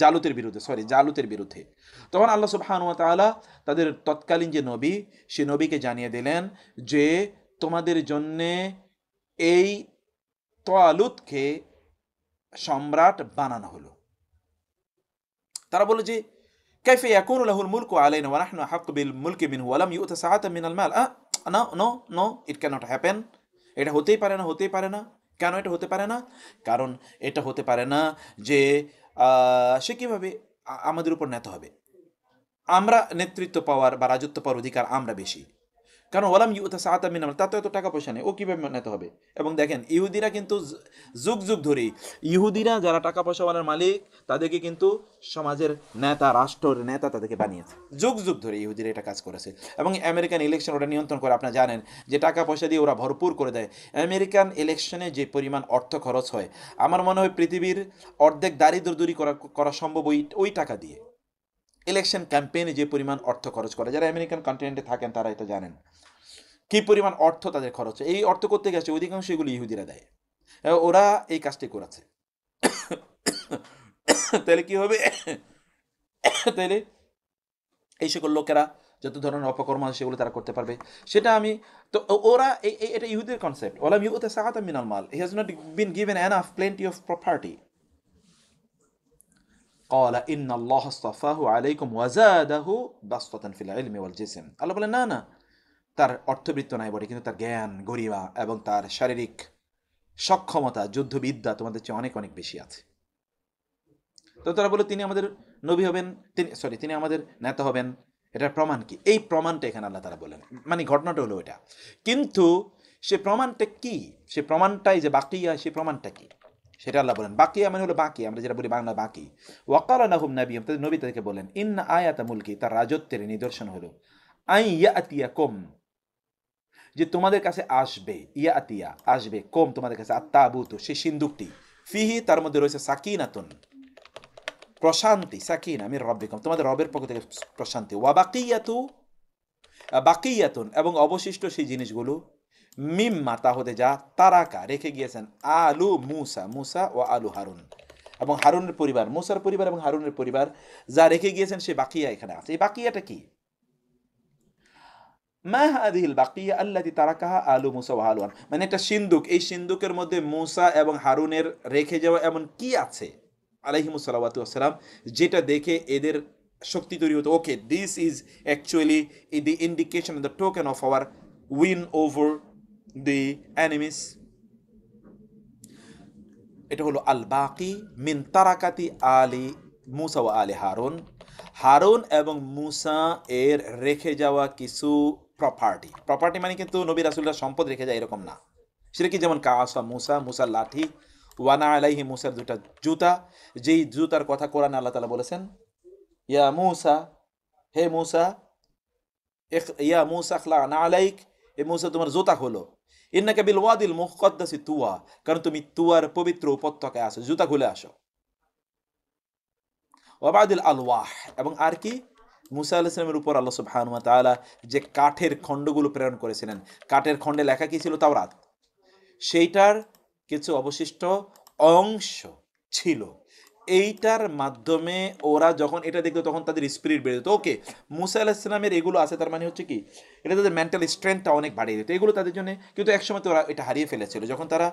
Speaker 1: জালুতের বিরুদ্ধে, জালুতের বিরুদ্ধে। তখন আল্লাহ সুবহানাহু ওয়া তাআলা তাদের তৎকালীন যে নবী, সে নবীকে জানিয়ে দিলেন যে তোমাদের জন্যে এই তালুতকে সম্রাট বানানো হলো। তারা বলল যে কাইফা ইয়াকুনু লাহুল মুলকু আলাইনা ওয়া নাহনু আহাক্কু বিল মুলকি মিনহু ওয়া লাম ইউতা সাআতাম মিনাল মাল। নো নো নো, ইট ক্যানট হ্যাপেন। এটা হতেই পারে না, হতেই পারে না। কেন এটা হতে পারে না? কারণ এটা হতে পারে না যে সে কীভাবে আমাদের উপর নেতা হবে, আমরা নেতৃত্ব পাওয়ার বা রাজত্ব পাওয়ার অধিকার আমরা বেশি। কারণ ওয়ালাম ইউতা সাআতাম মিনাল মাল, তার তো এত টাকা পয়সা নেই, ও কীভাবে নেতা হবে? এবং দেখেন ইহুদিরা কিন্তু যুগ যুগ ধরেই, ইহুদিরা যারা টাকা পয়সাওয়ালার মালিক তাদেরকে কিন্তু সমাজের নেতা, রাষ্ট্রের নেতা তাদেরকে বানিয়েছে, যুগ যুগ ধরে ইহুদিরা এটা কাজ করেছে। এবং আমেরিকান ইলেকশন ওরা নিয়ন্ত্রণ করে, আপনারা জানেন যে টাকা পয়সা দিয়ে ওরা ভরপুর করে দেয়। আমেরিকান ইলেকশনে যে পরিমাণ অর্থ খরচ হয়, আমার মনে হয় পৃথিবীর অর্ধেক দারিদ্র দূরী করা সম্ভব ওই টাকা দিয়ে। ইলেকশন ক্যাম্পেইনে যে পরিমাণ অর্থ খরচ করে, যারা আমেরিকান কন্টিনেন্টে থাকেন তারা এটা জানেন কি পরিমাণ অর্থ তাদের খরচ। এই অর্থ করতে গেছে অধিকাংশ এগুলো ইহুদিরা দেয়, ওরা এই কাজটি করেছে। তাহলে কি হবে? তাহলে এই সকল লোকেরা যত ধরনের অপকর্ম আছে সেগুলো তারা করতে পারবে, সেটা আমি তো ওরা এটা ইহুদের কনসেপ্ট। ওয়ালাম ইউতা সাআতাম মিনাল মাল, he has not been given enough plenty of property. ক্বালা ইন্নাল্লাহ আসতাফাহু আলাইকুম ওয়া যাদাহু বাসতাতান ফিল ইলমি ওয়াল জিসম। আল্লাহ বলেন না না, তার অর্থবৃত্ত নাই বটে, কিন্তু তার জ্ঞান, গরিমা এবং তার শারীরিক সক্ষমতা, যুদ্ধবিদ্যা তোমাদের চেয়ে অনেক অনেক বেশি আছে। তো তারা বলে তিনি আমাদের নবী হবেন, তিনি আমাদের নেতা হবেন, এটার প্রমাণ কি? এই প্রমাণটা এখানে আল্লাহ তাআলা বলেন, মানে ঘটনাটা হলো এটা। কিন্তু সে প্রমাণটা কি? সে প্রমাণটাই যে বাকিয়া, সে প্রমাণটা কি সেটা আল্লাহ বলেন। বাকিয়া মানে হলো বাকি, আমরা যেটা বলি বাংলা বাকি। ওয়াকালা লাহুম নাবিয়্যুম, তাদের নবী তাদেরকে বলেন, ইন্না আয়াতা মুলকি, তার রাজত্বের নিদর্শন হলো আই ইয়াতিয়াকুম, যে তোমাদের কাছে আসবে, ইয়াতিয়া আসবে, কম তোমাদের কাছে, আত্তাবুত সেই সিন্দুকটি, ফিহি তার মধ্যে রয়েছে সাকিনাতুন প্রশান্তি, সাকিনা মির রব্বিকুম তোমাদের রবের পক্ষ থেকে প্রশান্তি, ওয়া বাকিয়াতুন এবং অবশিষ্ট সেই জিনিসগুলো, মিম্মা তা হতে যা তারাকা রেখে গিয়েছেন আলু মুসা ও আলু হারুন, এবং হারুনের পরিবার, মুসার পরিবার এবং হারুনের পরিবার যা রেখে গিয়েছেন সে বাকিয়া এখানে আছে। এই বাকিয়াটা কি? মা হাদিহিল বাকিয়া আল্লাতী তারাকাহা আলু মুসা ওয়া আলু হারুন, মানে একটা সিন্দুক, এই সিন্দুকের মধ্যে মুসা এবং হারুনের রেখে যাওয়া এমন কি আছে আলাইহিমুস সালাওয়াতু ওয়াস সালাম, যেটা দেখে এদের শক্তি তৈরি হতো, okay this is actually the indication, the token of our win over the enemies. এটা হলো আল বাকি মিন তারাকাতি আলি মুসা ওয়া আলি হারুন, হারুন এবং মুসা এর রেখে যাওয়া কিছু প্রপার্টি মানে কিন্তু নবী রাসূলরা সম্পদ রেখে যায় এরকম না। সেটা কি? যেমন কাসা মুসার লাঠি, ওয়ানা আলাইহি মুসার দুটা জুতা, যেই জুতার কথা কোরআনে আল্লাহ তাআলা বলেছেন, ইয়া মুসা, হে মুসা, ইয়া মুসা খলানা আলাইক, এ মুসা তোমার জুতা হলো, ইন্নাকা বিল ওয়াদিল মুকদ্দাসি তুয়া, কারণ তুমি তুয়ার পবিত্র উপত্যকায় আছো, জুতা খুলে আসো। ওয়াবাদিল আলওয়াহ, এবং আর কি? মুসা আলাইহিস সালামের উপর আল্লাহ সুবহানাহু ওয়া তাআলা যে কাঠের খণ্ডগুলো প্রেরণ করেছিলেন, কাঠের খণ্ডে লেখা কি ছিল? তাওরাত। সেইটার কিছু অবশিষ্ট অংশ ছিল, এইটার মাধ্যমে ওরা যখন এটা দেখতো তখন তাদের স্পিরিট বেড়ে যেত। ওকে, মুসা আলাইহিস সালামের এগুলো আছে, তার মানে হচ্ছে কি, এটা তাদের মেন্টাল স্ট্রেংথটা অনেক বাড়িয়ে দিত, এগুলো তাদের জন্য। কিন্তু একসময় তো ওরা এটা হারিয়ে ফেলেছিল, যখন তারা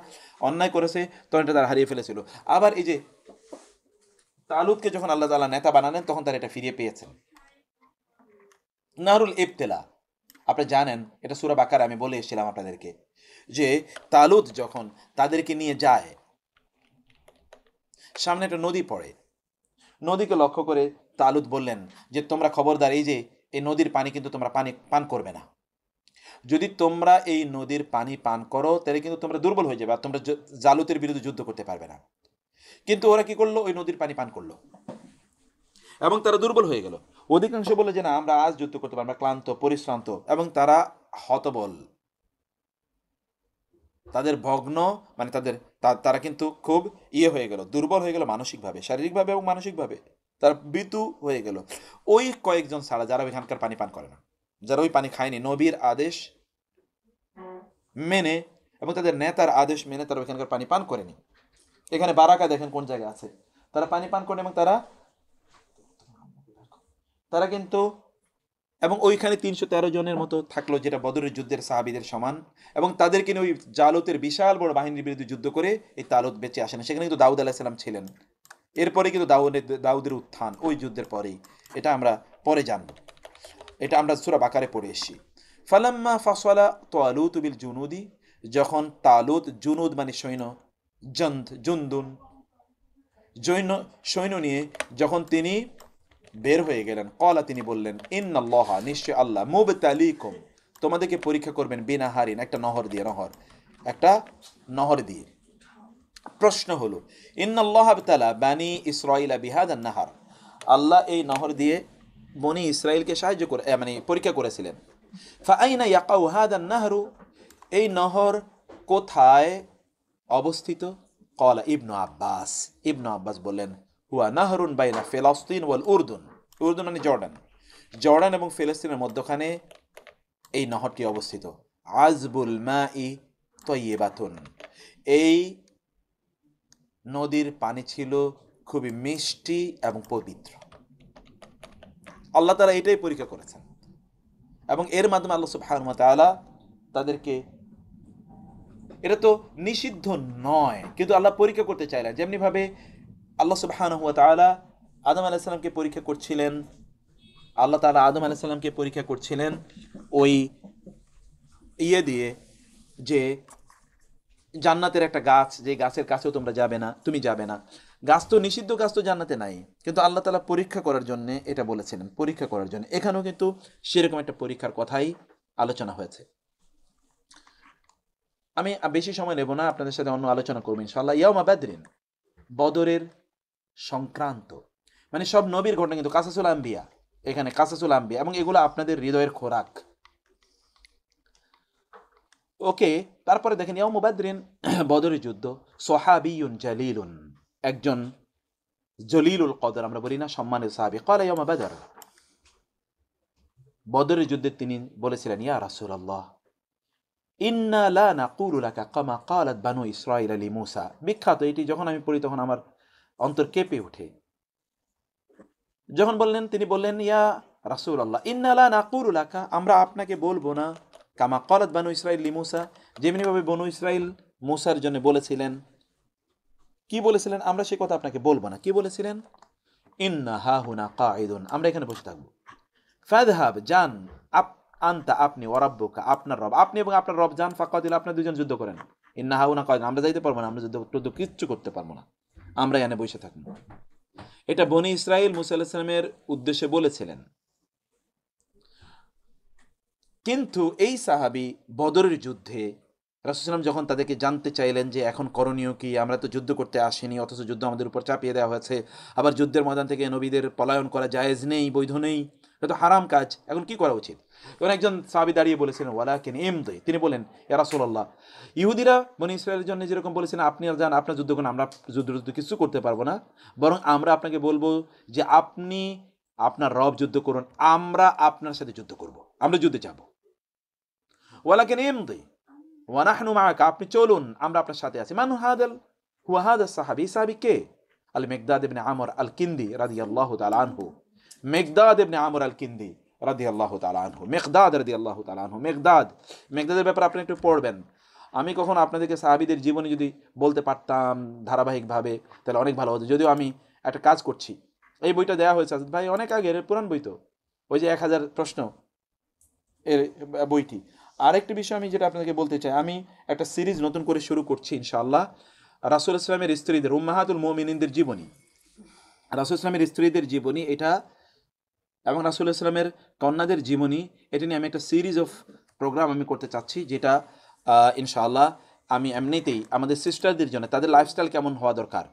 Speaker 1: অন্যায় করেছে তখন এটা তারা হারিয়ে ফেলেছিল। আবার এই যে তালুতকে যখন আল্লাহ তাআলা নেতা বানালেন তখন তারা এটা ফিরিয়ে পেয়েছেন। নারুল ইবতিলা, আপনি জানেন এটা সূরা বাকারা আমি বলে এসেছিলাম আপনাদেরকে, যে তালুত যখন তাদেরকে নিয়ে যায়, সামনে একটা নদী পড়ে, নদীকে লক্ষ্য করে তালুত বললেন যে তোমরা খবরদার, এই যে এই নদীর পানি কিন্তু তোমরা পান করবে না, যদি তোমরা এই নদীর পানি পান করো তাহলে কিন্তু তোমরা দুর্বল হয়ে যাবে আর তোমরা জালুতের বিরুদ্ধে যুদ্ধ করতে পারবে না। কিন্তু ওরা কি করলো? ওই নদীর পানি পান করলো। এবং তারা দুর্বল হয়ে গেল। অধিকাংশ বলে যে না আমরা আজ যুদ্ধ করতে পারবো, আমরা ক্লান্ত পরিশ্রান্ত, এবং তারা হতবল, তাদের ভগ্ন, মানে তারা কিন্তু খুব হয়ে গেল, দুর্বল হয়ে গেল মানসিকভাবে, শারীরিকভাবে এবং মানসিকভাবে তারা ভীতু হয়ে গেল। ওই কয়েকজন ছাড়া যারা ওইখানকার পানি পান করে না, যারা ওই পানি খায়নি, নবীর আদেশ মেনে এবং তাদের নেতার আদেশ মেনে তারা ওইখানকার পানি পান করেনি। এখানে বারাকা দেখেন কোন জায়গায় আছে, তারা পানি পান করেন এবং তারা কিন্তু, এবং ওইখানে 313 জনের মতো থাকলো, যেটা বদরের যুদ্ধের সাহাবীদের সমান, এবং তাদেরকে নিয়ে ওই জালুতের বিশাল বড় বাহিনীর বিরুদ্ধে যুদ্ধ করে এই তালুত বেঁচে আসেন। সেখানে কিন্তু দাউদ আলাইহিস সালাম ছিলেন। এরপরে কিন্তু দাউদের উত্থান ওই যুদ্ধের পরেই, এটা আমরা পরে জানব, এটা আমরা সূরা বাকারে পড়ে এসেছি। ফালাম্মা ফাসালা তালুত বিল জুনুদি, যখন তালুত, জুনুদ মানে সৈন্য, জুন্দুন সৈন্য নিয়ে যখন তিনি বের হয়ে গেলেন, কলা তিনি বললেন, ইন্নাল্লাহ নিশ্চয় আল্লাহ, মুবতালিকুম তোমাদেরকে পরীক্ষা করবেন, বিনাহারিন একটা নহর দিয়ে। প্রশ্ন হলো, ইন্নাল্লাহ আবতালা বানি ইসরাঈলা বিহাদান নাহার, আল্লাহ এই নহর দিয়ে বনি ইসরাইলকে সাহায্য করে, মানে পরীক্ষা করেছিলেন। ফাআইনা ইয়াকাউ হাদান নাহরু, এই নহর কোথায় অবস্থিত? ক্বালা ইবনু আব্বাস বললেন, হুয়া নাহরুন বাইনা ফিলিস্তিন ওয়াল উর্দুন, উর্দুন মানে জর্ডান এবং ফিলিস্তিনের মধ্যখানে এই নহরটি অবস্থিত। আযবুল মাই তাইয়্যিবাতুন, এই নদীর পানি ছিল খুবই মিষ্টি এবং পবিত্র। আল্লাহ তাআলা এটাই পরীক্ষা করেছেন, এবং এর মাধ্যমে আল্লাহ সুবহানাহু ওয়া তাআলা তাদেরকে, এটা তো নিষিদ্ধ নয়, কিন্তু আল্লাহ পরীক্ষা করতে চাইলেন। যেমনি ভাবে আল্লাহ সুবহানাহু ওয়া তাআলা আদম আলাইহিস সালামকে পরীক্ষা করছিলেন, আল্লাহ তাআলা আদম আলাইহিস সালামকে পরীক্ষা করছিলেন ওই দিয়ে, যে জান্নাতের একটা গাছ, যে গাছের কাছেও তুমি যাবে না। গাছ তো নিষিদ্ধ, গাছ তো জান্নাতে নাই, কিন্তু আল্লাহ তাআলা পরীক্ষা করার জন্য এটা বলেছিলেন, পরীক্ষা করার জন্য। এখানেও কিন্তু সেরকম একটা পরীক্ষার কথাই আলোচনা হয়েছে। আমি বেশি সময় নেব না, আপনাদের সাথে অন্য আলোচনা করবো ইনশাআল্লাহ। ইয়াউমা বাদরিন, বদরের সংক্রান্ত, মানে সব নবীর ঘটনা কিন্তু কাসাসুল আম্বিয়া, এখানে কাসাসুল আম্বিয়া, এবং এগুলো আপনাদের হৃদয়ের খোরাক। ওকে, তারপরে দেখেন ইয়াউমা বাদরিন, বদরের যুদ্ধ। সাহাবিয়ুন জালিলুন, একজন জলিলুল কদর আমরা বলি না, সম্মানের সাহাবী, ক্বালা ইয়াউমা বাদর, বদরের যুদ্ধে তিনি বলেছিলেন, ইয়া রাসূলুল্লাহ ইন্না লা নাকুলু লাকা কামা ক্বালাত বানু ইসরাঈল লিমূসা। বিখ্যাত এটি, যখন আমি পড়ি তখন আমার অন্তর কেঁপে ওঠে। যখন তিনি বললেন, ইয়া রাসূলুল্লাহ ইন্না লা নাকুলু লাকা, আমরা আপনাকে বলবো না, কামা ক্বালাত বানু ইসরাঈল লিমূসা, যেমনি ভাবে বনু ইসরাঈল মূসার জন্য বলেছিলেন। কি বলেছিলেন? আমরা সে কথা আপনাকে বলবো না। কি বলেছিলেন? ইন্না হাহুনা কাঈদুন, আমরা এখানে বসে থাকবো। ফাযহাব, যান, আনতা আপনি, ওয়া রাব্বুকা আপনার রব, আপনি এবং আপনার রব যান, ফাকাতিল আপনারা দুজন যুদ্ধ করেন। ইন্না হাউনা কাঈদুন, আমরা যাইতে পারবো না, আমরা যুদ্ধ কিচ্ছু করতে পারবো না, আমরা এখানে বসে থাকবো। এটা বনি ইসরাঈল মূসা আলাইহিস সালামের উদ্দেশ্যে বলেছিলেন। কিন্তু এই সাহাবী বদরের যুদ্ধে রাসূল সাল্লাল্লাহু আলাইহি ওয়াসাল্লাম যখন তাদেরকে জানতে চাইলেন যে এখন করণীয় কি, আমরা তো যুদ্ধ করতে আসিনি, অথচ যুদ্ধ আমাদের উপর চাপিয়ে দেওয়া হয়েছে, আবার যুদ্ধের ময়দান থেকে নবীদের পলায়ন করা জায়েজ নেই, বৈধ নেই, এটা তো হারাম কাজ, এখন কি করা উচিত? তখন একজন সাহাবী দাঁড়িয়ে বলেছিলেন, ওয়ালাকিন ইমদি, তিনি বলেন, ইয়া রাসূলুল্লাহ, ইহুদিরা বনি ইসরাঈলের জন্য যেরকম বলেছেন আপনি আর যান, আপনার যুদ্ধ করুন, আমরা যুদ্ধ কিছু করতে পারবো না, বরং আমরা আপনাকে বলবো যে আপনি আপনার রব যুদ্ধ করুন, আমরা আপনার সাথে যুদ্ধ করব, আমরা যুদ্ধে যাব। ওয়ালাকিন ইমদি ওয়া নাহনু মাআকা, আপনি চলুন, আমরা আপনার সাথে আছি। মান হুয়া হাদা সাহাবী, সাহাবী কে? আল মিকদাদ ইবনে আমর আল কিন্দি রাদিয়াল্লাহু তাআলা আনহু, মিকদাদ ইবনে আমর আল কিন্দি রাদিয়াল্লাহু তাআলা আনহু, মিকদাদ রাদিয়াল্লাহু তাআলা আনহু। মিকদাদের ব্যাপারে আপনি একটু পড়বেন। আমি কখনো আপনাদেরকে সাহাবীদের জীবনী যদি বলতে পারতাম ধারাবাহিকভাবে তাহলে অনেক ভালো হতো। যদিও আমি একটা কাজ করছি, এই বইটা দেওয়া হয়েছে আজাদ ভাই, অনেক আগের, পুরান বই তো, ওই যে 1000 প্রশ্ন এর বইটি। আরেকটি বিষয় আমি যেটা আপনাদেরকে বলতে চাই, আমি একটা সিরিজ নতুন করে শুরু করছি ইনশাআল্লাহ, রাসূল ইসলামের স্ত্রীদের, উম্মাহাতুল মুমিনিনদের জীবনী, রাসূল ইসলামের স্ত্রীদের জীবনী এটা, এবং রাসূল ইসলামের কন্যাদের জীবনী, এটা নিয়ে আমি একটা সিরিজ অফ প্রোগ্রাম আমি করতে চাচ্ছি, যেটা ইনশাআল্লাহ আমি এমনিতেই আমাদের সিস্টারদের জন্য তাদের লাইফস্টাইল কেমন হওয়া দরকার।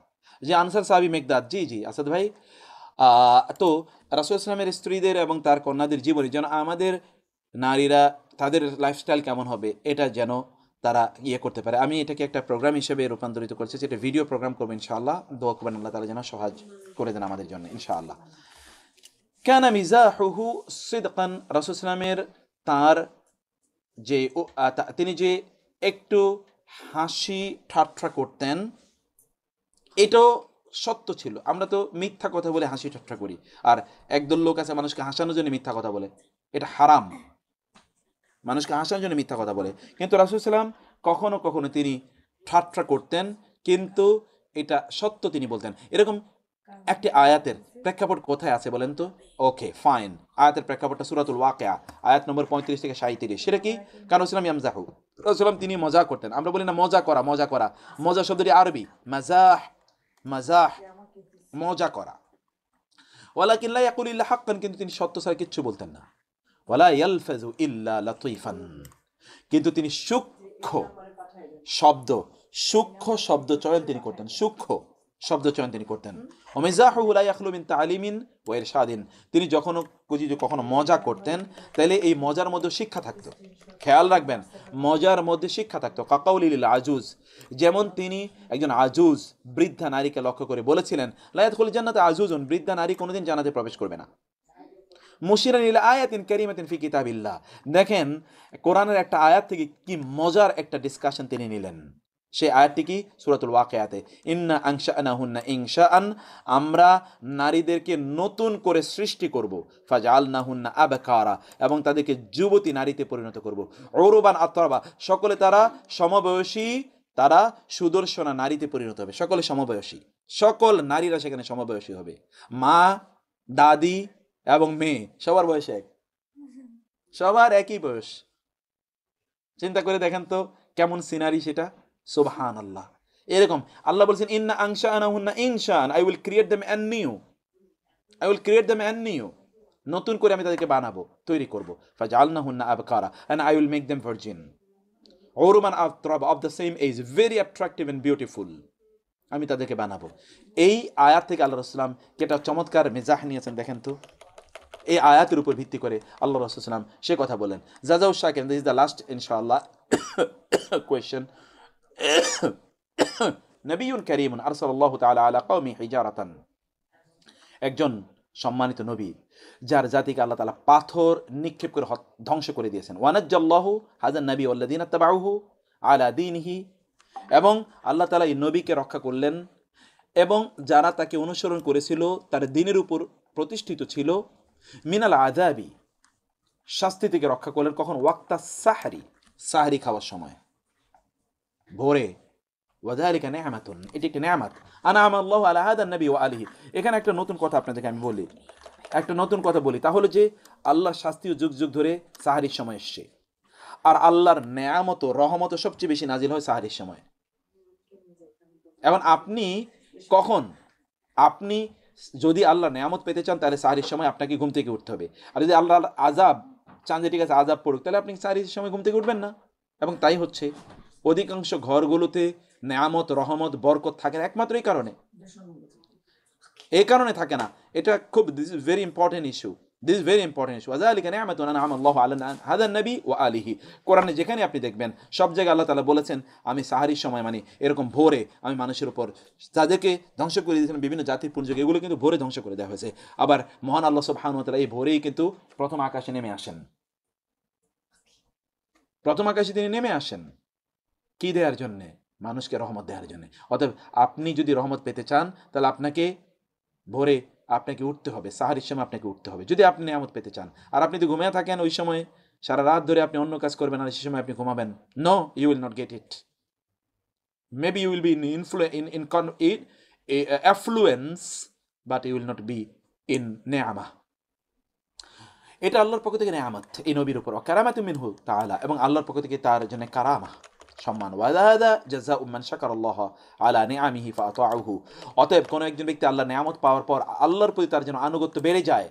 Speaker 1: যে আনসার সাহাবী মিকদাদ, জি আসাদ ভাই, তো রাসূল ইসলামের স্ত্রীদের এবং তার কন্যাদের জীবনী যেন আমাদের নারীরা তাদের লাইফস্টাইল কেমন হবে এটা যেন তারা ইয়ে করতে পারে। আমি এটাকে একটা প্রোগ্রাম হিসেবে রূপান্তরিত করছি, যেটা ভিডিও প্রোগ্রাম করবো ইনশাআল্লাহ। দোয়া করবেন আল্লাহ তাআলা যেন সহজ করে দেন আমাদের জন্য ইনশাআল্লাহ। কানা মিজাহুহু সিদকান, রাসূল ইসলামের তার যে তিনি যে একটু হাসি ঠাট্টা করতেন এটাও সত্য ছিল। আমরা তো মিথ্যা কথা বলে হাসি ঠাট্টা করি, আর একদল লোক আছে মানুষকে হাসানোর জন্য মিথ্যা কথা বলে, এটা হারাম। মানুষকে হাসানোর জন্য মিথ্যা কথা বলে, কিন্তু রাসূল সাল্লাম কখনো কখনো তিনি ঠাট্টা করতেন, কিন্তু এটা সত্য তিনি বলতেন। এরকম একটি আয়াতের প্রেক্ষাপট কোথায় আছে বলেন তো? ওকে ফাইন, আয়াতের প্রেক্ষাপটটা সূরাতুল ওয়াকিয়া আয়াত নম্বর 35 থেকে 37। সেটা কি? কারণ ইসলাম ইয়ামজাহু, রাসূল তিনি মজা করতেন। আমরা বলি না মজা করা, মজা করা, মজা শব্দটি আরবি মাজাহ, মাজাহ মজা করা। ওয়ালাকিন লা ইয়াকুলু ইল্লা হাক্কান, কিন্তু তিনি সত্য ছাড়া কিচ্ছু বলতেন না। ওয়ালা ইয়ালফাজু ইল্লা লাতীফান, কিন্তু তিনি সূক্ষ্ম শব্দ, সূক্ষ্ম শব্দ চয়ন তিনি করতেন, সূক্ষ্ম শব্দ চয়ন তিনি করতেন। ওমিজাহুহু লা ইয়াখলু মিন তালিমিন ওয়া ইরশাদিন, তিনি যখন কখনো মজা করতেন তাহলে এই মজার মধ্যে শিক্ষা থাকতো। খেয়াল রাখবেন, মজার মধ্যে শিক্ষা থাকতো। কাকাউলিল আজুজ, যেমন তিনি একজন আজুজ বৃদ্ধা নারীকে লক্ষ্য করে বলেছিলেন লা ইয়াদখুলুল জান্নাতা আজুজুন, বৃদ্ধা নারী কোনোদিন জান্নাতে প্রবেশ করবে না। মুশিরান ইলা আয়াতিন কারিমাতিন ফি কিতাবিল্লাহ, দেখেন কোরআনের একটা আয়াত থেকে কি মজার একটা ডিসকাশন তিনি নিলেন। সেই আয়াতটি কি? সূরাতুল ওয়াকিয়াতে, ইন্না আনশা'নাহুন্না ইনশাআন, আমরা নারীদেরকে নতুন করে সৃষ্টি করব, ফাজআলনাহুন্না আবকারা, এবং তাদেরকে যুবতী নারীতে পরিণত করব, উরবান আতরাবা, সকলে তারা সমবয়সী, তারা সুদর্শনা নারীতে পরিণত হবে, সকলে সমবয়সী, সকল নারীরা সেখানে সমবয়সী হবে। মা, দাদি এবং মেয়ে সবার বয়স এক, সবার একই বয়স। চিন্তা করে দেখেন তো কেমন সিনারি সেটা। সুবহানাল্লাহ। এরকম আল্লাহ বলছেন ইন্না আনশা'নাহুন্না ইনশাআন, I will create them anew, I will create them anew, নতুন করে আমি তাদেরকে বানাবো, তৈরি করব। ফাজআলনাহুন্না আবকারা and I will make them virgin, উরবান আতরাবা, of the same age, very attractive and beautiful, আমি তাদেরকে বানাবো। এই আয়াত থেকে আল্লাহ রাসূল সাল্লাল্লাহু আলাইহি ওয়াসাল্লাম কেটা চমৎকার মেজাহ নিয়েছেন দেখেন তো। এই আয়াতের উপর ভিত্তি করে আল্লাহ রাসূল সাল্লাল্লাহু আলাইহি ওয়াসাল্লাম সে কথা বলেন। জাযাউ শাকির, দিস ইজ দ্য লাস্ট ইনশাআল্লাহ কোয়েশ্চেন। নবিয়ুন কারীমুন আরসালাল্লাহু তাআলা আলা কওমি হিজারাতান, একজন সম্মানিত নবী যার জাতিকে আল্লাহ তাআলা পাথর নিক্ষেপ করে ধ্বংস করে দিয়েছেন। ওয়ানাজ্জাল্লাহু হাযান নবী ওয়াল্লাযিনা তাবাউহু আলা দীনিহি, এবং আল্লাহ তাআলা এই নবীকে রক্ষা করলেন এবং যারা তাকে অনুসরণ করেছিল তার দ্বীনের উপর প্রতিষ্ঠিত ছিল, মিনাল আযাবি, শাস্তি থেকে রক্ষা করলেন। কখন? ওয়াক্তা সাহরি, সাহরি খাওয়ার সময়, ভোরে। ওয়াযালিকা নি'মাতুন, এটি একটি নিয়ামত। আনআমা আল্লাহু আলা হাদা নবী ওয়া আলিহি। এখানে একটা নতুন কথা আপনাদেরকে আমি বলি, একটা নতুন কথা বলি, তাহলে যে আল্লাহর শাস্তিও যুগ যুগ ধরে সাহরির সময় এসছে, আর আল্লাহর নেয়ামত রহমত সবচেয়ে বেশি নাজিল হয় সাহরির সময়। এখন আপনি কখন, আপনি যদি আল্লাহর নেয়ামত পেতে চান তাহলে সাহরির সময় আপনাকে ঘুম থেকে উঠতে হবে। আর যদি আল্লাহর আযাব চান যে ঠিক আছে আযাব পড়ুক, তাহলে আপনি সাহরির সময় ঘুম থেকে উঠবেন না। এবং তাই হচ্ছে অধিকাংশ ঘরগুলোতে নেয়ামত রহমত বরকত থাকে না একমাত্র এই কারণে, এই কারণে থাকে না। এটা খুব, this is very important issue, this is very important issue. ওয়াযালিকা নি'মাতুন আনআমা আল্লাহু আলা হাদান নবী ওয়া আলিহি। কোরআনে যেখানে আপনি দেখবেন সব জায়গায় আল্লাহ তাআলা বলেছেন আমি সাহরির সময়, মানে এরকম ভোরে আমি মানুষের উপর যাদেরকে ধ্বংস করে দিয়েছিলাম বিভিন্ন জাতির পুঞ্জকে, এগুলো কিন্তু ভোরে ধ্বংস করে দেওয়া হয়েছে। আবার মহান আল্লাহ সুবহানাহু ওয়া তাআলা এই ভোরেই কিন্তু প্রথম আকাশে নেমে আসেন, প্রথম আকাশে তিনি নেমে আসেন কি দেওয়ার জন্যে? মানুষকে রহমত দেওয়ার জন্য। অতএব আপনি যদি রহমত পেতে চান তাহলে আপনাকে ভোরে আপনাকে উঠতে হবে, সাহারির সময় আপনাকে উঠতে হবে যদি আপনি নিয়ামত পেতে চান। আর আপনি যদি ঘুমিয়ে থাকেন ওই সময় সারা রাত ধরে আপনি অন্য কাজ করবেন আর সেই সময় আপনি ঘুমাবেন, no, you will not get it. Maybe you will be in affluence, but you will not be in নেয়ামা। এটা আল্লাহর পক্ষ থেকে নেয়ামত এই নবীর উপর, কারামাতুম মিনহু তাআলা, এবং আল্লাহর পক্ষ থেকে তার জন্য কারামা, সম্মান। ওয়াহাদা জাযাউ মান শাকারাল্লাহ আলা নিআমিহি ফাআতাউহু। অতএব কোন একজন ব্যক্তি আল্লাহর নিয়ামত পাওয়ার পর আল্লাহর প্রতি তার জন্য আনুগত্য বেড়ে যায়,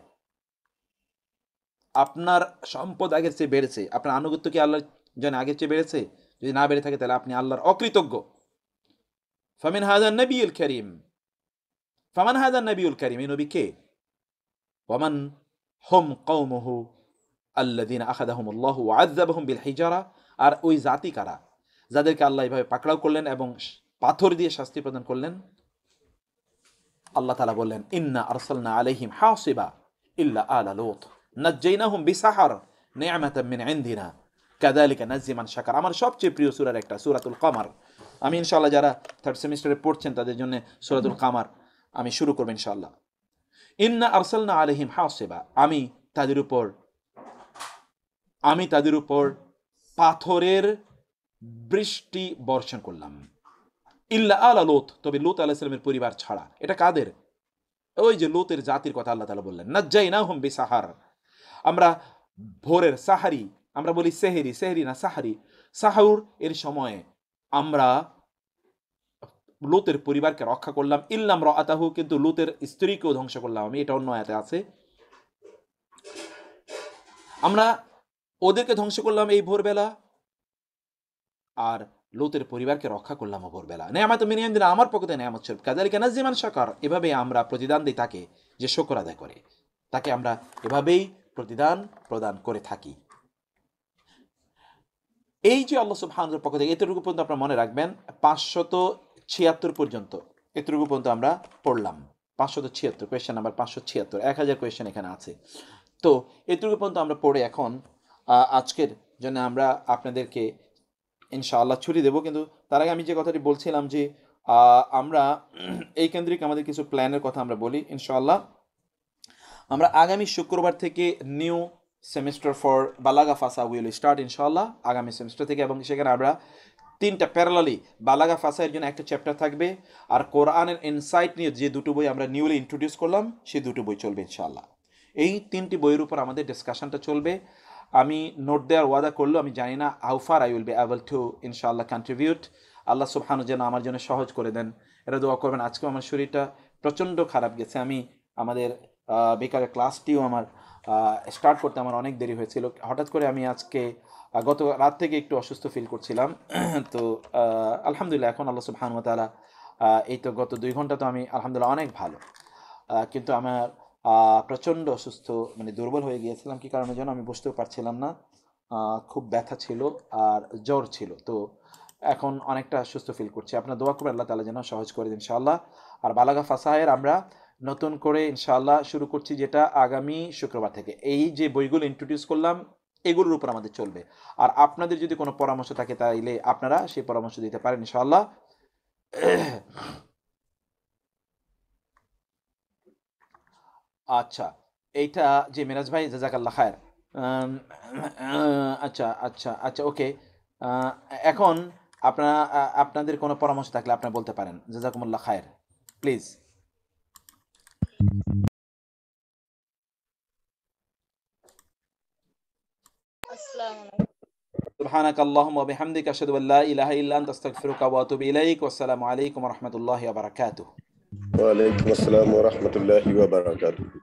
Speaker 1: আপনার সম্পদ আগের চেয়ে বেড়েছে, আপনার আনুগত্য কি আল্লাহর জন্য আগের চেয়ে বেড়েছে? যদি না বেড়ে থাকে তাহলে আপনি আল্লাহর অকৃতজ্ঞ। ফামিন হাযা নবিয়ুল কারীম, ফামান হাযা নবিয়ুল কারীম, এই নবী কে? ওয়ামান হুম কওমুহু আল্লাযীনা আখাযাহুমুল্লাহু ওয়া আযাবাহুম বিল হিজারা, আর ওই জাতি কারা যাদেরকে আল্লাহ এভাবে পাকড়াও করলেন এবং পাথর দিয়ে শাস্তি প্রদান করলেন। আল্লাহ তাআলা বললেন, ইন্না আরসালনা আলাইহিম হাসিবা ইল্লা আলা লূত নাজ্জাইনাহুম বিসাহার নি'মাতাম মিন ইনদিনা কাযালিকা নাজ্জি মান শাকার। আমার সবচেয়ে প্রিয় সূরার একটা, সূরাতুল কামার। আমি ইনশাআল্লাহ যারা থার্ড সেমিস্টারে পড়ছেন তাদের জন্য সূরাতুল কামার আমি শুরু করব ইনশাআল্লাহ। ইন্না আরসালনা আলাইহিম হাসিবা, আমি তাদের উপর পাথরের বৃষ্টি বর্ষণ করলাম। ইল্লা আলা লূত, তবে লূত আলাইহিস সালামের পরিবার ছাড়া। এটা কাদের? ওই যে লূতের জাতির কথা আল্লাহ তাআলা বললেন, নাজ্জাইনাহুম বিসাহার, আমরা ভোরের সাহারি, আমরা বলি সেহরি, সেহরি না সাহারি, সাহুর এর সময়ে আমরা লূতের পরিবারকে রক্ষা করলাম। ইল্লাম রাআতাহু, কিন্তু লূতের স্ত্রীকেও ধ্বংস করলাম আমি, এটা অন্য আয়াতে আছে। আমরা ওদেরকে ধ্বংস করলাম এই ভোরবেলা, আর লূতের পরিবারকে রক্ষা করলাম ভোরবেলা। নেয়ামত মিন ইনদিনা, আমার পক্ষ থেকে নেয়ামত স্বরূপ। কাযালিকা নাজ্জি মান শাকার, এভাবে আমরা প্রতিদান দিই তাকে যে শুকর আদায় করে, তাকে আমরা এভাবেই প্রতিদান প্রদান করে থাকি। এই যে আল্লাহ সুবহানাহু ওয়া তাআলার পক্ষ থেকে, এতটুকু পর্যন্ত আপনারা মনে রাখবেন, 576 পর্যন্ত এতটুকু পর্যন্ত আমরা পড়লাম। 576 কোয়েশ্চেন নাম্বার 576, 1000 কোয়েশ্চেন এখানে আছে। তো এতটুকু পর্যন্ত আমরা পড়ে এখন আজকের জন্য আমরা আপনাদেরকে ইনশাআল্লাহ ছুটি দেব। কিন্তু তার আগে আমি যে কথাটি বলছিলাম যে আমরা এই কেন্দ্রিক আমাদের কিছু প্ল্যানের কথা আমরা বলি ইনশাআল্লাহ। আমরা আগামী শুক্রবার থেকে নিউ সেমিস্টার ফর বালাগা ফাসা উইল স্টার্ট ইনশাআল্লাহ, আগামী সেমিস্টার থেকে। এবং সেখানে আমরা 3টা প্যারালালি বালাগা ফাসা এর জন্য একটা চ্যাপ্টার থাকবে, আর কোরআনের ইনসাইট নিয়ে যে দুটো বই আমরা নিউলি ইন্ট্রোডিউস করলাম সেই দুটো বই চলবে ইনশাআল্লাহ। এই 3টি বইয়ের উপর আমাদের ডিসকাশনটা চলবে। আমি নোট দেওয়ার ওয়াদা করলেও আমি জানি না how far I will be able to ইনশাআল্লাহ কন্ট্রিবিউট। আল্লাহ সুবহানাহু যেন আমার জন্য সহজ করে দেন, এটা দোয়া করবেন। আজকেও আমার শরীরটা প্রচণ্ড খারাপ গেছে, আমি আমাদের বেকারের ক্লাসটিও আমার স্টার্ট করতে আমার অনেক দেরি হয়েছিল। হঠাৎ করে আমি আজকে গত রাত থেকে একটু অসুস্থ ফিল করছিলাম। তো আলহামদুলিল্লাহ এখন আল্লাহ সুবহানাহু ওয়া তাআলা, এই তো গত 2 ঘন্টা তো আমি আলহামদুলিল্লাহ অনেক ভালো, কিন্তু আমার প্রচণ্ড অসুস্থ, মানে দুর্বল হয়ে গিয়েছিলাম। কী কারণে যেন আমি বুঝতেও পারছিলাম না, খুব ব্যথা ছিল আর জ্বর ছিল। তো এখন অনেকটা সুস্থ ফিল করছি। আপনার দোয়া করবেন আল্লাহ তাআলা যেন সহজ করে দিন ইনশাআল্লাহ। আর বালাগা ফাসাহের আমরা নতুন করে ইনশাআল্লাহ শুরু করছি, যেটা আগামী শুক্রবার থেকে। এই যে বইগুলো ইন্ট্রোডিউস করলাম এগুলোর উপর আমাদের চলবে। আর আপনাদের যদি কোনো পরামর্শ থাকে তাইলে আপনারা সেই পরামর্শ দিতে পারেন ইনশাআল্লাহ। আচ্ছা, এইটা যে মিরাজ ভাই জাযাকাল্লাহ খায়ের। আচ্ছা আচ্ছা আচ্ছা, ওকে। এখন আপনাদের কোনো পরামর্শ থাকলে আপনারা বলতে পারেন। জাযাকুমুল্লাহ খায়ের, প্লিজ। সুবহানাকা আল্লাহুম্মা ওয়া বিহামদিকা আশহাদু আল্লা ইলাহা ইল্লা আনতা আস্তাগফিরুকা ওয়া আতুবু ইলাইক। ওয়াসসালামু আলাইকুম ওয়া রাহমাতুল্লাহি ওয়া বারাকাতুহু।
Speaker 5: ওয়ালাইকুম আসসালাম ওয়া রাহমাতুল্লাহি ওয়া বারাকাতুহু।